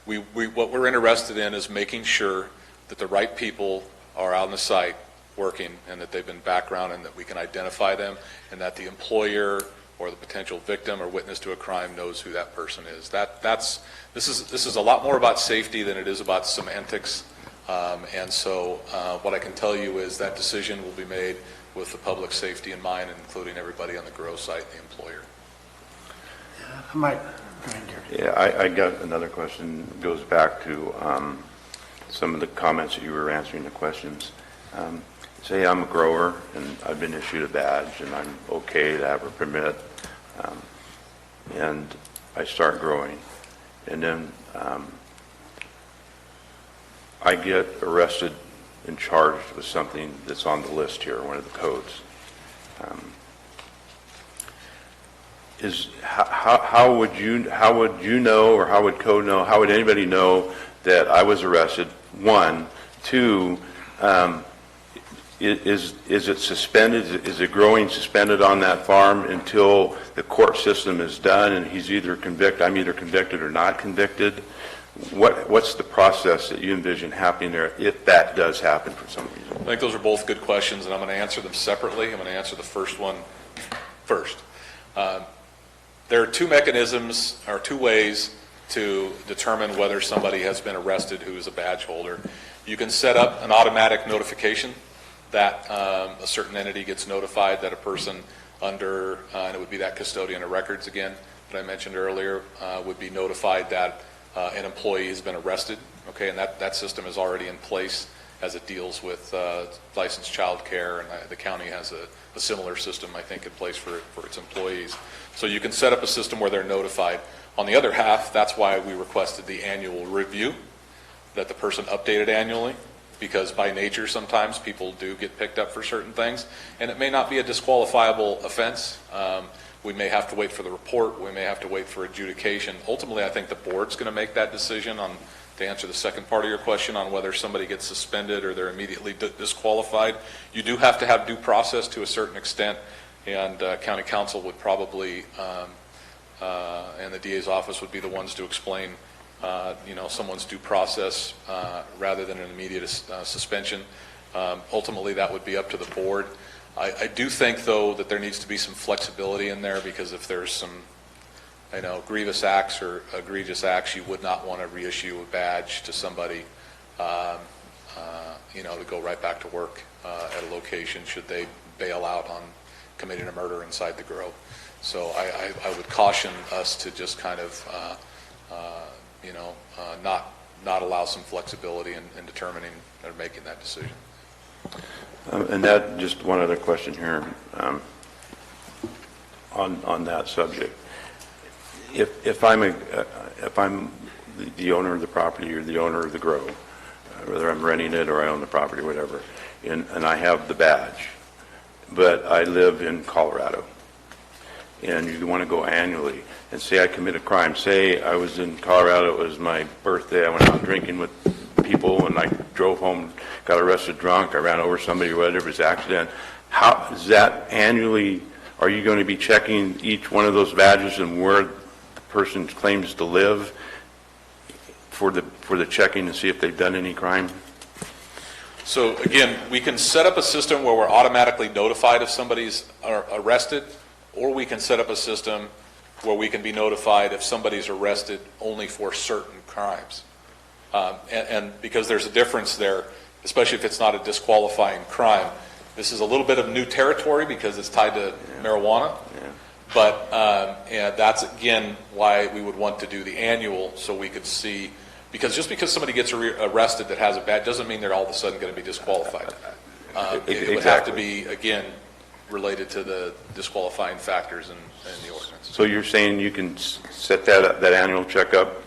What we're interested in is making sure that the right people are out on the site working and that they've been background and that we can identify them and that the employer or the potential victim or witness to a crime knows who that person is. This is a lot more about safety than it is about semantics. And so what I can tell you is that decision will be made with the public safety in mind, including everybody on the grow site and the employer. Mike. Yeah, I got another question. It goes back to some of the comments that you were answering the questions. Say I'm a grower and I've been issued a badge and I'm okay to have a permit, and I start growing, and then I get arrested and charged with something that's on the list here, one of the codes. How would you know, or how would code know, how would anybody know that I was arrested? One. Two, is it suspended? Is it growing suspended on that farm until the court system is done and he's either convicted, I'm either convicted or not convicted? What's the process that you envision happening there if that does happen for some reason? I think those are both good questions, and I'm going to answer them separately. I'm going to answer the first one first. There are two mechanisms, or two ways to determine whether somebody has been arrested who is a badge holder. You can set up an automatic notification that a certain entity gets notified that a person under, and it would be that custodian of records again that I mentioned earlier, would be notified that an employee has been arrested. Okay, and that system is already in place as it deals with licensed child care, and the county has a similar system, I think, in place for its employees. So you can set up a system where they're notified. On the other half, that's why we requested the annual review, that the person updated annually, because by nature sometimes people do get picked up for certain things, and it may not be a disqualifiable offense. We may have to wait for the report. We may have to wait for adjudication. Ultimately, I think the board's going to make that decision on, to answer the second part of your question, on whether somebody gets suspended or they're immediately disqualified. You do have to have due process to a certain extent, and county council would probably, and the DA's office would be the ones to explain, someone's due process rather than an immediate suspension. Ultimately, that would be up to the board. I do think, though, that there needs to be some flexibility in there, because if there's some, grievous acts or egregious acts, you would not want to reissue a badge to somebody, to go right back to work at a location should they bail out on committing a murder inside the grow. So I would caution us to just kind of, not allow some flexibility in determining or making that decision. And that, just one other question here on that subject. If I'm the owner of the property or the owner of the grow, whether I'm renting it or I own the property, whatever, and I have the badge, but I live in Colorado, and you want to go annually, and say I commit a crime, say I was in Colorado, it was my birthday, I went out drinking with people, and I drove home, got arrested drunk, I ran over somebody or whatever, it was an accident. How is that annually? Are you going to be checking each one of those badges and where the person claims to live for the checking to see if they've done any crime? So again, we can set up a system where we're automatically notified if somebody's arrested, or we can set up a system where we can be notified if somebody's arrested only for certain crimes. And because there's a difference there, especially if it's not a disqualifying crime. This is a little bit of new territory because it's tied to marijuana. But and that's, again, why we would want to do the annual, so we could see, because just because somebody gets arrested that has a badge doesn't mean they're all of a sudden going to be disqualified. It would have to be, again, related to the disqualifying factors in the ordinance. So you're saying you can set that annual checkup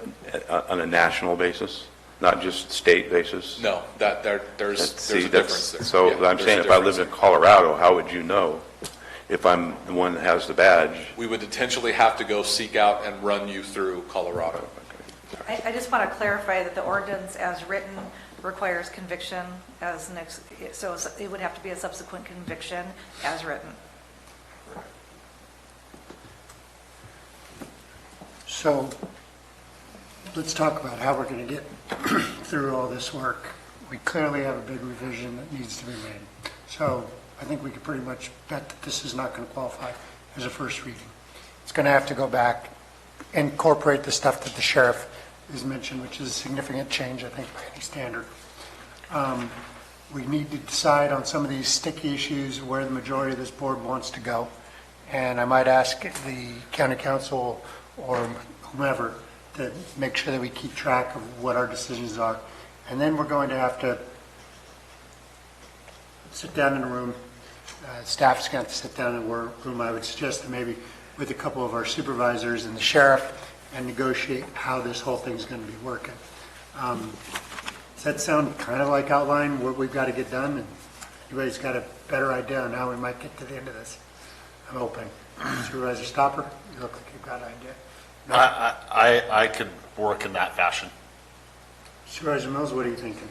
on a national basis, not just state basis? No, there's a difference there. So Yeah, I'm there's saying a if I difference lived in Colorado, how would you know if I'm the one that has the badge? We would potentially have to go seek out and run you through Colorado. I just want to clarify that the ordinance as written requires conviction so it would have to be a subsequent conviction as written. So let's talk about how we're going to get through all this work. We clearly have a big revision that needs to be made. So I think we could pretty much bet that this is not going to qualify as a first reading. It's going to have to go back, incorporate the stuff that the sheriff has mentioned, which is a significant change, I think, by any standard. We need to decide on some of these sticky issues where the majority of this board wants to go. And I might ask the county council or whomever to make sure that we keep track of what our decisions are. And then we're going to have to sit down in a room. Staff's going to sit down in a room. I would suggest that maybe with a couple of our supervisors and the sheriff and negotiate how this whole thing's going to be working. Does that sound kind of like outline what we've got to get done? And everybody's got a better idea on how we might get to the end of this? I'm hoping. Supervisor Stopper, you look like you've got an idea. No? I could work in that fashion. Supervisor Mills, what are you thinking?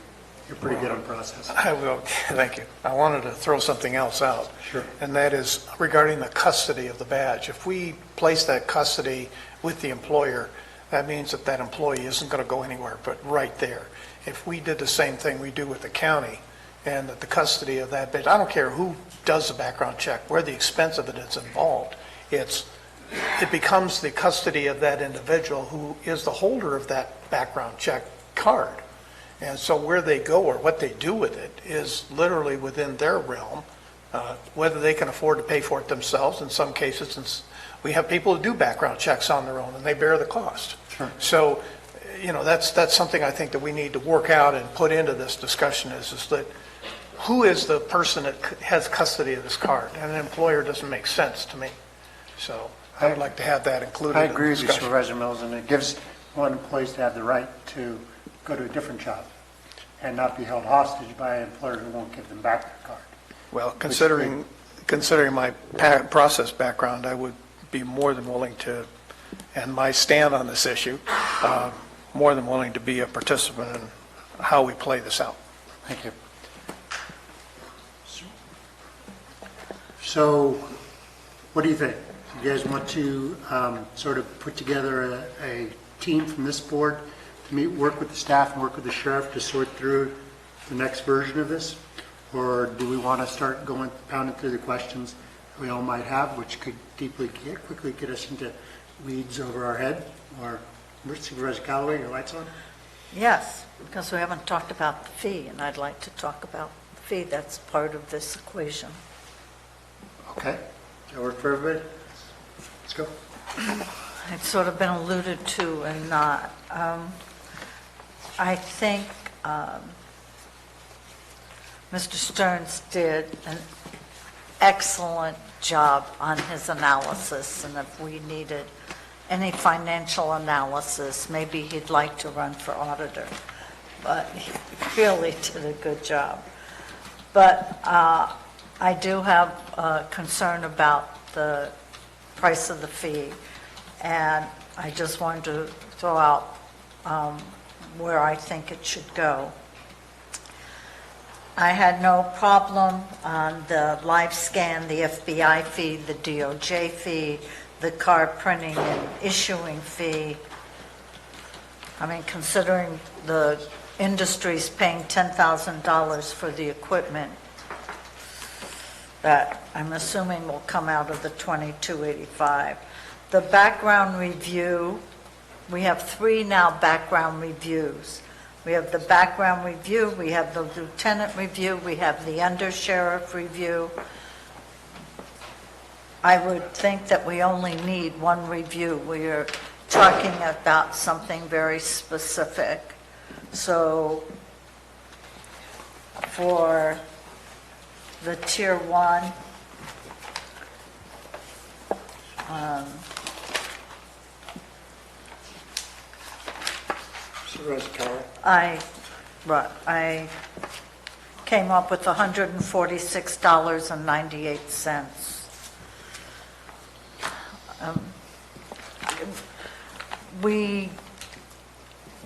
You're pretty good on process. I will, thank you. I wanted to throw something else out. Sure. And that is regarding the custody of the badge. If we place that custody with the employer, that means that that employee isn't going to go anywhere but right there. If we did the same thing we do with the county, and that the custody of that badge, I don't care who does the background check, where the expense of it is involved, it becomes the custody of that individual who is the holder of that background check card. And so where they go or what they do with it is literally within their realm, whether they can afford to pay for it themselves. In some cases, since we have people who do background checks on their own and they bear the cost. Sure. So, that's something I think that we need to work out and put into this discussion is that who is the person that has custody of this card? And an employer doesn't make sense to me. So I would like to have that included. I in the agree with you, discussion. Supervisor Mills, and it gives one employees to have the right to go to a different job and not be held hostage by an employer who won't give them back their card. Well, considering my process background, I would be more than willing to, and my stand on this issue, more than willing to be a participant in how we play this out. Thank you. So, what do you think? You guys want to sort of put together a team from this board to work with the staff and work with the sheriff to sort through the next version of this? Or do we want to start pounding through the questions we all might have, which could quickly get us into weeds over our head? Or Supervisor Callaway, your lights on? Yes, because we haven't talked about the fee, and I'd like to talk about the fee that's part of this equation. Okay. Does that work for everybody? Let's go. It's sort of been alluded to and not. I think Mr. Stearns did an excellent job on his analysis, and if we needed any financial analysis, maybe he'd like to run for auditor, but he really did a good job. But I do have a concern about the price of the fee, and I just wanted to throw out where I think it should go. I had no problem on the live scan, the FBI fee, the DOJ fee, the card printing and issuing fee. I mean, considering the industry's paying $10,000 for the equipment, that I'm assuming will come out of the $2285. The background review, we have 3 now background reviews. We have the background review, we have the lieutenant review, we have the undersheriff review. I would think that we only need one review. We are talking about something very specific. So for the Tier 1, Supervisor Keller? I came up with $146.98. We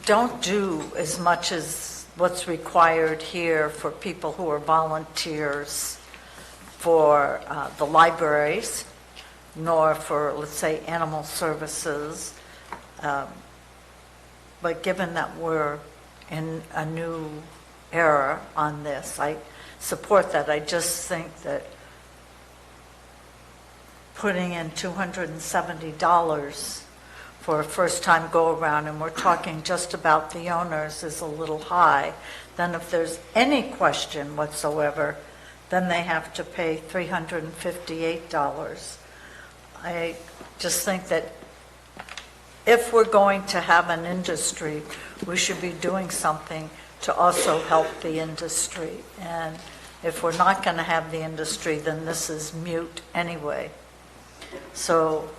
don't do as much as what's required here for people who are volunteers for the libraries, nor for, let's say, animal services. But given that we're in a new era on this, I support that. I just think that putting in $270 for a first-time go-around, and we're talking just about the owners, is a little high. Then if there's any question whatsoever, then they have to pay $358. I just think that if we're going to have an industry, we should be doing something to also help the industry. And if we're not going to have the industry, then this is moot anyway. So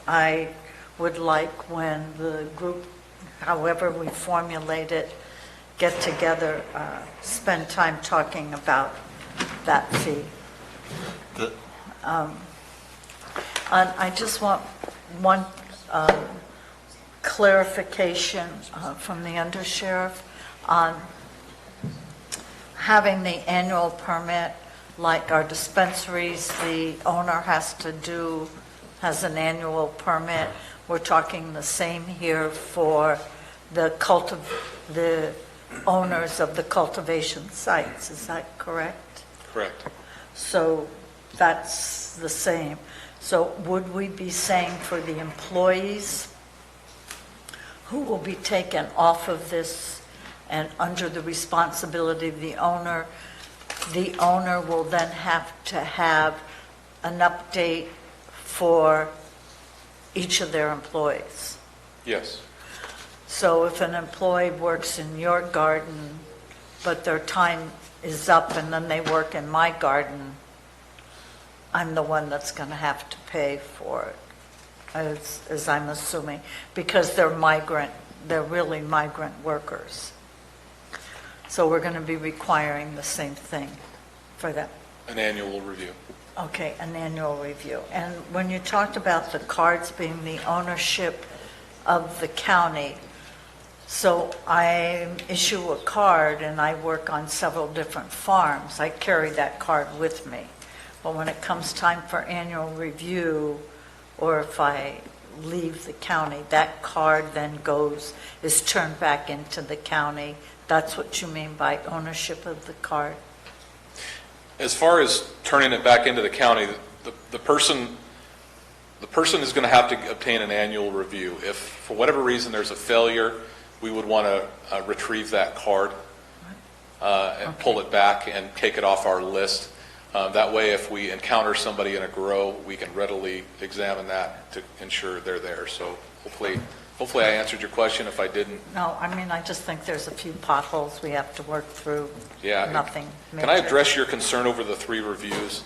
I would like when the group, however we formulate it, get together, spend time talking about that fee. And I just want one clarification from the undersheriff on having the annual permit, like our dispensaries, the owner has an annual permit. We're talking the same here for the owners of the cultivation sites. Is that correct? Correct. So that's the same. So would we be saying for the employees who will be taken off of this and under the responsibility of the owner will then have to have an update for each of their employees? Yes. So if an employee works in your garden, but their time is up and then they work in my garden, I'm the one that's going to have to pay for it, as I'm assuming, because they're really migrant workers. So we're going to be requiring the same thing for them. An annual review. Okay, an annual review. And when you talked about the cards being the ownership of the county, so I issue a card and I work on several different farms. I carry that card with me. But when it comes time for annual review, or if I leave the county, that card then is turned back into the county. That's what you mean by ownership of the card? As far as turning it back into the county, the person is going to have to obtain an annual review. If for whatever reason there's a failure, we would want to retrieve that card and pull it back and take it off our list. That way, if we encounter somebody in a grow, we can readily examine that to ensure they're there. So hopefully I answered your question. If I didn't. No, I mean, I just think there's a few potholes we have to work through. Yeah. Nothing major. Can I address your concern over the 3 reviews?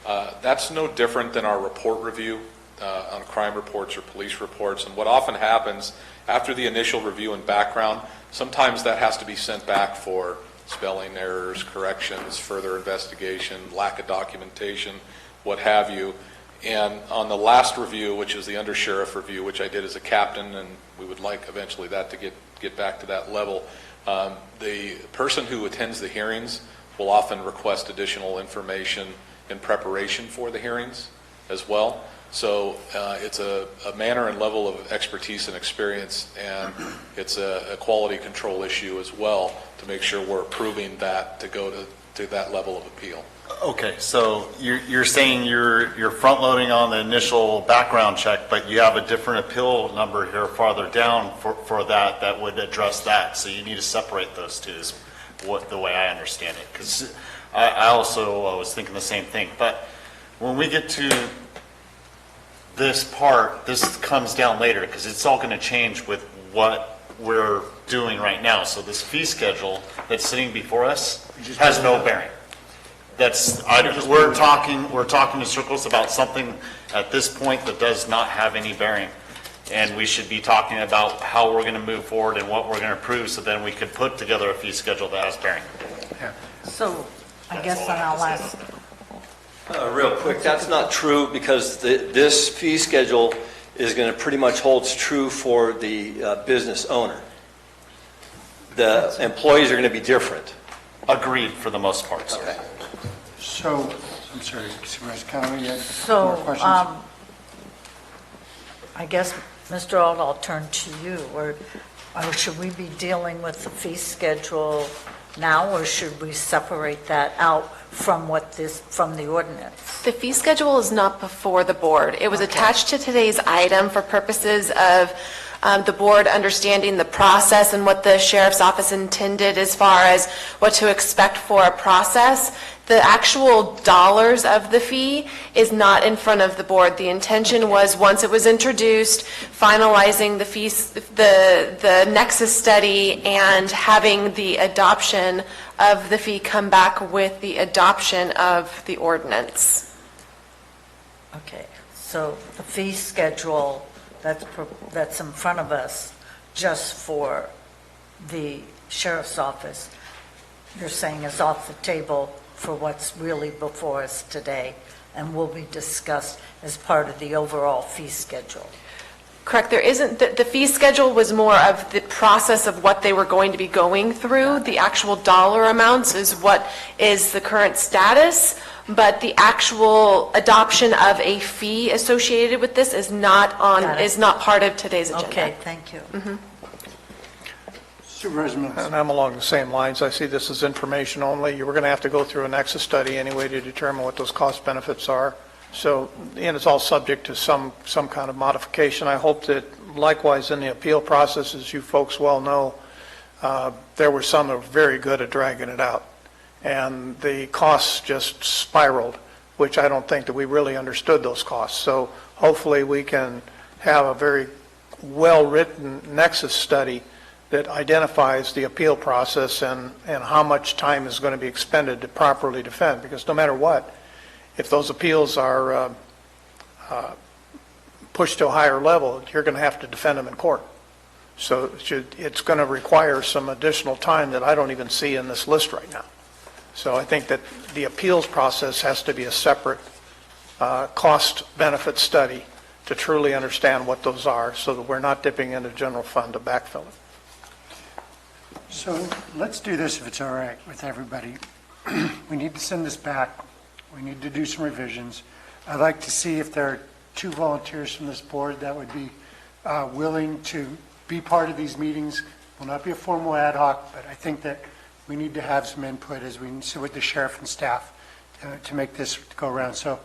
That's no different than our report review on crime reports or police reports. And what often happens after the initial review and background, sometimes that has to be sent back for spelling errors, corrections, further investigation, lack of documentation, what have you. And on the last review, which is the undersheriff review, which I did as a captain, and we would like eventually that to get back to that level, the person who attends the hearings will often request additional information in preparation for the hearings as well. So it's a manner and level of expertise and experience, and it's a quality control issue as well to make sure we're approving that to go to that level of appeal. Okay, so you're saying you're front loading on the initial background check, but you have a different appeal number here farther down for that would address that. So you need to separate those two is the way I understand it. Because I also was thinking the same thing. But when we get to this comes down later, because it's all going to change with what we're doing right now. So this fee schedule that's sitting before us has no bearing. We're talking in circles about something at this point that does not have any bearing. And we should be talking about how we're going to move forward and what we're going to approve, so then we could put together a fee schedule that has bearing. So I guess then I'll ask. Real quick, that's not true, because this fee schedule is going to pretty much holds true for the business owner. The employees are going to be different. Agreed for the most part, sir. Okay. So, I'm sorry, Supervisor Connolly, you had more So, questions? I guess, Mr. Auld, I'll turn to you. Or should we be dealing with the fee schedule now, or should we separate that out from from the ordinance? The fee schedule is not before the board. It was attached to today's item for purposes of the board understanding the process and what the sheriff's office intended as far as what to expect for a process. The actual dollars of the fee is not in front of the board. The intention was, once it was introduced, finalizing the fees, the nexus study, and having the adoption of the fee come back with the adoption of the ordinance. Okay, so the fee schedule that's in front of us just for the sheriff's office, you're saying is off the table for what's really before us today and will be discussed as part of the overall fee schedule. Correct. There isn't, the fee schedule was more of the process of what they were going to be going through. The actual dollar amounts is what is the current status, but the actual adoption of a fee associated with this is not part of today's agenda. Okay, thank you. Supervisor Mills. And I'm along the same lines. I see this as information only. You were going to have to go through a nexus study anyway to determine what those cost benefits are. So, and it's all subject to some kind of modification. I hope that likewise in the appeal process, as you folks well know, there were some that were very good at dragging it out. And the costs just spiraled, which I don't think that we really understood those costs. So hopefully we can have a very well-written nexus study that identifies the appeal process and how much time is going to be expended to properly defend. Because no matter what, if those appeals are pushed to a higher level, you're going to have to defend them in court. So it's going to require some additional time that I don't even see in this list right now. So I think that the appeals process has to be a separate cost-benefit study to truly understand what those are, so that we're not dipping into general fund to backfill it. So let's do this if it's all right with everybody. We need to send this back. We need to do some revisions. I'd like to see if there are 2 volunteers from this board that would be willing to be part of these meetings. Will not be a formal ad hoc, but I think that we need to have some input as we sit with the sheriff and staff to make this go around. So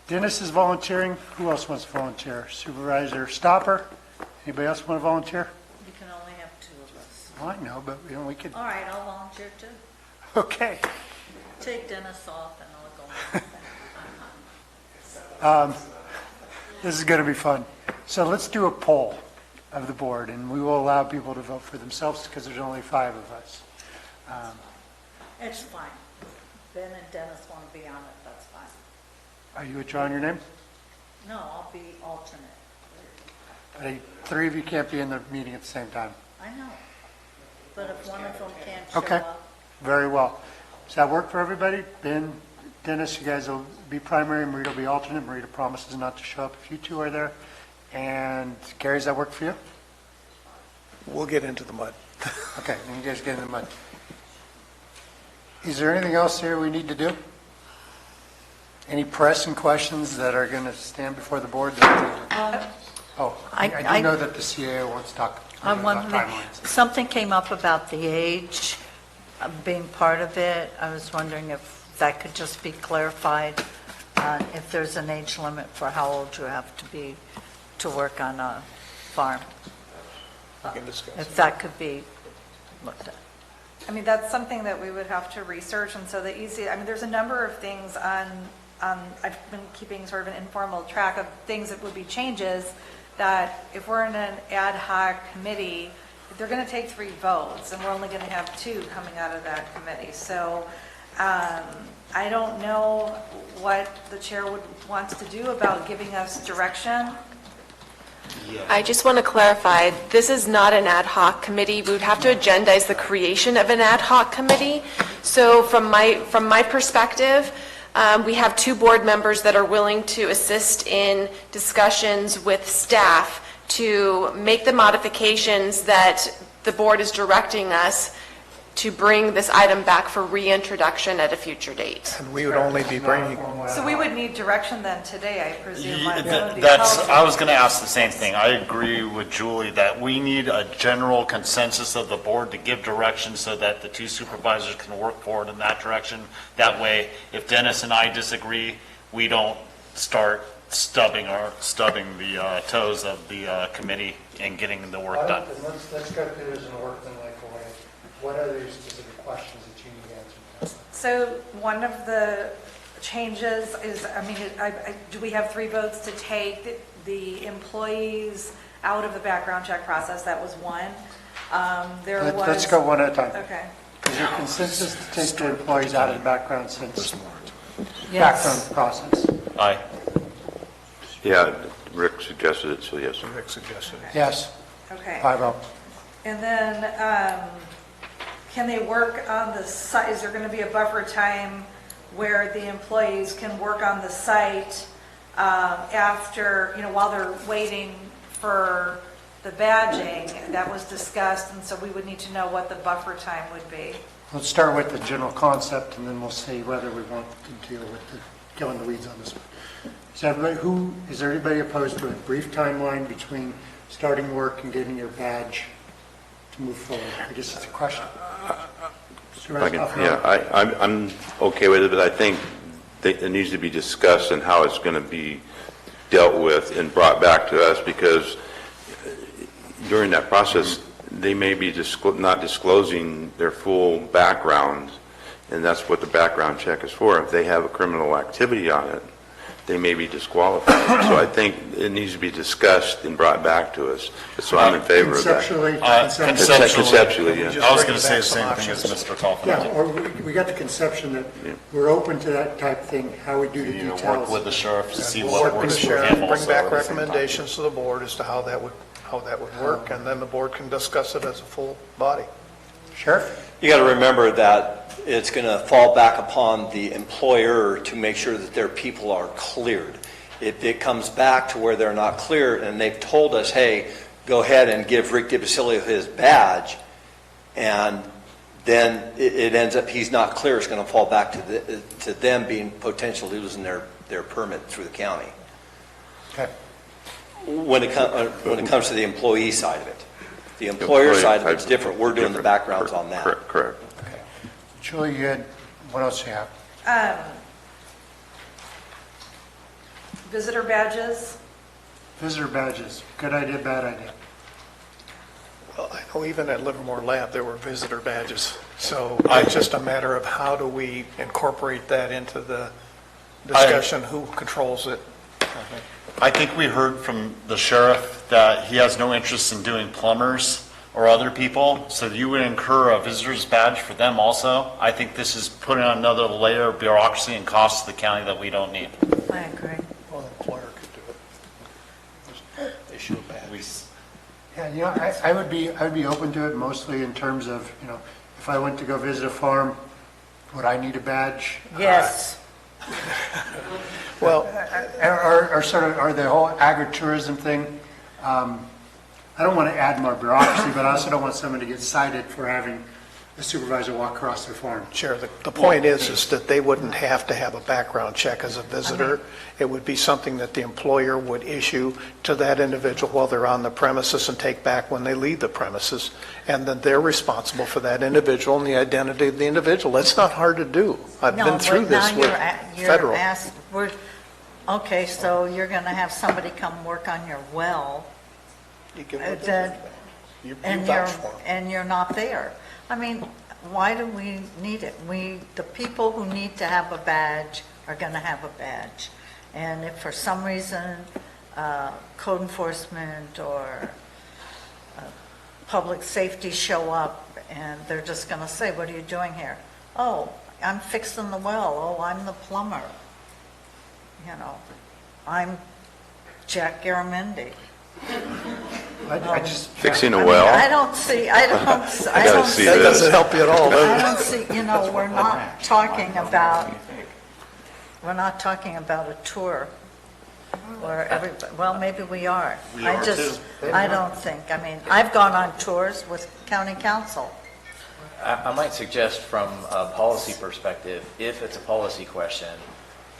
Dennis is volunteering. Who else wants to volunteer? Supervisor Stopper? Anybody else want to volunteer? You can only have 2 of us. Oh, I know, but we could. All right, I'll volunteer too. Okay. Take Dennis off and I'll go. This is going to be fun. So let's do a poll of the board, and we will allow people to vote for themselves because there's only 5 of us. It's fine. Ben and Dennis want to be on it, that's fine. Are you withdrawing your name? No, I'll be alternate. 3 of you can't be in the meeting at the same time. I know. But if one of them can't show Okay, up. very well. Does that work for everybody? Ben, Dennis, you guys will be primary, Marita will be alternate. Marita promises not to show up if you 2 are there. And Gary, does that work for you? We'll get into the mud. Okay, then you guys get in the mud. Is there anything else here we need to do? Any pressing questions that are going to stand before the board? I do know that the CAO wants to talk I'm about wondering, timelines. something came up about the age of being part of it. I was wondering if that could just be clarified, if there's an age limit for how old you have to be to work on a farm. If that could be looked at. I mean, that's something that we would have to research, and so there's a number of things on I've been keeping sort of an informal track of things that would be changes, that if we're in an ad hoc committee, they're going to take 3 votes, and we're only going to have 2 coming out of that committee. So I don't know what the chair wants to do about giving us direction. I just want to clarify, this is not an ad hoc committee. We would have to agendize the creation of an ad hoc committee. So from my perspective, we have 2 board members that are willing to assist in discussions with staff to make the modifications that the board is directing us to bring this item back for reintroduction at a future date. And we would only be bringing... So we would need direction then today, I presume. I was going to ask the same thing. I agree with Julie that we need a general consensus of the board to give direction so that the 2 supervisors can work forward in that direction. That way, if Dennis and I disagree, we don't start stubbing the toes of the committee and getting the work done. Let's go through this in a workmanlike way. What are the specific questions that you need answered? So one of the changes is, do we have 3 votes to take the employees out of the background check process? That was one. Let's go one at a time. Okay. Is your consensus to take the employees out of the background process? Aye. Yeah, Rick suggested it, so yes. Rick suggested it. Yes. Okay. 5-0. And then, can they work on the site? Is there going to be a buffer time where the employees can work on the site after, while they're waiting for the badging? That was discussed, and so we would need to know what the buffer time would be. Let's start with the general concept, and then we'll see whether we want to deal with go in the weeds on this one. Is there anybody opposed to a brief timeline between starting work and getting your badge to move forward? I guess it's a question. I'm okay with it, but I think it needs to be discussed and how it's going to be dealt with and brought back to us, because during that process, they may be not disclosing their full background, and that's what the background check is for. If they have a criminal activity on it, they may be disqualified. So I think it needs to be discussed and brought back to us. So I'm in favor of that. Conceptually, yeah. I was going to say the same thing as Mr. Kaufman. Yeah, or we got the conception that we're open to that type thing, how we do the details. Work with the sheriff to see We'll what work with works the for sheriff, him. bring back recommendations to the board as to how that would work, and then the board can discuss it as a full body. Sheriff? You got to remember that it's going to fall back upon the employer to make sure that their people are cleared. If it comes back to where they're not clear and they've told us, hey, go ahead and give Rick DiBasilio his badge, and then it ends up he's not clear, it's going to fall back to them being potentially losing their permit through the county. Okay. When it comes to the employee side of it. The employer side of it's different. We're doing the backgrounds on that. Correct. Okay. Julie, what else do you have? Visitor badges. Visitor badges. Good idea, bad idea? Well, I know even at Livermore Lab, there were visitor badges. So it's just a matter of how do we incorporate that into the discussion, who controls it. I think we heard from the sheriff that he has no interest in doing plumbers or other people, so you would incur a visitor's badge for them also. I think this is putting on another layer of bureaucracy and cost to the county that we don't need. I agree. Well, the employer could do it. Just issue a badge. Yeah, I would be open to it mostly in terms of, if I went to go visit a farm, would I need a badge? Yes. Well, or the whole agritourism thing. I don't want to add more bureaucracy, but I also don't want someone to get cited for having a supervisor walk across their farm. Sure. The point is that they wouldn't have to have a background check as a visitor. It would be something that the employer would issue to that individual while they're on the premises and take back when they leave the premises. And then they're responsible for that individual and the identity of the individual. That's not hard to do. I've been through this with federal. Okay, so you're going to have somebody come work on your well. You give them and you're not there. I mean, why do we need it? The people who need to have a badge are going to have a badge. And if for some reason code enforcement or public safety show up and they're just going to say, what are you doing here? Oh, I'm fixing the well. Oh, I'm the plumber. You know, I'm Jack Garamendi. I just Fixing a well? I don't see, I don't see. That doesn't help you at all, does it? I don't see, you know, we're not talking about a tour where everybody, well, maybe we are. I don't think, I mean, I've gone on tours with county council. I might suggest from a policy perspective, if it's a policy question,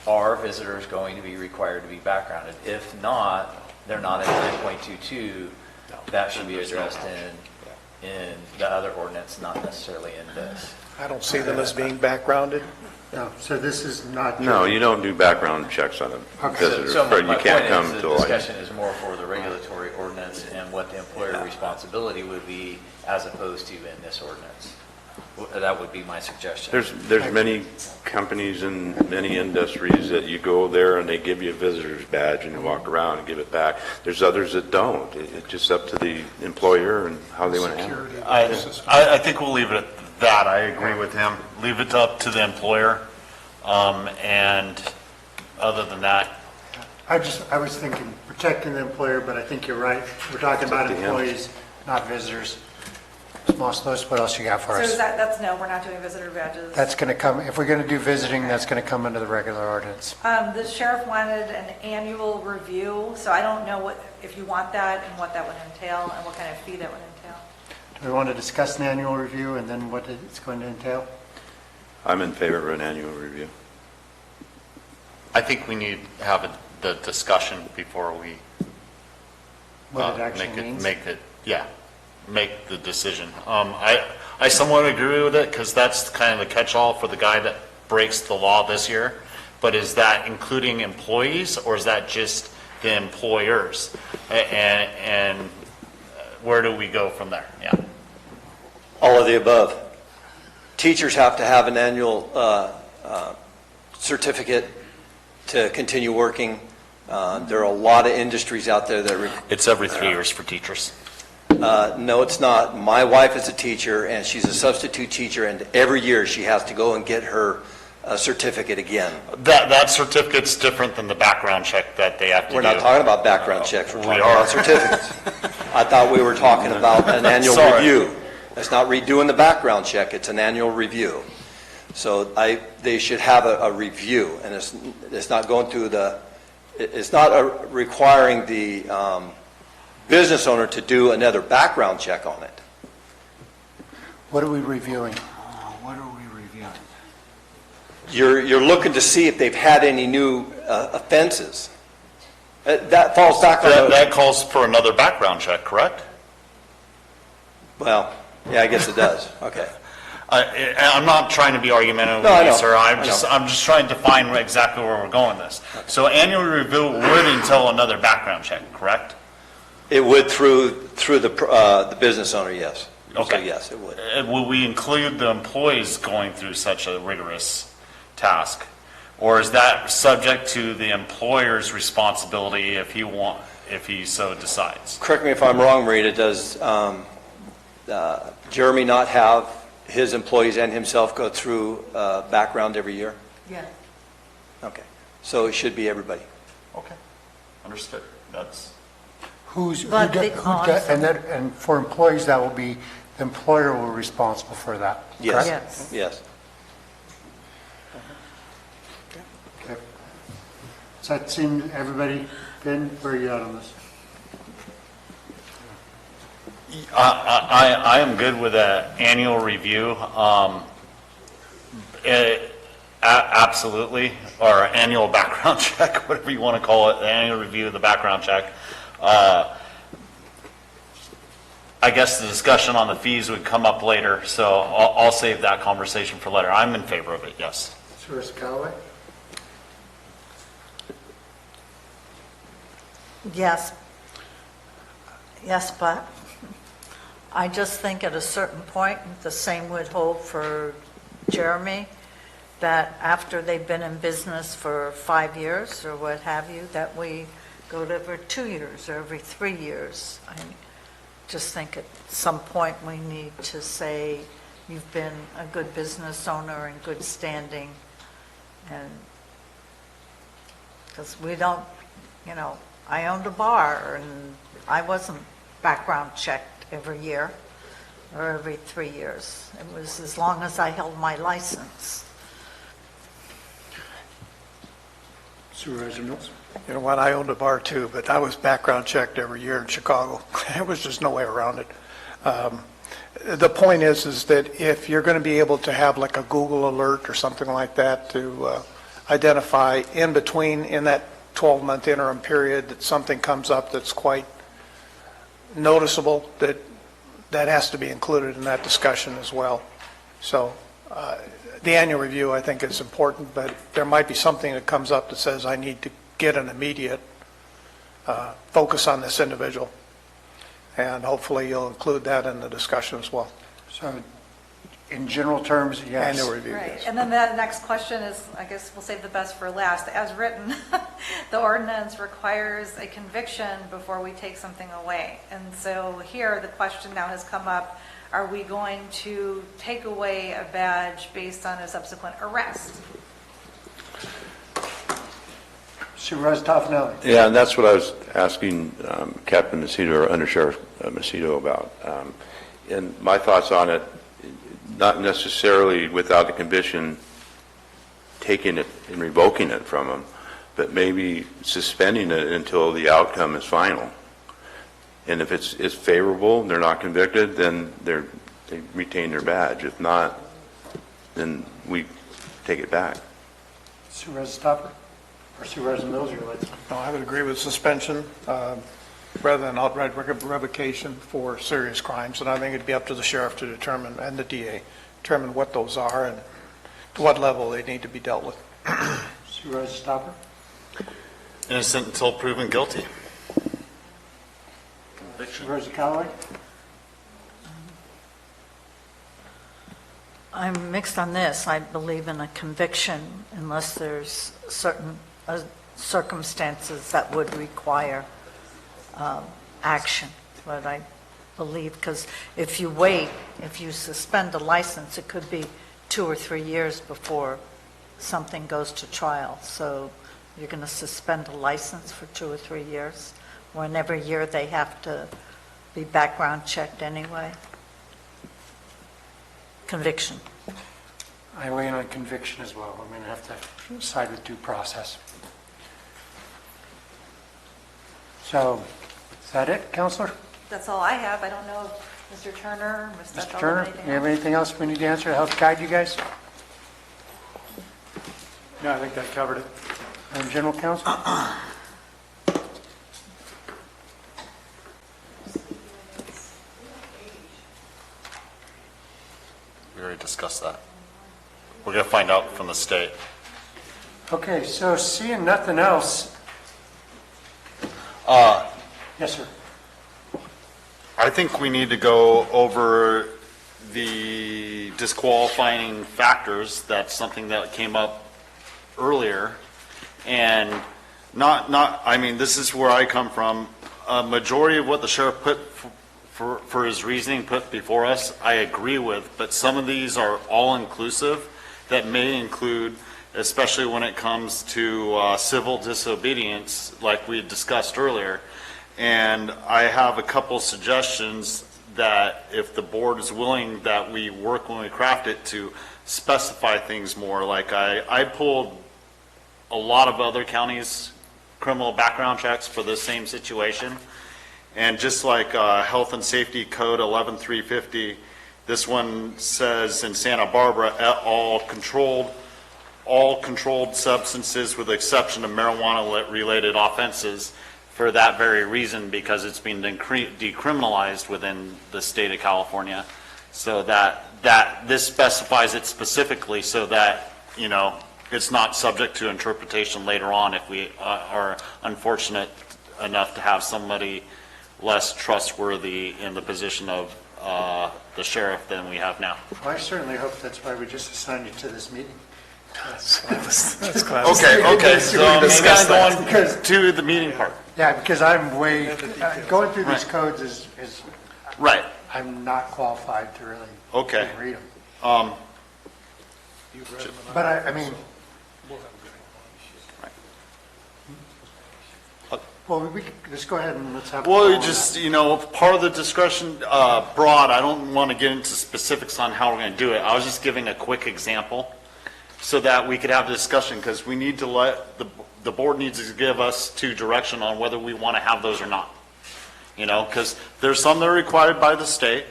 are visitors going to be required to be backgrounded? If not, they're not in 9.22, that should be addressed in the other ordinance, not necessarily in this. I don't see them as being backgrounded. No, so this is not. No, you don't do background checks on a visitor. So But my you can't point come is the to like, discussion is more for the regulatory ordinance and what the employer responsibility would be as opposed to in this ordinance. That would be my suggestion. there's many companies and many industries that you go there and they give you a visitor's badge and you walk around and give it back. There's others that don't. It's just up to the employer and how they want to handle it. I think we'll leave it at that. I agree with him. Leave it up to the employer. And other than that, I was thinking protecting the employer, but I think you're right. We're talking about employees, not visitors. Moss Lewis, what else you got for So us? that's no, we're not doing visitor badges. That's going to come, if we're going to do visiting, that's going to come under the regular ordinance. The sheriff wanted an annual review, so I don't know if you want that and what that would entail and what kind of fee that would entail. Do we want to discuss an annual review and then what it's going to entail? I'm in favor of an annual review. I think we need to have the discussion before we What it actually means? make the decision. I somewhat agree with it because that's kind of the catch-all for the guy that breaks the law this year. But is that including employees or is that just the employers? And where do we go from there? Yeah. All of the above. Teachers have to have an annual certificate to continue working. There are a lot of industries out there that... It's every 3 years for teachers. No, it's not. My wife is a teacher, and she's a substitute teacher, and every year she has to go and get her certificate again. That certificate's different than the background check that they have to do. We're not talking about background checks. We're talking are. about certificates. I thought we were talking about an annual review. It's not redoing the background check. It's an annual review. So they should have a review, and it's not going through the... It's not requiring the business owner to do another background check on it. What are we reviewing? You're looking to see if they've had any new offenses. That falls back on that calls for another background check, correct? Well, yeah, I guess it does. Okay. I'm not trying to be argumentative No, I with you, know. sir. I I'm just trying to find exactly where we're going with this. So annual review would entail another background check, correct? It would through the business owner, yes. Okay. So yes, it would. Will we include the employees going through such a rigorous task? Or is that subject to the employer's responsibility if he so decides? Correct me if I'm wrong, Marita, does Jeremy not have his employees and himself go through background every year? Yeah. Okay. So it should be everybody. Okay. Understood. That's... And for employees, that will be, the employer will be responsible for that, Yes. correct? Yes. Okay. Does that seem, everybody, Ben, where are you at on this? I am good with an annual review. Absolutely. Or annual background check, whatever you want to call it, the annual review of the background check. I guess the discussion on the fees would come up later, so I'll save that conversation for later. I'm in favor of it, yes. Mr. Callaway? Yes. Yes, but I just think at a certain point, the same would hold for Jeremy. that after they've been in business for 5 years or what have you, that we go to every 2 years or every 3 years. I just think at some point we need to say, you've been a good business owner in good standing, and because we don't, I owned a bar and I wasn't background checked every year or every 3 years. It was as long as I held my license. Supervisor Mills? You know what, I owned a bar too, but I was background checked every year in Chicago. There was just no way around it. The point is that if you're going to be able to have like a Google alert or something like that to identify in between, in that 12-month interim period, that something comes up that's quite noticeable, that has to be included in that discussion as well. So the annual review, I think, is important, but there might be something that comes up that says I need to get an immediate focus on this individual. And hopefully you'll include that in the discussion as well. So in general terms, yes. Annual review, Right, yes. and then the next question is, I guess we'll save the best for last. As written, the ordinance requires a conviction before we take something away. And so here, the question now has come up, are we going to take away a badge based on a subsequent arrest? Supervisor Toffenelli? Yeah, and that's what I was asking Captain Macedo or Under Sheriff Macedo about. And my thoughts on it, not necessarily without a conviction, taking it and revoking it from them, but maybe suspending it until the outcome is final. And if it's favorable, they're not convicted, then they retain their badge. If not, then we take it back. Supervisor Stopper? Or Supervisor Mills, your lights? No, I would agree with suspension rather than outright revocation for serious crimes. And I think it'd be up to the sheriff to determine, and the DA, determine what those are and to what level they need to be dealt with. Supervisor Stopper? Innocent until proven guilty. Supervisor Callaway? I'm mixed on this. I believe in a conviction unless there's certain circumstances that would require action. But I believe, because if you wait, if you suspend a license, it could be 2 or 3 years before something goes to trial. So you're going to suspend a license for 2 or 3 years, when every year they have to be background checked anyway. Conviction. I weigh in on conviction as well. I'm going to have to side with due process. So, is that it, Counselor? That's all I have. I don't know if Mr. Turner, Mr. Mr. Turner, you have anything else we need to answer to help guide you guys? No, I think that covered it. And General Counsel? We already discussed that. We're going to find out from the state. Okay, so seeing nothing else. Yes, sir. I think we need to go over the disqualifying factors. That's something that came up earlier. And I mean, this is where I come from. A majority of what the sheriff put for his reasoning put before us, I agree with, but some of these are all-inclusive that may include, especially when it comes to civil disobedience, like we discussed earlier. And I have a couple suggestions that if the board is willing, that we work when we craft it to specify things more. Like I pulled a lot of other counties' criminal background checks for the same situation. And just like Health and Safety Code 11350, this one says in Santa Barbara, all controlled substances with the exception of marijuana-related offenses, for that very reason, because it's been decriminalized within the state of California. So that this specifies it specifically so that, it's not subject to interpretation later on if we are unfortunate enough to have somebody less trustworthy in the position of the sheriff than we have now. Well, I certainly hope that's why we just assigned you to this meeting. That's classic. Okay, so maybe discuss I'm that. going to the meeting part. Yeah, because I'm going through these codes is, Right. I'm not qualified to really Okay. read them. But I mean, well, we could just go ahead and let's have. Well, just, part of the discussion, broad, I don't want to get into specifics on how we're going to do it. I was just giving a quick example so that we could have the discussion, because we need to the board needs to give us direction on whether we want to have those or not. Because there's some that are required by the state,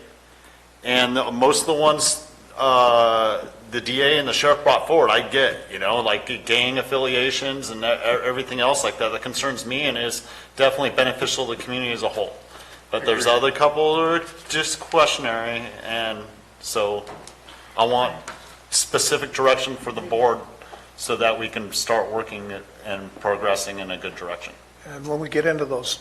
and most of the ones the DA and the sheriff brought forward, I get, like gang affiliations and everything else like that concerns me and is definitely beneficial to the community as a whole. But there's other couple that are just questionary, and so I want specific direction for the board so that we can start working and progressing in a good direction. And when we get into those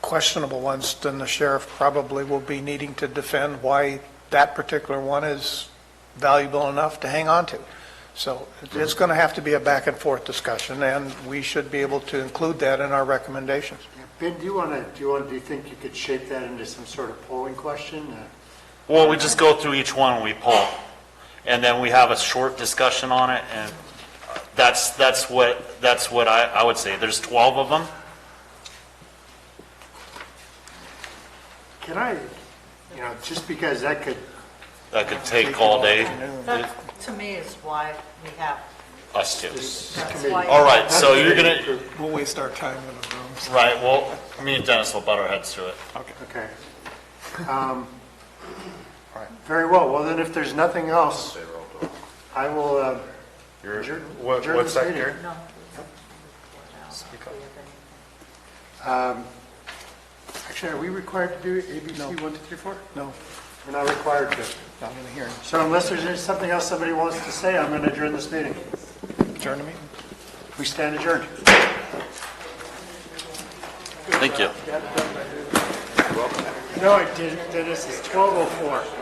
questionable ones, then the sheriff probably will be needing to defend why that particular one is valuable enough to hang on to. So it's going to have to be a back and forth discussion, and we should be able to include that in our recommendations. Ben, do you think you could shape that into some sort of polling question? Well, we just go through each one and we poll, and then we have a short discussion on it, and that's what I would say. There's 12 of them. Can I, just because that could take all day. That, to me, is why we have. Us too. That's why. All right, so you're gonna. We'll waste our time in the rooms. Right. Well, me and Dennis will butt our heads to it. Okay. Very well. Well, then if there's nothing else, I will adjourn What's this that, meeting. Gary? No. Speak up. Actually, are we required to do ABC 1, 2, 3, 4? No, We're not required to. not in the hearing. So unless there's something else somebody wants to say, I'm going to adjourn this meeting. Adjourn the meeting. We stand adjourned. Thank you. No, I didn't, Dennis. It's 12:04.